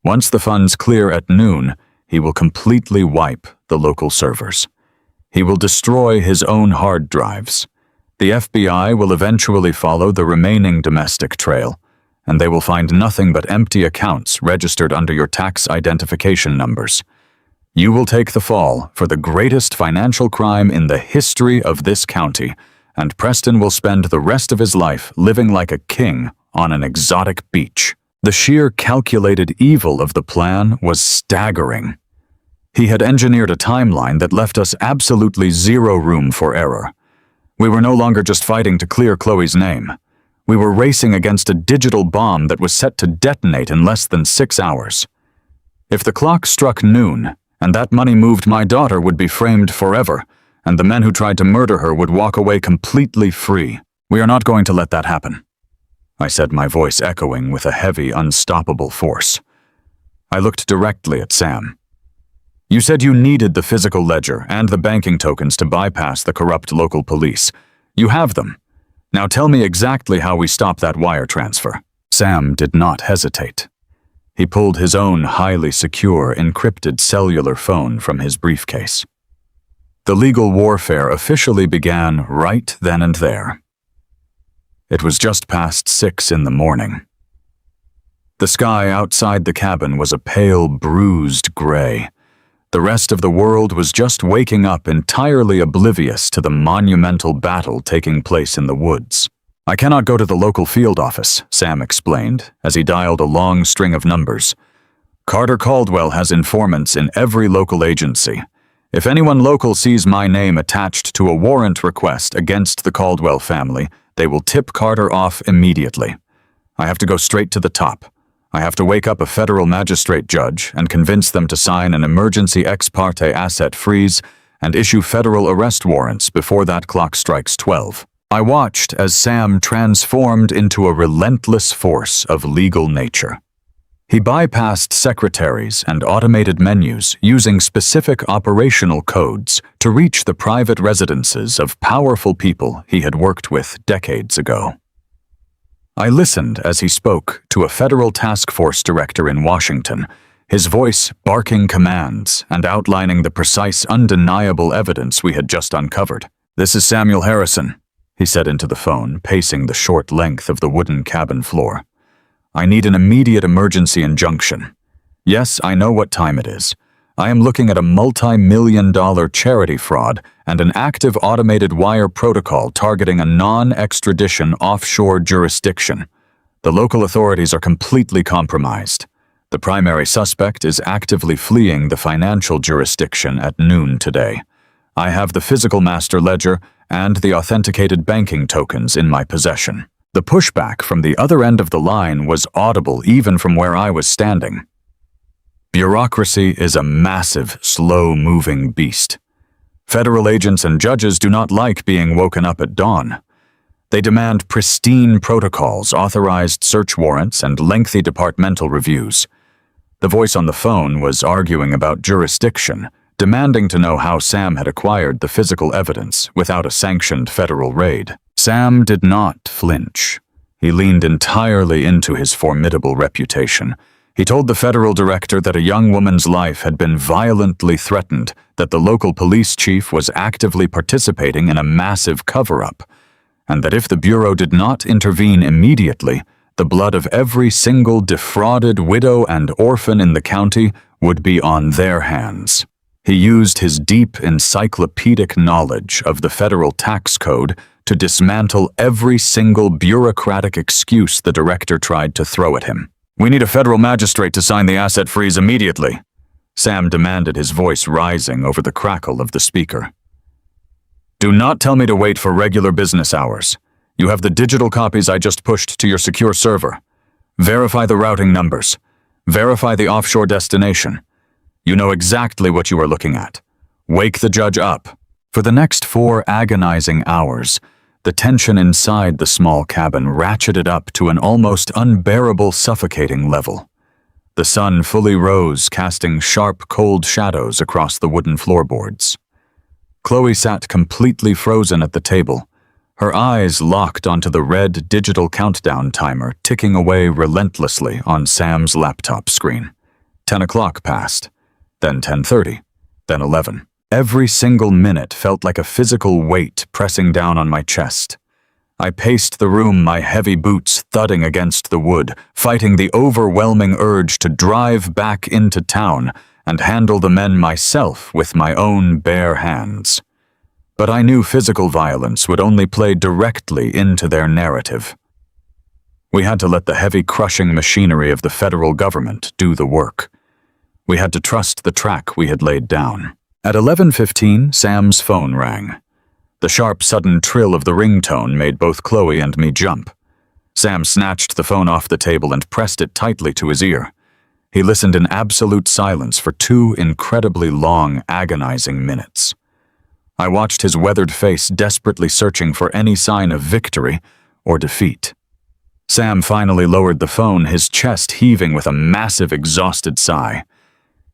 Once the funds clear at noon, he will completely wipe the local servers. He will destroy his own hard drives. The FBI will eventually follow the remaining domestic trail, and they will find nothing but empty accounts registered under your tax identification numbers. You will take the fall for the greatest financial crime in the history of this county, and Preston will spend the rest of his life living like a king on an exotic beach. The sheer calculated evil of the plan was staggering. He had engineered a timeline that left us absolutely zero room for error. We were no longer just fighting to clear Chloe's name. We were racing against a digital bomb that was set to detonate in less than 6 hours. If the clock struck noon, and that money moved, my daughter would be framed forever, and the men who tried to murder her would walk away completely free. We are not going to let that happen, I said, my voice echoing with a heavy, unstoppable force. I looked directly at Sam. You said you needed the physical ledger and the banking tokens to bypass the corrupt local police. You have them. Now tell me exactly how we stop that wire transfer. Sam did not hesitate. He pulled his own highly secure, encrypted cellular phone from his briefcase. The legal warfare officially began right then and there. It was just past 6 in the morning. The sky outside the cabin was a pale, bruised gray. The rest of the world was just waking up, entirely oblivious to the monumental battle taking place in the woods. I cannot go to the local field office, Sam explained, as he dialed a long string of numbers. Carter Caldwell has informants in every local agency. If anyone local sees my name attached to a warrant request against the Caldwell family, they will tip Carter off immediately. I have to go straight to the top. I have to wake up a federal magistrate judge and convince them to sign an emergency ex parte asset freeze and issue federal arrest warrants before that clock strikes 12. I watched as Sam transformed into a relentless force of legal nature. He bypassed secretaries and automated menus using specific operational codes to reach the private residences of powerful people he had worked with decades ago. I listened as he spoke to a federal task force director in Washington, his voice barking commands and outlining the precise, undeniable evidence we had just uncovered. "This is Samuel Harrison," he said into the phone, pacing the short length of the wooden cabin floor. "I need an immediate emergency injunction. Yes, I know what time it is. I am looking at a multi-million-dollar charity fraud and an active automated wire protocol targeting a non-extradition offshore jurisdiction. The local authorities are completely compromised. The primary suspect is actively fleeing the financial jurisdiction at noon today. I have the physical master ledger and the authenticated banking tokens in my possession." The pushback from the other end of the line was audible even from where I was standing. Bureaucracy is a massive, slow-moving beast. Federal agents and judges do not like being woken up at dawn. They demand pristine protocols, authorized search warrants, and lengthy departmental reviews. The voice on the phone was arguing about jurisdiction, demanding to know how Sam had acquired the physical evidence without a sanctioned federal raid. Sam did not flinch. He leaned entirely into his formidable reputation. He told the federal director that a young woman's life had been violently threatened, that the local police chief was actively participating in a massive cover-up, and that if the Bureau did not intervene immediately, the blood of every single defrauded widow and orphan in the county would be on their hands. He used his deep encyclopedic knowledge of the federal tax code to dismantle every single bureaucratic excuse the director tried to throw at him. "We need a federal magistrate to sign the asset freeze immediately," Sam demanded, his voice rising over the crackle of the speaker. "Do not tell me to wait for regular business hours. You have the digital copies I just pushed to your secure server. Verify the routing numbers. Verify the offshore destination. You know exactly what you are looking at. Wake the judge up." For the next 4 agonizing hours, the tension inside the small cabin ratcheted up to an almost unbearable, suffocating level. The sun fully rose, casting sharp, cold shadows across the wooden floorboards. Chloe sat completely frozen at the table, her eyes locked onto the red digital countdown timer ticking away relentlessly on Sam's laptop screen. 10 o'clock passed, then 10:30, then 11. Every single minute felt like a physical weight pressing down on my chest. I paced the room, my heavy boots thudding against the wood, fighting the overwhelming urge to drive back into town and handle the men myself with my own bare hands. But I knew physical violence would only play directly into their narrative. We had to let the heavy crushing machinery of the federal government do the work. We had to trust the track we had laid down. At 11:15, Sam's phone rang. The sharp, sudden trill of the ringtone made both Chloe and me jump. Sam snatched the phone off the table and pressed it tightly to his ear. He listened in absolute silence for 2 incredibly long, agonizing minutes. I watched his weathered face desperately searching for any sign of victory or defeat. Sam finally lowered the phone, his chest heaving with a massive, exhausted sigh.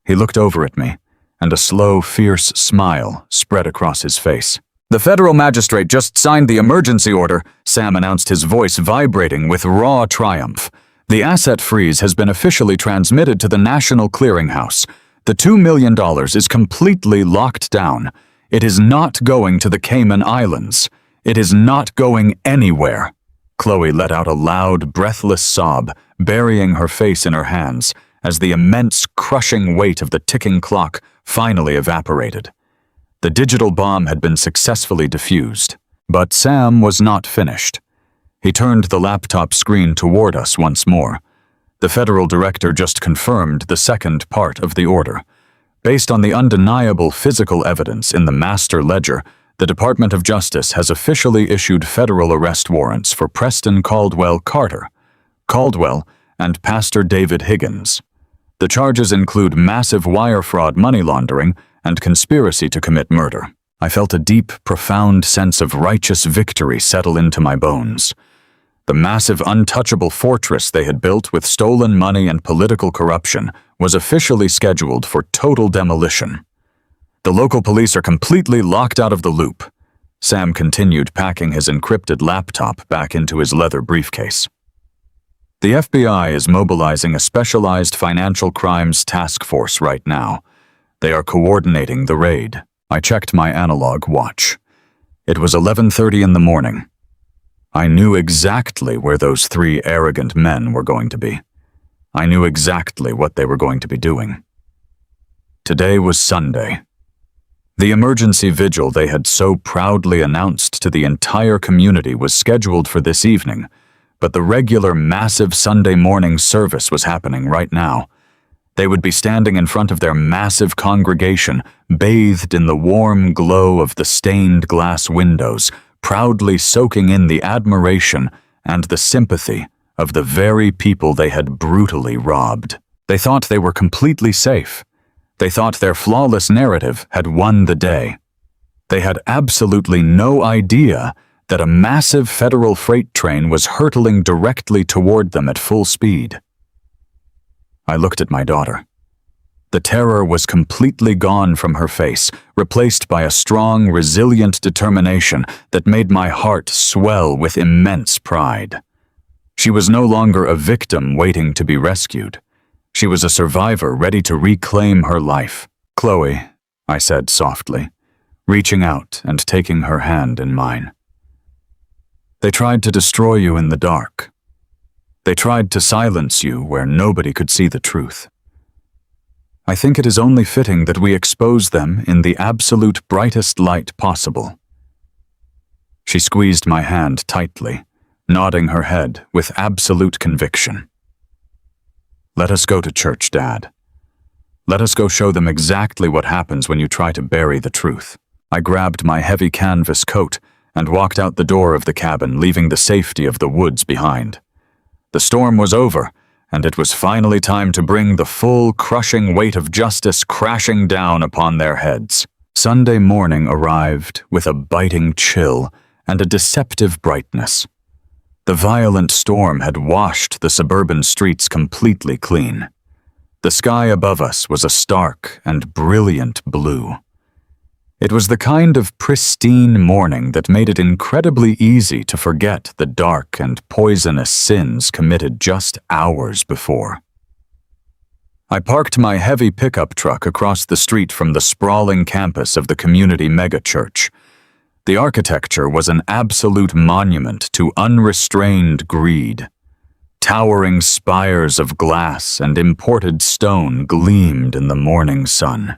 He looked over at me, and a slow, fierce smile spread across his face. "The federal magistrate just signed the emergency order," Sam announced, his voice vibrating with raw triumph. "The asset freeze has been officially transmitted to the National Clearinghouse. The $2 million is completely locked down. It is not going to the Cayman Islands. It is not going anywhere." Chloe let out a loud, breathless sob, burying her face in her hands, as the immense, crushing weight of the ticking clock finally evaporated. The digital bomb had been successfully defused, but Sam was not finished. He turned the laptop screen toward us once more. The federal director just confirmed the second part of the order. Based on the undeniable physical evidence in the master ledger, the Department of Justice has officially issued federal arrest warrants for Preston Caldwell Carter, Caldwell, and Pastor David Higgins. The charges include massive wire fraud, money laundering, and conspiracy to commit murder. I felt a deep, profound sense of righteous victory settle into my bones. The massive, untouchable fortress they had built with stolen money and political corruption was officially scheduled for total demolition. "The local police are completely locked out of the loop," Sam continued, packing his encrypted laptop back into his leather briefcase. "The FBI is mobilizing a specialized financial crimes task force right now. They are coordinating the raid." I checked my analog watch. It was 11:30 in the morning. I knew exactly where those 3 arrogant men were going to be. I knew exactly what they were going to be doing. Today was Sunday. The emergency vigil they had so proudly announced to the entire community was scheduled for this evening, but the regular massive Sunday morning service was happening right now. They would be standing in front of their massive congregation, bathed in the warm glow of the stained glass windows, proudly soaking in the admiration and the sympathy of the very people they had brutally robbed. They thought they were completely safe. They thought their flawless narrative had won the day. They had absolutely no idea that a massive federal freight train was hurtling directly toward them at full speed. I looked at my daughter. The terror was completely gone from her face, replaced by a strong, resilient determination that made my heart swell with immense pride. She was no longer a victim waiting to be rescued. She was a survivor ready to reclaim her life. "Chloe," I said softly, reaching out and taking her hand in mine. "They tried to destroy you in the dark. They tried to silence you where nobody could see the truth. I think it is only fitting that we expose them in the absolute brightest light possible." She squeezed my hand tightly, nodding her head with absolute conviction. "Let us go to church, Dad. Let us go show them exactly what happens when you try to bury the truth." I grabbed my heavy canvas coat and walked out the door of the cabin, leaving the safety of the woods behind. The storm was over, and it was finally time to bring the full, crushing weight of justice crashing down upon their heads. Sunday morning arrived with a biting chill and a deceptive brightness. The violent storm had washed the suburban streets completely clean. The sky above us was a stark and brilliant blue. It was the kind of pristine morning that made it incredibly easy to forget the dark and poisonous sins committed just hours before. I parked my heavy pickup truck across the street from the sprawling campus of the community megachurch. The architecture was an absolute monument to unrestrained greed. Towering spires of glass and imported stone gleamed in the morning sun.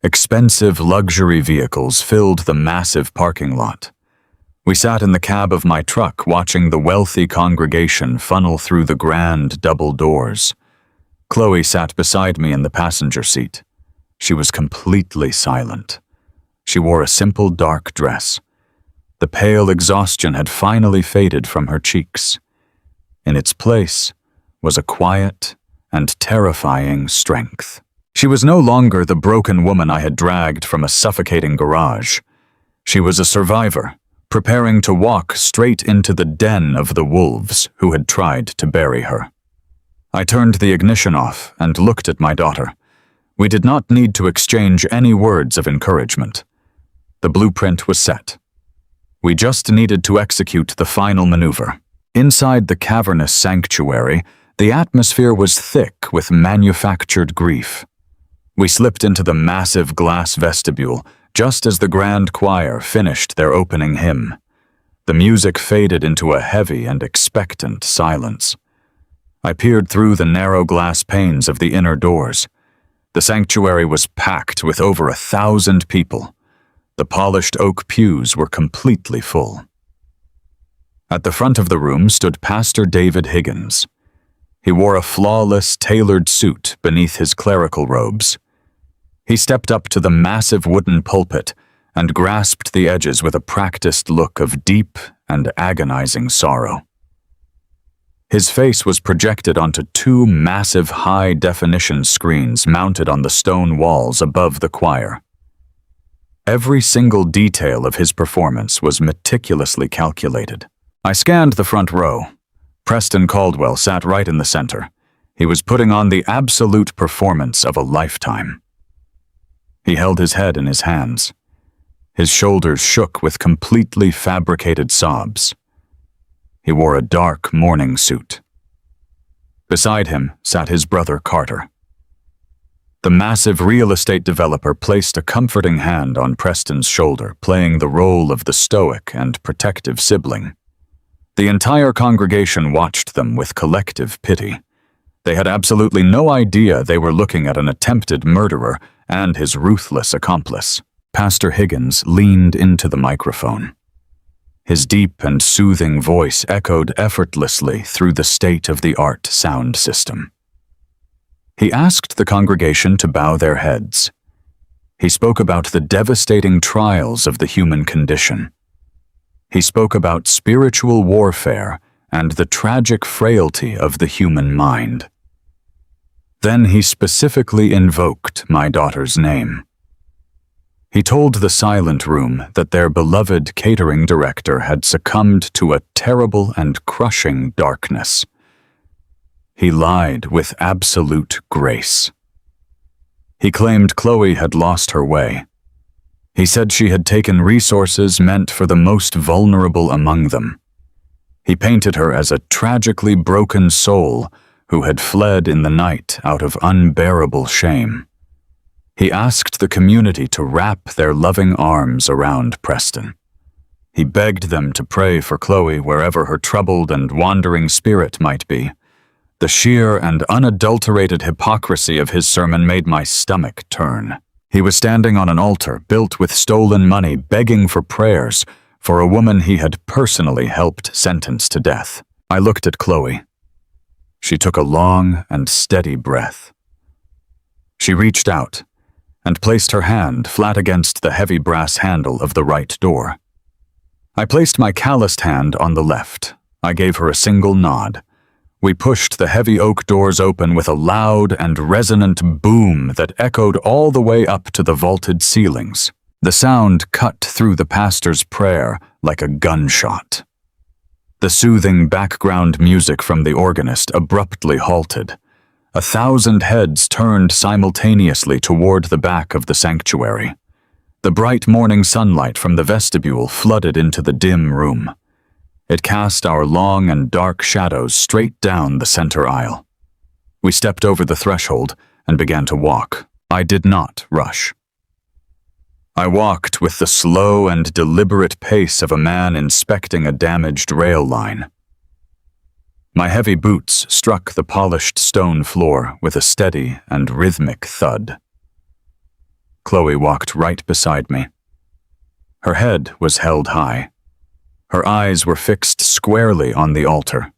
Expensive luxury vehicles filled the massive parking lot. We sat in the cab of my truck watching the wealthy congregation funnel through the grand double doors. Chloe sat beside me in the passenger seat. She was completely silent. She wore a simple dark dress. The pale exhaustion had finally faded from her cheeks. In its place was a quiet and terrifying strength. She was no longer the broken woman I had dragged from a suffocating garage. She was a survivor, preparing to walk straight into the den of the wolves who had tried to bury her. I turned the ignition off and looked at my daughter. We did not need to exchange any words of encouragement. The blueprint was set. We just needed to execute the final maneuver. Inside the cavernous sanctuary, the atmosphere was thick with manufactured grief. We slipped into the massive glass vestibule just as the grand choir finished their opening hymn. The music faded into a heavy and expectant silence. I peered through the narrow glass panes of the inner doors. The sanctuary was packed with over 1,000 people. The polished oak pews were completely full. At the front of the room stood Pastor David Higgins. He wore a flawless, tailored suit beneath his clerical robes. He stepped up to the massive wooden pulpit and grasped the edges with a practiced look of deep and agonizing sorrow. His face was projected onto 2 massive high-definition screens mounted on the stone walls above the choir. Every single detail of his performance was meticulously calculated. I scanned the front row. Preston Caldwell sat right in the center. He was putting on the absolute performance of a lifetime. He held his head in his hands. His shoulders shook with completely fabricated sobs. He wore a dark mourning suit. Beside him sat his brother Carter. The massive real estate developer placed a comforting hand on Preston's shoulder, playing the role of the stoic and protective sibling. The entire congregation watched them with collective pity. They had absolutely no idea they were looking at an attempted murderer and his ruthless accomplice. Pastor Higgins leaned into the microphone. His deep and soothing voice echoed effortlessly through the state-of-the-art sound system. He asked the congregation to bow their heads. He spoke about the devastating trials of the human condition. He spoke about spiritual warfare and the tragic frailty of the human mind. Then he specifically invoked my daughter's name. He told the silent room that their beloved catering director had succumbed to a terrible and crushing darkness. He lied with absolute grace. He claimed Chloe had lost her way. He said she had taken resources meant for the most vulnerable among them. He painted her as a tragically broken soul who had fled in the night out of unbearable shame. He asked the community to wrap their loving arms around Preston. He begged them to pray for Chloe wherever her troubled and wandering spirit might be. The sheer and unadulterated hypocrisy of his sermon made my stomach turn. He was standing on an altar built with stolen money, begging for prayers for a woman he had personally helped sentence to death. I looked at Chloe. She took a long and steady breath. She reached out and placed her hand flat against the heavy brass handle of the right door. I placed my calloused hand on the left. I gave her a single nod. We pushed the heavy oak doors open with a loud and resonant boom that echoed all the way up to the vaulted ceilings. The sound cut through the pastor's prayer like a gunshot. The soothing background music from the organist abruptly halted. 1,000 heads turned simultaneously toward the back of the sanctuary. The bright morning sunlight from the vestibule flooded into the dim room. It cast our long and dark shadows straight down the center aisle. We stepped over the threshold and began to walk. I did not rush. I walked with the slow and deliberate pace of a man inspecting a damaged rail line. My heavy boots struck the polished stone floor with a steady and rhythmic thud. Chloe walked right beside me. Her head was held high. Her eyes were fixed squarely on the altar.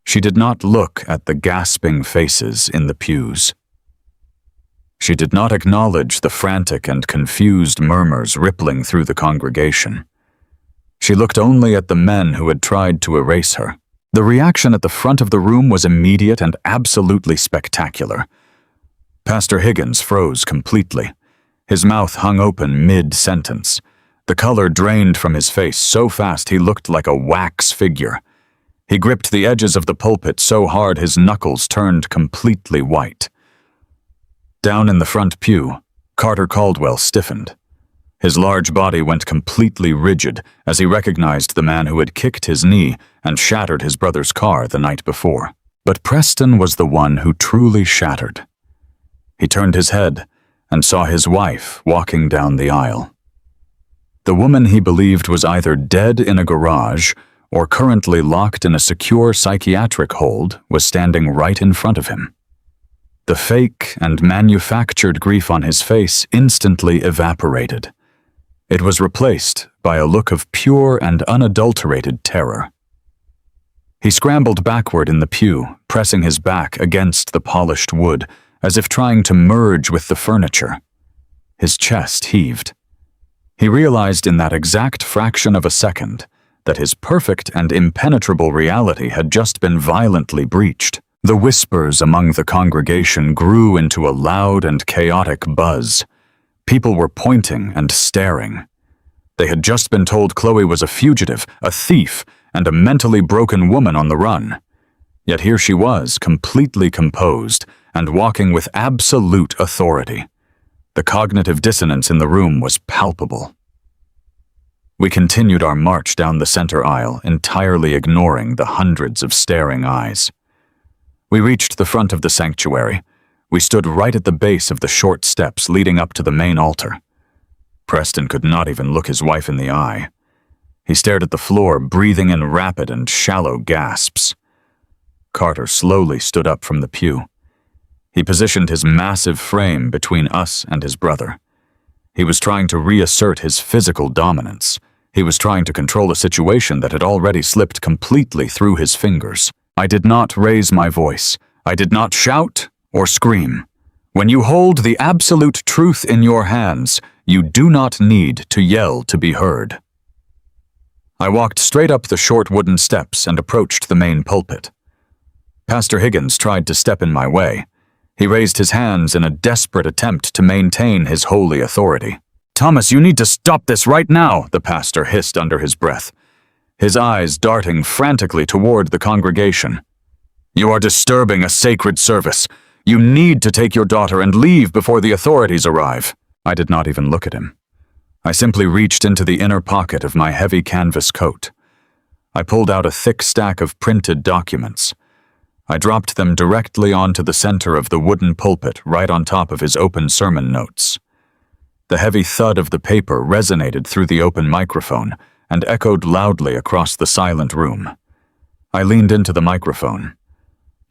She did not look at the gasping faces in the pews. She did not acknowledge the frantic and confused murmurs rippling through the congregation. She looked only at the men who had tried to erase her. The reaction at the front of the room was immediate and absolutely spectacular. Pastor Higgins froze completely. His mouth hung open mid-sentence. The color drained from his face so fast he looked like a wax figure. He gripped the edges of the pulpit so hard his knuckles turned completely white. Down in the front pew, Carter Caldwell stiffened. His large body went completely rigid as he recognized the man who had kicked his knee and shattered his brother's car the night before. But Preston was the one who truly shattered. He turned his head and saw his wife walking down the aisle. The woman he believed was either dead in a garage or currently locked in a secure psychiatric hold was standing right in front of him. The fake and manufactured grief on his face instantly evaporated. It was replaced by a look of pure and unadulterated terror. He scrambled backward in the pew, pressing his back against the polished wood, as if trying to merge with the furniture. His chest heaved. He realized in that exact fraction of a second that his perfect and impenetrable reality had just been violently breached. The whispers among the congregation grew into a loud and chaotic buzz. People were pointing and staring. They had just been told Chloe was a fugitive, a thief, and a mentally broken woman on the run. Yet here she was, completely composed and walking with absolute authority. The cognitive dissonance in the room was palpable. We continued our march down the center aisle, entirely ignoring the hundreds of staring eyes. We reached the front of the sanctuary. We stood right at the base of the short steps leading up to the main altar. Preston could not even look his wife in the eye. He stared at the floor, breathing in rapid and shallow gasps. Carter slowly stood up from the pew. He positioned his massive frame between us and his brother. He was trying to reassert his physical dominance. He was trying to control a situation that had already slipped completely through his fingers. I did not raise my voice. I did not shout or scream. When you hold the absolute truth in your hands, you do not need to yell to be heard. I walked straight up the short wooden steps and approached the main pulpit. Pastor Higgins tried to step in my way. He raised his hands in a desperate attempt to maintain his holy authority. "Thomas, you need to stop this right now," the pastor hissed under his breath, his eyes darting frantically toward the congregation. You are disturbing a sacred service. You need to take your daughter and leave before the authorities arrive." I did not even look at him. I simply reached into the inner pocket of my heavy canvas coat. I pulled out a thick stack of printed documents. I dropped them directly onto the center of the wooden pulpit right on top of his open sermon notes. The heavy thud of the paper resonated through the open microphone and echoed loudly across the silent room. I leaned into the microphone.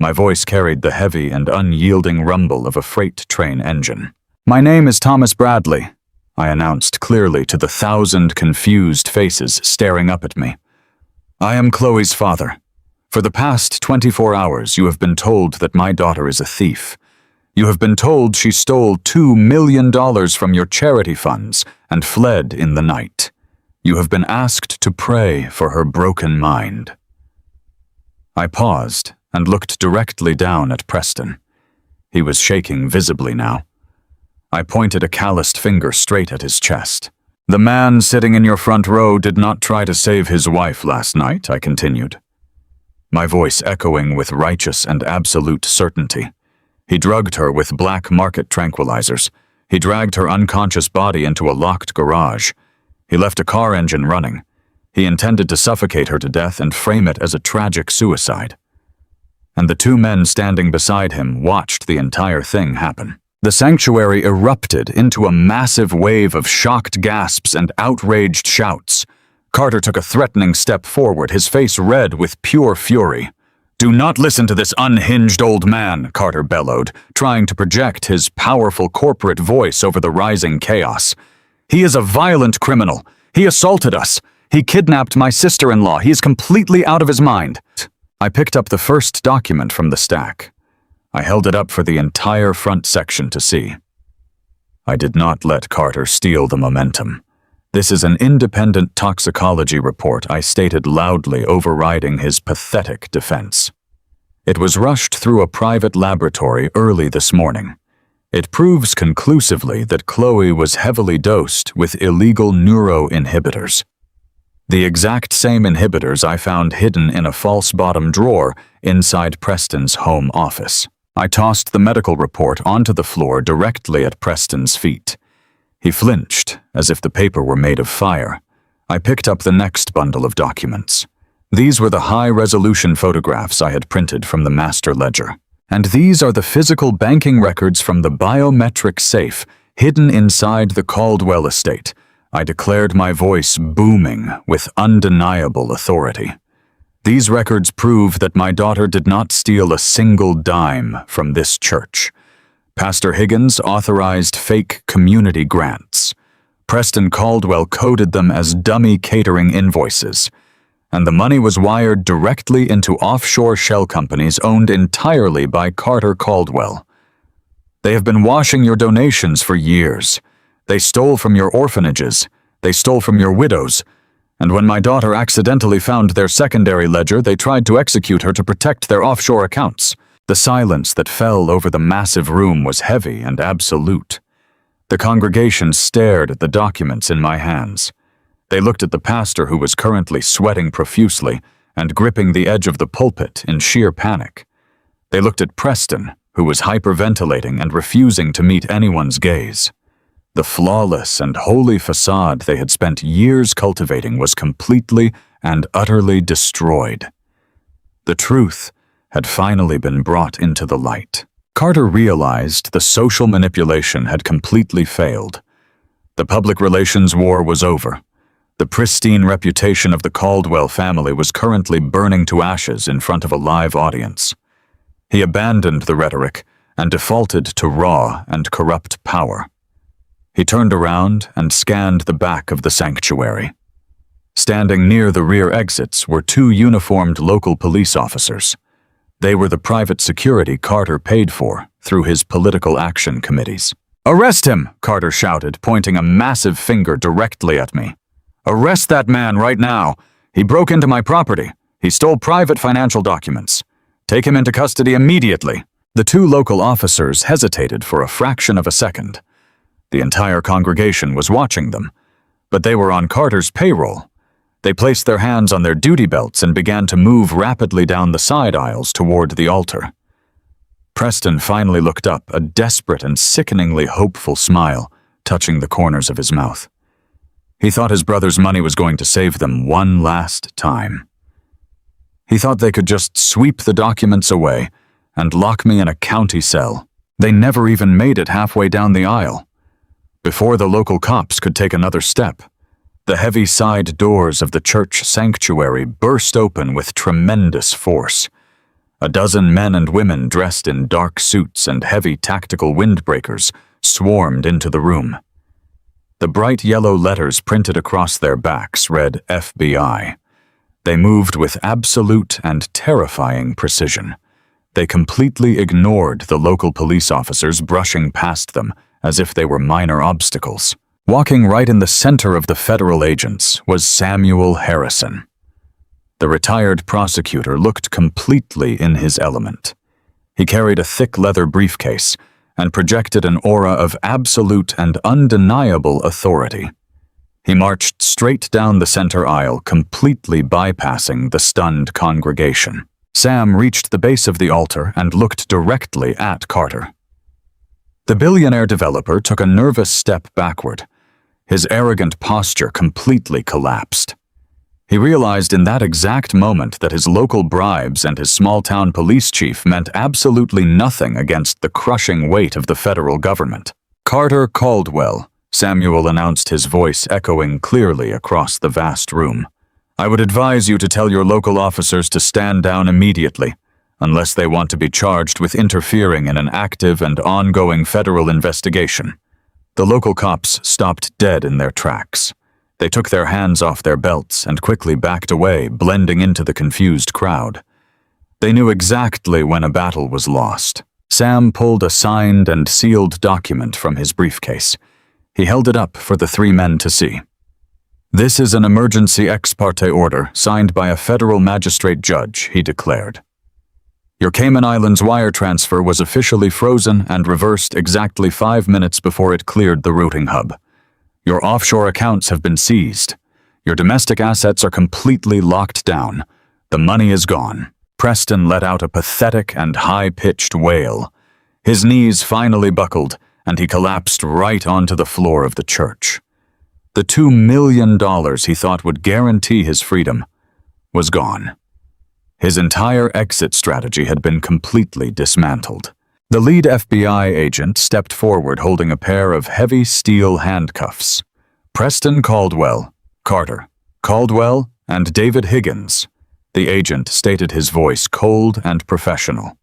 My voice carried the heavy and unyielding rumble of a freight train engine. "My name is Thomas Bradley," I announced clearly to the 1,000 confused faces staring up at me. "I am Chloe's father. For the past 24 hours, you have been told that my daughter is a thief. You have been told she stole $2 million from your charity funds and fled in the night. You have been asked to pray for her broken mind." I paused and looked directly down at Preston. He was shaking visibly now. I pointed a calloused finger straight at his chest. "The man sitting in your front row did not try to save his wife last night," I continued, my voice echoing with righteous and absolute certainty. "He drugged her with black market tranquilizers. He dragged her unconscious body into a locked garage. He left a car engine running. He intended to suffocate her to death and frame it as a tragic suicide." And the two men standing beside him watched the entire thing happen. The sanctuary erupted into a massive wave of shocked gasps and outraged shouts. Carter took a threatening step forward, his face red with pure fury. "Do not listen to this unhinged old man," Carter bellowed, trying to project his powerful corporate voice over the rising chaos. "He is a violent criminal. He assaulted us. He kidnapped my sister-in-law. He is completely out of his mind." I picked up the first document from the stack. I held it up for the entire front section to see. I did not let Carter steal the momentum. "This is an independent toxicology report," I stated loudly, overriding his pathetic defense. "It was rushed through a private laboratory early this morning. It proves conclusively that Chloe was heavily dosed with illegal neuroinhibitors. The exact same inhibitors I found hidden in a false bottom drawer inside Preston's home office." I tossed the medical report onto the floor directly at Preston's feet. He flinched, as if the paper were made of fire. I picked up the next bundle of documents. These were the high-resolution photographs I had printed from the master ledger. And these are the physical banking records from the biometric safe hidden inside the Caldwell estate. I declared, my voice booming with undeniable authority. These records prove that my daughter did not steal a single dime from this church. Pastor Higgins authorized fake community grants. Preston Caldwell coded them as dummy catering invoices, and the money was wired directly into offshore shell companies owned entirely by Carter Caldwell. They have been washing your donations for years. They stole from your orphanages. They stole from your widows. And when my daughter accidentally found their secondary ledger, they tried to execute her to protect their offshore accounts. The silence that fell over the massive room was heavy and absolute. The congregation stared at the documents in my hands. They looked at the pastor, who was currently sweating profusely and gripping the edge of the pulpit in sheer panic. They looked at Preston, who was hyperventilating and refusing to meet anyone's gaze. The flawless and holy facade they had spent years cultivating was completely and utterly destroyed. The truth had finally been brought into the light. Carter realized the social manipulation had completely failed. The public relations war was over. The pristine reputation of the Caldwell family was currently burning to ashes in front of a live audience. He abandoned the rhetoric and defaulted to raw and corrupt power. He turned around and scanned the back of the sanctuary. Standing near the rear exits were two uniformed local police officers. They were the private security Carter paid for through his political action committees. "Arrest him!" Carter shouted, pointing a massive finger directly at me. "Arrest that man right now! He broke into my property. He stole private financial documents. Take him into custody immediately." The two local officers hesitated for a fraction of a second. The entire congregation was watching them, but they were on Carter's payroll. They placed their hands on their duty belts and began to move rapidly down the side aisles toward the altar. Preston finally looked up, a desperate and sickeningly hopeful smile touching the corners of his mouth. He thought his brother's money was going to save them one last time. He thought they could just sweep the documents away and lock me in a county cell. They never even made it halfway down the aisle. Before the local cops could take another step, the heavy side doors of the church sanctuary burst open with tremendous force. A dozen men and women dressed in dark suits and heavy tactical windbreakers swarmed into the room. The bright yellow letters printed across their backs read FBI. They moved with absolute and terrifying precision. They completely ignored the local police officers brushing past them as if they were minor obstacles. Walking right in the center of the federal agents was Samuel Harrison. The retired prosecutor looked completely in his element. He carried a thick leather briefcase and projected an aura of absolute and undeniable authority. He marched straight down the center aisle, completely bypassing the stunned congregation. Sam reached the base of the altar and looked directly at Carter. The billionaire developer took a nervous step backward. His arrogant posture completely collapsed. He realized in that exact moment that his local bribes and his small-town police chief meant absolutely nothing against the crushing weight of the federal government. "Carter Caldwell," Samuel announced, his voice echoing clearly across the vast room. "I would advise you to tell your local officers to stand down immediately, unless they want to be charged with interfering in an active and ongoing federal investigation." The local cops stopped dead in their tracks. They took their hands off their belts and quickly backed away, blending into the confused crowd. They knew exactly when a battle was lost. Sam pulled a signed and sealed document from his briefcase. He held it up for the three men to see. "This is an emergency ex parte order signed by a federal magistrate judge," he declared. "Your Cayman Islands wire transfer was officially frozen and reversed exactly 5 minutes before it cleared the routing hub. Your offshore accounts have been seized. Your domestic assets are completely locked down. The money is gone." Preston let out a pathetic and high-pitched wail. His knees finally buckled, and he collapsed right onto the floor of the church. The $2 million he thought would guarantee his freedom was gone. His entire exit strategy had been completely dismantled. The lead FBI agent stepped forward holding a pair of heavy steel handcuffs. "Preston Caldwell, Carter, Caldwell, and David Higgins," the agent stated, his voice cold and professional.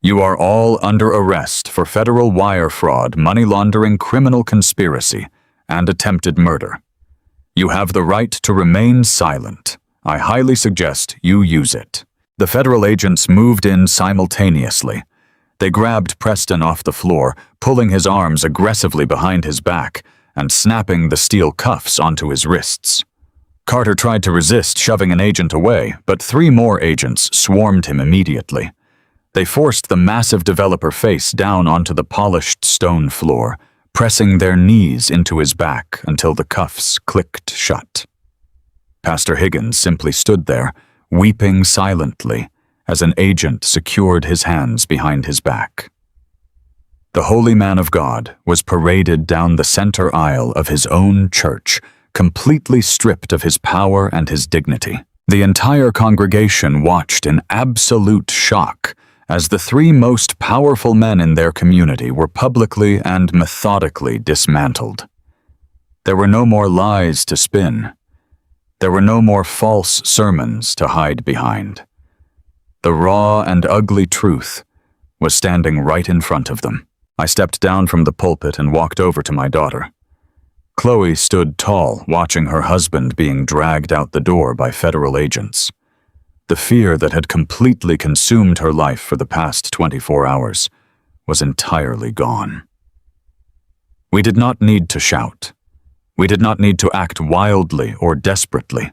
"You are all under arrest for federal wire fraud, money laundering, criminal conspiracy, and attempted murder. You have the right to remain silent. I highly suggest you use it." The federal agents moved in simultaneously. They grabbed Preston off the floor, pulling his arms aggressively behind his back and snapping the steel cuffs onto his wrists. Carter tried to resist shoving an agent away, but 3 more agents swarmed him immediately. They forced the massive developer face down onto the polished stone floor, pressing their knees into his back until the cuffs clicked shut. Pastor Higgins simply stood there, weeping silently, as an agent secured his hands behind his back. The holy man of God was paraded down the center aisle of his own church, completely stripped of his power and his dignity. The entire congregation watched in absolute shock as the 3 most powerful men in their community were publicly and methodically dismantled. There were no more lies to spin. There were no more false sermons to hide behind. The raw and ugly truth was standing right in front of them. I stepped down from the pulpit and walked over to my daughter. Chloe stood tall, watching her husband being dragged out the door by federal agents. The fear that had completely consumed her life for the past 24 hours was entirely gone. We did not need to shout. We did not need to act wildly or desperately.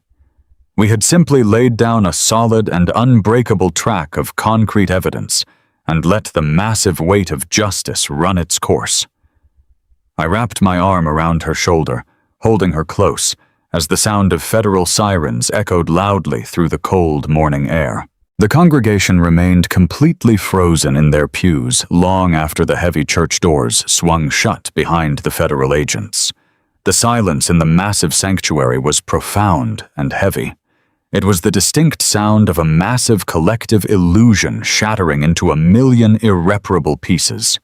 We had simply laid down a solid and unbreakable track of concrete evidence and let the massive weight of justice run its course. I wrapped my arm around her shoulder, holding her close, as the sound of federal sirens echoed loudly through the cold morning air. The congregation remained completely frozen in their pews long after the heavy church doors swung shut behind the federal agents. The silence in the massive sanctuary was profound and heavy. It was the distinct sound of a massive collective illusion shattering into 1,000,000 irreparable pieces.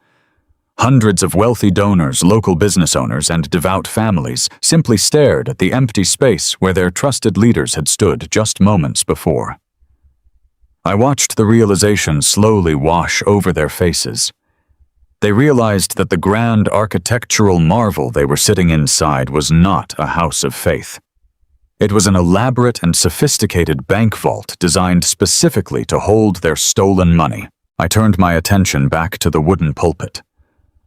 Hundreds of wealthy donors, local business owners, and devout families simply stared at the empty space where their trusted leaders had stood just moments before. I watched the realization slowly wash over their faces. They realized that the grand architectural marvel they were sitting inside was not a house of faith. It was an elaborate and sophisticated bank vault designed specifically to hold their stolen money. I turned my attention back to the wooden pulpit.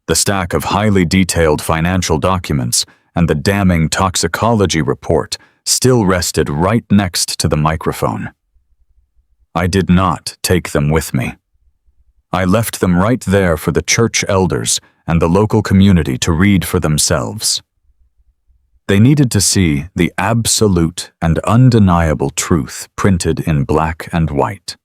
The stack of highly detailed financial documents and the damning toxicology report still rested right next to the microphone. I did not take them with me. I left them right there for the church elders and the local community to read for themselves. They needed to see the absolute and undeniable truth printed in black and white.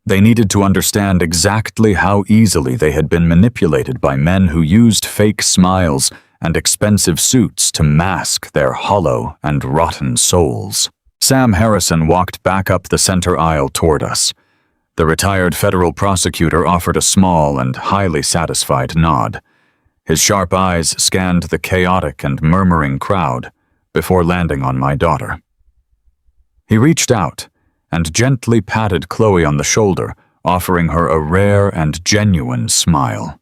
They needed to understand exactly how easily they had been manipulated by men who used fake smiles and expensive suits to mask their hollow and rotten souls. Sam Harrison walked back up the center aisle toward us. The retired federal prosecutor offered a small and highly satisfied nod. His sharp eyes scanned the chaotic and murmuring crowd before landing on my daughter. He reached out and gently patted Chloe on the shoulder, offering her a rare and genuine smile.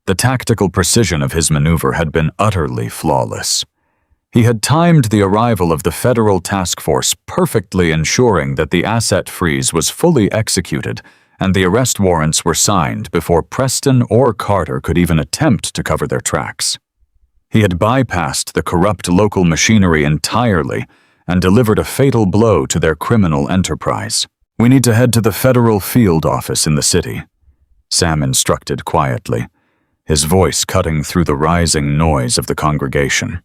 The tactical precision of his maneuver had been utterly flawless. He had timed the arrival of the federal task force perfectly, ensuring that the asset freeze was fully executed and the arrest warrants were signed before Preston or Carter could even attempt to cover their tracks. He had bypassed the corrupt local machinery entirely and delivered a fatal blow to their criminal enterprise. "We need to head to the federal field office in the city," Sam instructed quietly, his voice cutting through the rising noise of the congregation.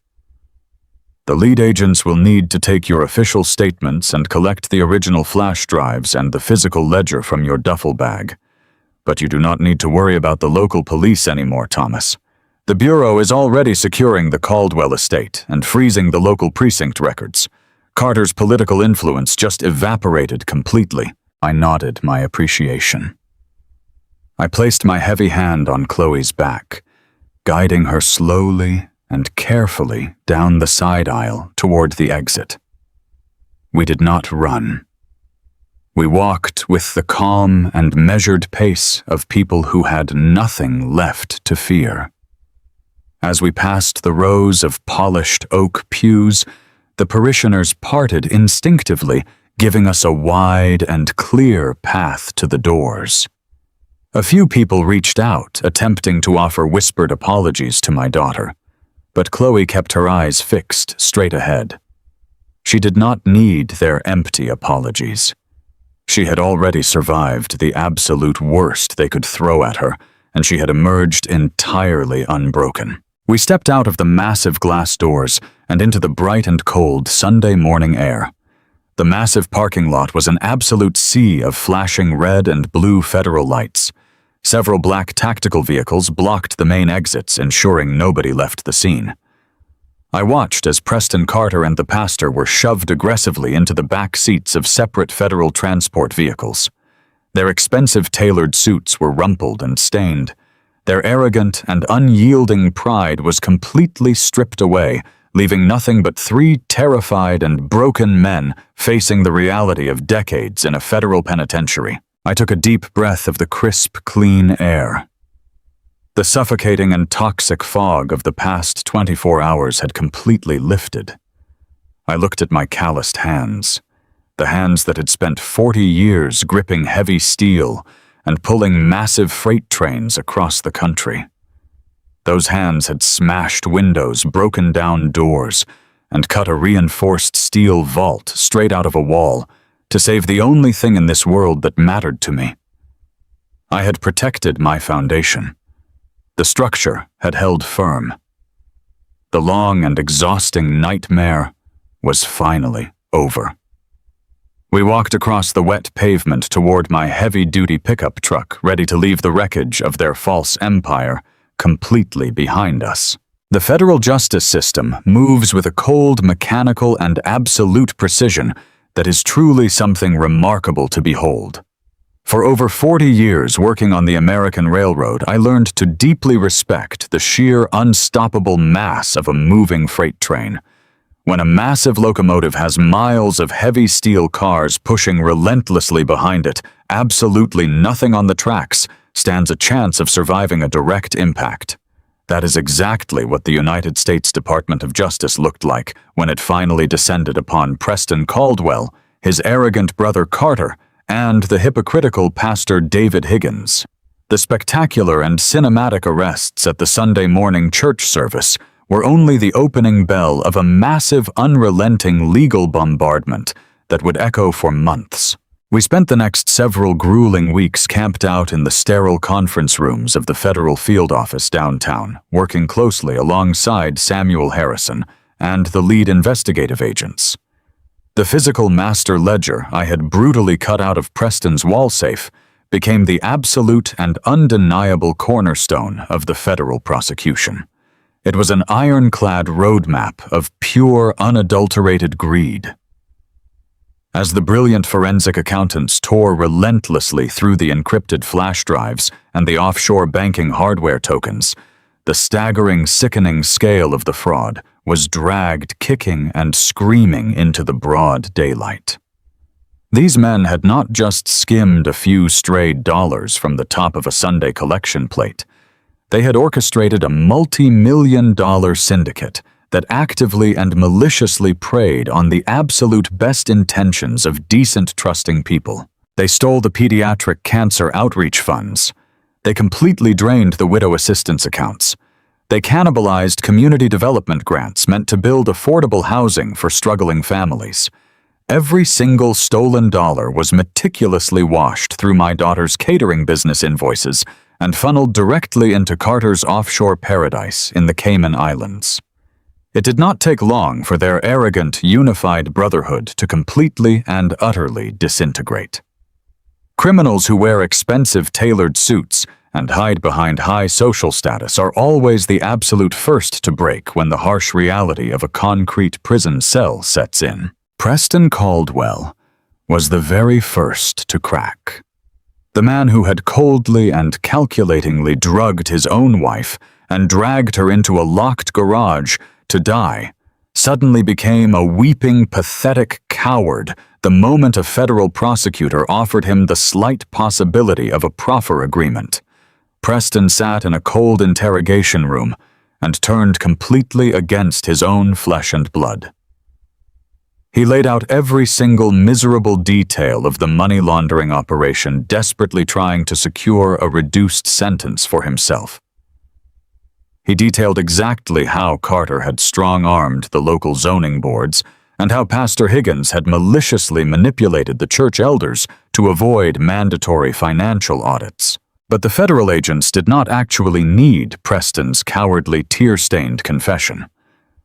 "The lead agents will need to take your official statements and collect the original flash drives and the physical ledger from your duffel bag. But you do not need to worry about the local police anymore, Thomas. The Bureau is already securing the Caldwell estate and freezing the local precinct records. Carter's political influence just evaporated completely." I nodded my appreciation. I placed my heavy hand on Chloe's back, guiding her slowly and carefully down the side aisle toward the exit. We did not run. We walked with the calm and measured pace of people who had nothing left to fear. As we passed the rows of polished oak pews, the parishioners parted instinctively, giving us a wide and clear path to the doors. A few people reached out, attempting to offer whispered apologies to my daughter, but Chloe kept her eyes fixed straight ahead. She did not need their empty apologies. She had already survived the absolute worst they could throw at her, and she had emerged entirely unbroken. We stepped out of the massive glass doors and into the bright and cold Sunday morning air. The massive parking lot was an absolute sea of flashing red and blue federal lights. Several black tactical vehicles blocked the main exits, ensuring nobody left the scene. I watched as Preston Carter and the pastor were shoved aggressively into the back seats of separate federal transport vehicles. Their expensive tailored suits were rumpled and stained. Their arrogant and unyielding pride was completely stripped away, leaving nothing but 3 terrified and broken men facing the reality of decades in a federal penitentiary. I took a deep breath of the crisp, clean air. The suffocating and toxic fog of the past 24 hours had completely lifted. I looked at my calloused hands, the hands that had spent 40 years gripping heavy steel and pulling massive freight trains across the country. Those hands had smashed windows, broken down doors, and cut a reinforced steel vault straight out of a wall to save the only thing in this world that mattered to me. I had protected my foundation. The structure had held firm. The long and exhausting nightmare was finally over. We walked across the wet pavement toward my heavy-duty pickup truck, ready to leave the wreckage of their false empire completely behind us. The federal justice system moves with a cold, mechanical, and absolute precision that is truly something remarkable to behold. For over 40 years working on the American Railroad, I learned to deeply respect the sheer, unstoppable mass of a moving freight train. When a massive locomotive has miles of heavy steel cars pushing relentlessly behind it, absolutely nothing on the tracks stands a chance of surviving a direct impact. That is exactly what the United States Department of Justice looked like when it finally descended upon Preston Caldwell, his arrogant brother Carter, and the hypocritical Pastor David Higgins. The spectacular and cinematic arrests at the Sunday morning church service were only the opening bell of a massive, unrelenting legal bombardment that would echo for months. We spent the next several grueling weeks camped out in the sterile conference rooms of the federal field office downtown, working closely alongside Samuel Harrison and the lead investigative agents. The physical master ledger I had brutally cut out of Preston's wall safe became the absolute and undeniable cornerstone of the federal prosecution. It was an ironclad roadmap of pure, unadulterated greed. As the brilliant forensic accountants tore relentlessly through the encrypted flash drives and the offshore banking hardware tokens, the staggering, sickening scale of the fraud was dragged kicking and screaming into the broad daylight. These men had not just skimmed a few strayed dollars from the top of a Sunday collection plate. They had orchestrated a multi-million-dollar syndicate that actively and maliciously preyed on the absolute best intentions of decent, trusting people. They stole the pediatric cancer outreach funds. They completely drained the widow assistance accounts. They cannibalized community development grants meant to build affordable housing for struggling families. Every single stolen dollar was meticulously washed through my daughter's catering business invoices and funneled directly into Carter's offshore paradise in the Cayman Islands. It did not take long for their arrogant, unified brotherhood to completely and utterly disintegrate. Criminals who wear expensive tailored suits and hide behind high social status are always the absolute first to break when the harsh reality of a concrete prison cell sets in. Preston Caldwell was the very first to crack. The man who had coldly and calculatingly drugged his own wife and dragged her into a locked garage to die suddenly became a weeping, pathetic coward the moment a federal prosecutor offered him the slight possibility of a proffer agreement. Preston sat in a cold interrogation room and turned completely against his own flesh and blood. He laid out every single miserable detail of the money laundering operation, desperately trying to secure a reduced sentence for himself. He detailed exactly how Carter had strong-armed the local zoning boards and how Pastor Higgins had maliciously manipulated the church elders to avoid mandatory financial audits. But the federal agents did not actually need Preston's cowardly, tear-stained confession.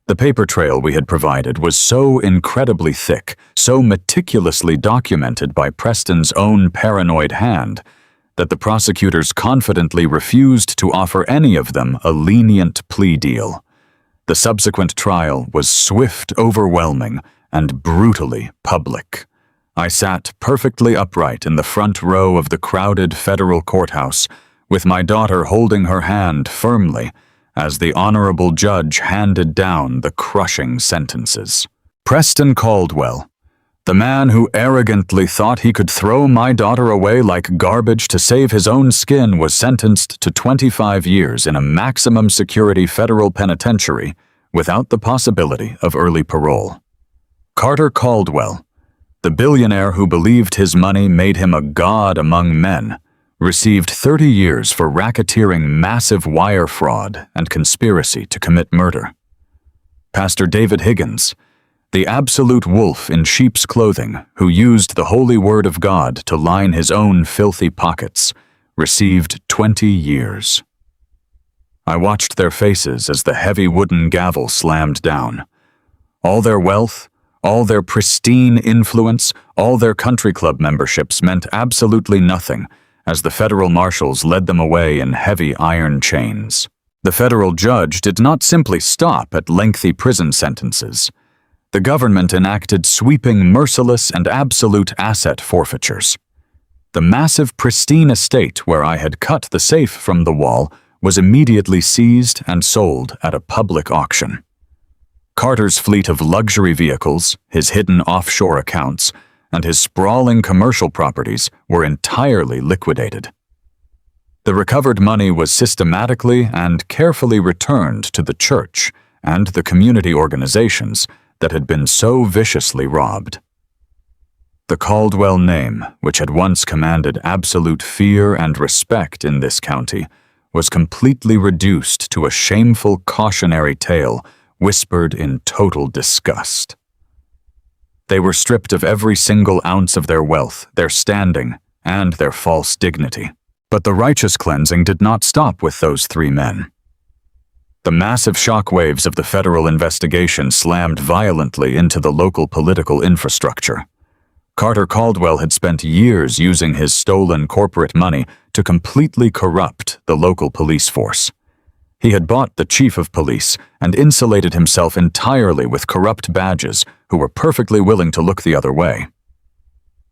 The paper trail we had provided was so incredibly thick, so meticulously documented by Preston's own paranoid hand, that the prosecutors confidently refused to offer any of them a lenient plea deal. The subsequent trial was swift, overwhelming, and brutally public. I sat perfectly upright in the front row of the crowded federal courthouse, with my daughter holding her hand firmly as the honorable judge handed down the crushing sentences. Preston Caldwell, the man who arrogantly thought he could throw my daughter away like garbage to save his own skin, was sentenced to 25 years in a maximum security federal penitentiary without the possibility of early parole. Carter Caldwell, the billionaire who believed his money made him a god among men, received 30 years for racketeering massive wire fraud and conspiracy to commit murder. Pastor David Higgins, the absolute wolf in sheep's clothing who used the holy word of God to line his own filthy pockets, received 20 years. I watched their faces as the heavy wooden gavel slammed down. All their wealth, all their pristine influence, all their country club memberships meant absolutely nothing as the federal marshals led them away in heavy iron chains. The federal judge did not simply stop at lengthy prison sentences. The government enacted sweeping, merciless, and absolute asset forfeitures. The massive, pristine estate where I had cut the safe from the wall was immediately seized and sold at a public auction. Carter's fleet of luxury vehicles, his hidden offshore accounts, and his sprawling commercial properties were entirely liquidated. The recovered money was systematically and carefully returned to the church and the community organizations that had been so viciously robbed. The Caldwell name, which had once commanded absolute fear and respect in this county, was completely reduced to a shameful cautionary tale whispered in total disgust. They were stripped of every single ounce of their wealth, their standing, and their false dignity. But the righteous cleansing did not stop with those three men. The massive shockwaves of the federal investigation slammed violently into the local political infrastructure. Carter Caldwell had spent years using his stolen corporate money to completely corrupt the local police force. He had bought the chief of police and insulated himself entirely with corrupt badges who were perfectly willing to look the other way.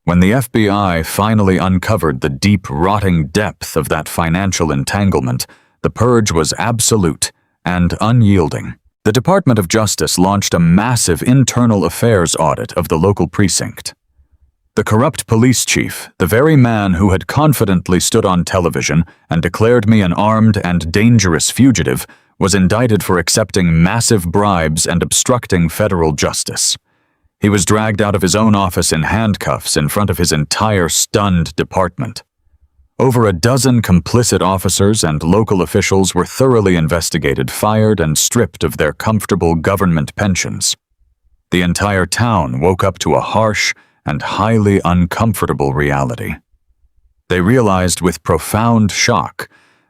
When the FBI finally uncovered the deep, rotting depth of that financial entanglement, the purge was absolute and unyielding. The Department of Justice launched a massive internal affairs audit of the local precinct. The corrupt police chief, the very man who had confidently stood on television and declared me an armed and dangerous fugitive, was indicted for accepting massive bribes and obstructing federal justice. He was dragged out of his own office in handcuffs in front of his entire stunned department. Over a dozen complicit officers and local officials were thoroughly investigated, fired, and stripped of their comfortable government pensions. The entire town woke up to a harsh and highly uncomfortable reality. They realized with profound shock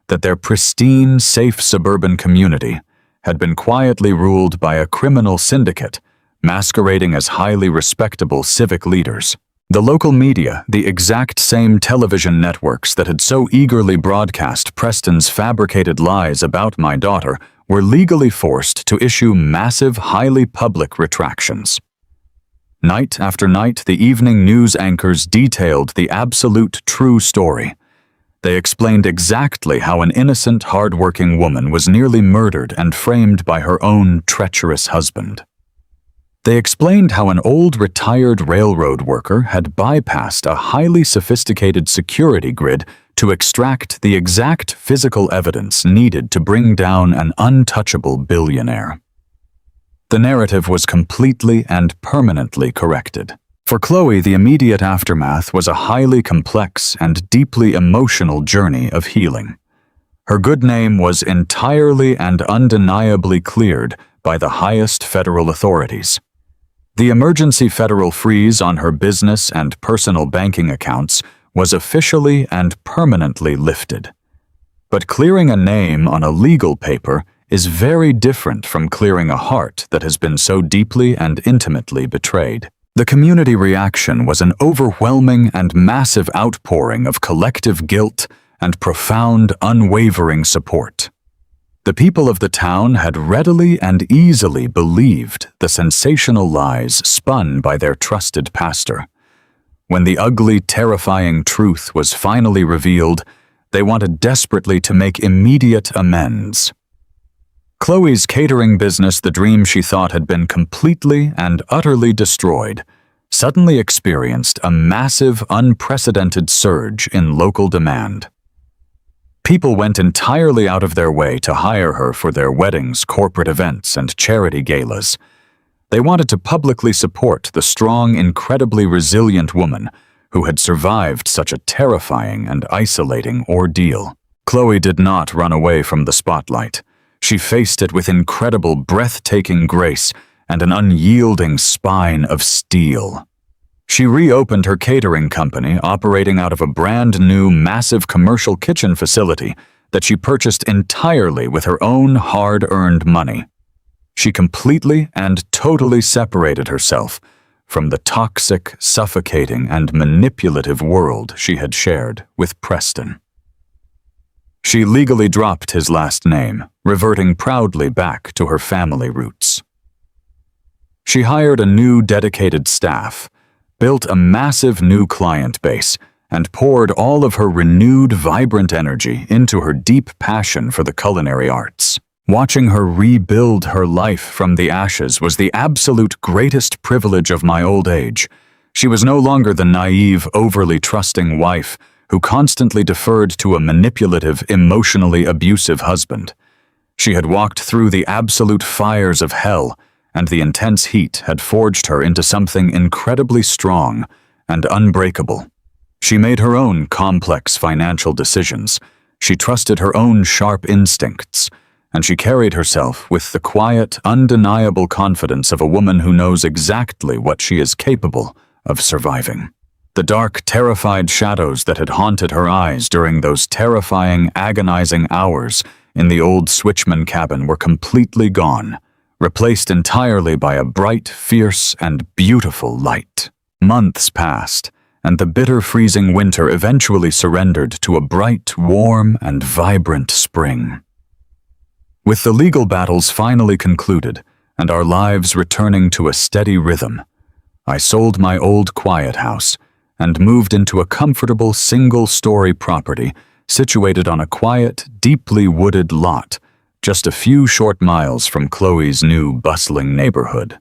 that their pristine, safe suburban community had been quietly ruled by a criminal syndicate masquerading as highly respectable civic leaders. The local media, the exact same television networks that had so eagerly broadcast Preston's fabricated lies about my daughter, were legally forced to issue massive, highly public retractions. Night after night, the evening news anchors detailed the absolute true story. They explained exactly how an innocent, hard-working woman was nearly murdered and framed by her own treacherous husband. They explained how an old retired railroad worker had bypassed a highly sophisticated security grid to extract the exact physical evidence needed to bring down an untouchable billionaire. The narrative was completely and permanently corrected. For Chloe, the immediate aftermath was a highly complex and deeply emotional journey of healing. Her good name was entirely and undeniably cleared by the highest federal authorities. The emergency federal freeze on her business and personal banking accounts was officially and permanently lifted. But clearing a name on a legal paper is very different from clearing a heart that has been so deeply and intimately betrayed. The community reaction was an overwhelming and massive outpouring of collective guilt and profound, unwavering support. The people of the town had readily and easily believed the sensational lies spun by their trusted pastor. When the ugly, terrifying truth was finally revealed, they wanted desperately to make immediate amends. Chloe's catering business, the dream she thought had been completely and utterly destroyed, suddenly experienced a massive, unprecedented surge in local demand. People went entirely out of their way to hire her for their weddings, corporate events, and charity galas. They wanted to publicly support the strong, incredibly resilient woman who had survived such a terrifying and isolating ordeal. Chloe did not run away from the spotlight. She faced it with incredible, breathtaking grace and an unyielding spine of steel. She reopened her catering company, operating out of a brand new, massive commercial kitchen facility that she purchased entirely with her own hard-earned money. She completely and totally separated herself from the toxic, suffocating, and manipulative world she had shared with Preston. She legally dropped his last name, reverting proudly back to her family roots. She hired a new dedicated staff, built a massive new client base, and poured all of her renewed, vibrant energy into her deep passion for the culinary arts. Watching her rebuild her life from the ashes was the absolute greatest privilege of my old age. She was no longer the naive, overly trusting wife who constantly deferred to a manipulative, emotionally abusive husband. She had walked through the absolute fires of hell, and the intense heat had forged her into something incredibly strong and unbreakable. She made her own complex financial decisions. She trusted her own sharp instincts, and she carried herself with the quiet, undeniable confidence of a woman who knows exactly what she is capable of surviving. The dark, terrified shadows that had haunted her eyes during those terrifying, agonizing hours in the old switchman cabin were completely gone, replaced entirely by a bright, fierce, and beautiful light. Months passed, and the bitter, freezing winter eventually surrendered to a bright, warm, and vibrant spring. With the legal battles finally concluded and our lives returning to a steady rhythm, I sold my old quiet house and moved into a comfortable single-story property situated on a quiet, deeply wooded lot just a few short miles from Chloe's new, bustling neighborhood.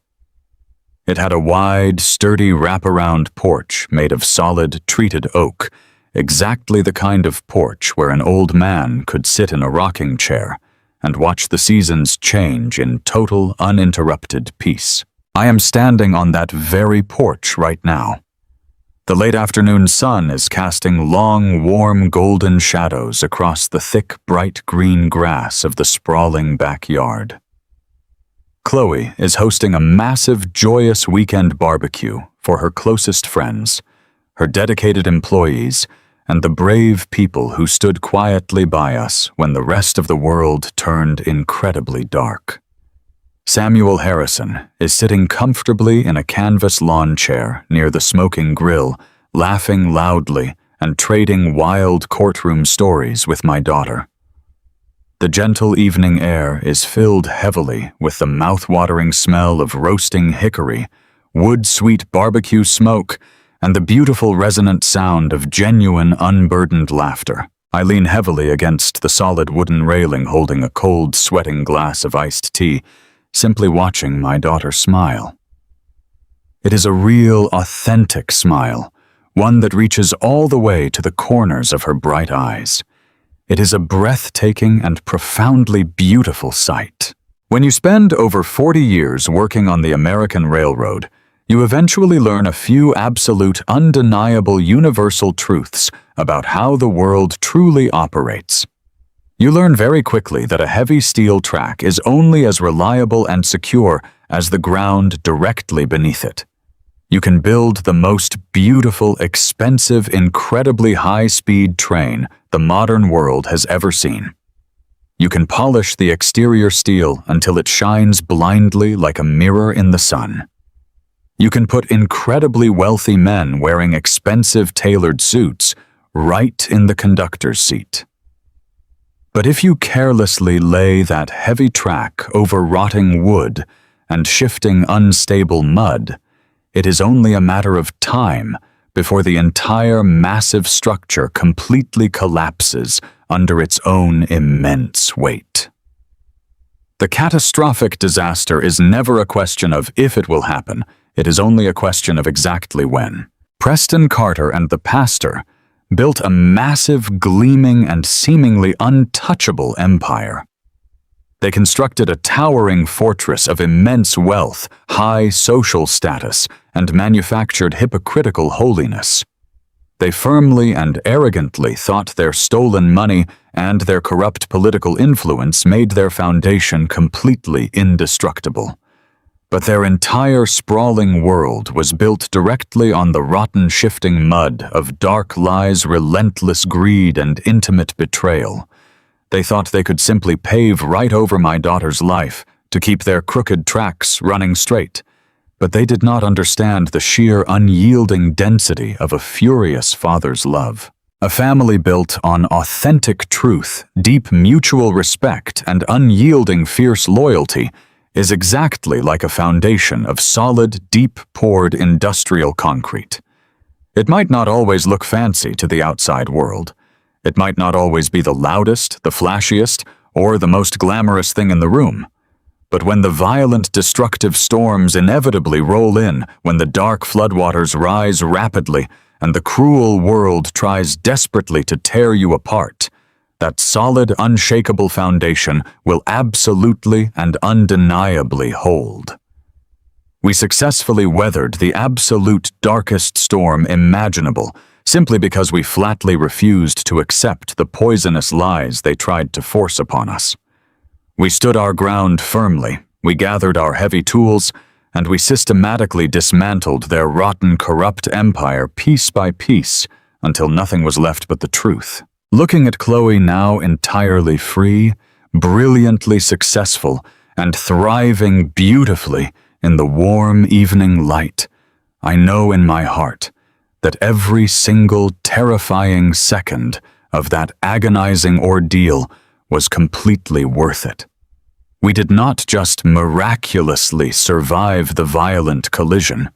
It had a wide, sturdy wraparound porch made of solid, treated oak, exactly the kind of porch where an old man could sit in a rocking chair and watch the seasons change in total, uninterrupted peace. I am standing on that very porch right now. The late afternoon sun is casting long, warm, golden shadows across the thick, bright green grass of the sprawling backyard. Chloe is hosting a massive, joyous weekend barbecue for her closest friends, her dedicated employees, and the brave people who stood quietly by us when the rest of the world turned incredibly dark. Samuel Harrison is sitting comfortably in a canvas lawn chair near the smoking grill, laughing loudly and trading wild courtroom stories with my daughter. The gentle evening air is filled heavily with the mouth-watering smell of roasting hickory, wood-sweet barbecue smoke, and the beautiful resonant sound of genuine, unburdened laughter. I lean heavily against the solid wooden railing holding a cold, sweating glass of iced tea, simply watching my daughter smile. It is a real, authentic smile, one that reaches all the way to the corners of her bright eyes. It is a breathtaking and profoundly beautiful sight. When you spend over 40 years working on the American Railroad, you eventually learn a few absolute, undeniable, universal truths about how the world truly operates. You learn very quickly that a heavy steel track is only as reliable and secure as the ground directly beneath it. You can build the most beautiful, expensive, incredibly high-speed train the modern world has ever seen. You can polish the exterior steel until it shines blindly like a mirror in the sun. You can put incredibly wealthy men wearing expensive tailored suits right in the conductor's seat. But if you carelessly lay that heavy track over rotting wood and shifting unstable mud, it is only a matter of time before the entire massive structure completely collapses under its own immense weight. The catastrophic disaster is never a question of if it will happen, it is only a question of exactly when. Preston Carter and the pastor built a massive, gleaming, and seemingly untouchable empire. They constructed a towering fortress of immense wealth, high social status, and manufactured hypocritical holiness. They firmly and arrogantly thought their stolen money and their corrupt political influence made their foundation completely indestructible. But their entire sprawling world was built directly on the rotten, shifting mud of dark lies, relentless greed, and intimate betrayal. They thought they could simply pave right over my daughter's life to keep their crooked tracks running straight. But they did not understand the sheer unyielding density of a furious father's love. A family built on authentic truth, deep mutual respect, and unyielding fierce loyalty is exactly like a foundation of solid, deep-poured industrial concrete. It might not always look fancy to the outside world. It might not always be the loudest, the flashiest, or the most glamorous thing in the room. But when the violent, destructive storms inevitably roll in, when the dark floodwaters rise rapidly, and the cruel world tries desperately to tear you apart, that solid, unshakable foundation will absolutely and undeniably hold. We successfully weathered the absolute darkest storm imaginable, simply because we flatly refused to accept the poisonous lies they tried to force upon us. We stood our ground firmly, we gathered our heavy tools, and we systematically dismantled their rotten, corrupt empire piece by piece until nothing was left but the truth. Looking at Chloe now entirely free, brilliantly successful, and thriving beautifully in the warm evening light, I know in my heart that every single terrifying second of that agonizing ordeal was completely worth it. We did not just miraculously survive the violent collision.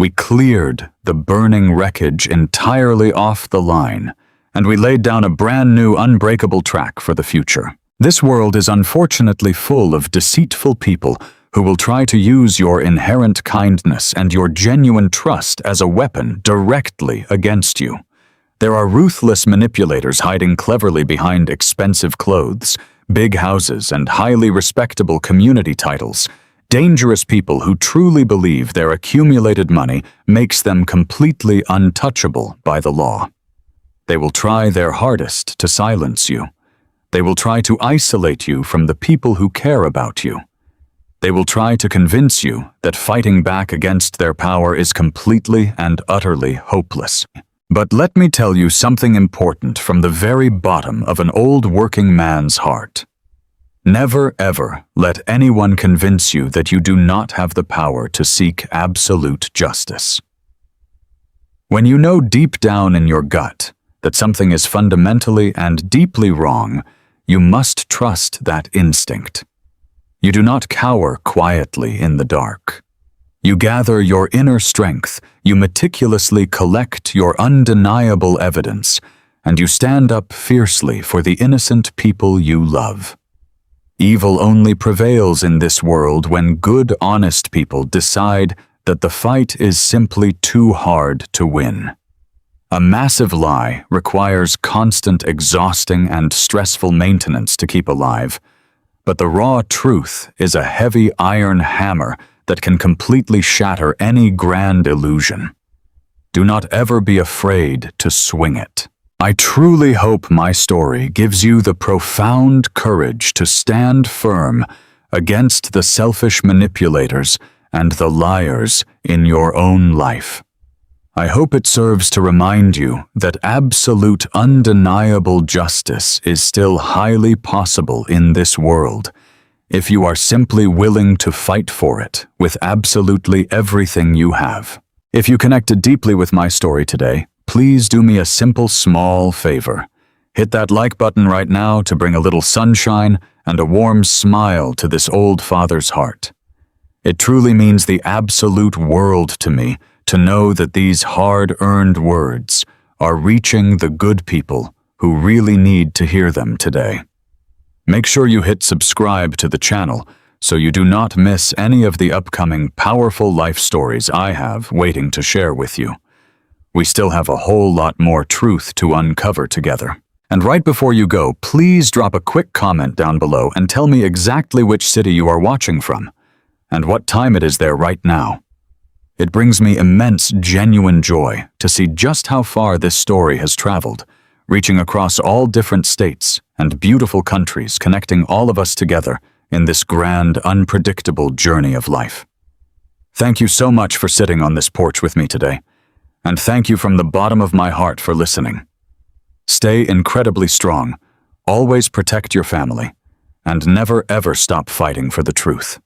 We cleared the burning wreckage entirely off the line, and we laid down a brand new unbreakable track for the future. This world is unfortunately full of deceitful people who will try to use your inherent kindness and your genuine trust as a weapon directly against you. There are ruthless manipulators hiding cleverly behind expensive clothes, big houses, and highly respectable community titles. Dangerous people who truly believe their accumulated money makes them completely untouchable by the law. They will try their hardest to silence you. They will try to isolate you from the people who care about you. They will try to convince you that fighting back against their power is completely and utterly hopeless. But let me tell you something important from the very bottom of an old working man's heart. Never ever let anyone convince you that you do not have the power to seek absolute justice. When you know deep down in your gut that something is fundamentally and deeply wrong, you must trust that instinct. You do not cower quietly in the dark. You gather your inner strength, you meticulously collect your undeniable evidence, and you stand up fiercely for the innocent people you love. Evil only prevails in this world when good, honest people decide that the fight is simply too hard to win. A massive lie requires constant, exhausting, and stressful maintenance to keep alive, but the raw truth is a heavy iron hammer that can completely shatter any grand illusion. Do not ever be afraid to swing it. I truly hope my story gives you the profound courage to stand firm against the selfish manipulators and the liars in your own life. I hope it serves to remind you that absolute, undeniable justice is still highly possible in this world, if you are simply willing to fight for it with absolutely everything you have. If you connected deeply with my story today, please do me a simple, small favor. Hit that like button right now to bring a little sunshine and a warm smile to this old father's heart. It truly means the absolute world to me to know that these hard-earned words are reaching the good people who really need to hear them today. Make sure you hit subscribe to the channel so you do not miss any of the upcoming powerful life stories I have waiting to share with you. We still have a whole lot more truth to uncover together. And right before you go, please drop a quick comment down below and tell me exactly which city you are watching from and what time it is there right now. It brings me immense, genuine joy to see just how far this story has traveled, reaching across all different states and beautiful countries, connecting all of us together in this grand, unpredictable journey of life. Thank you so much for sitting on this porch with me today, and thank you from the bottom of my heart for listening. Stay incredibly strong, Always protect your family, and never ever stop fighting for the truth.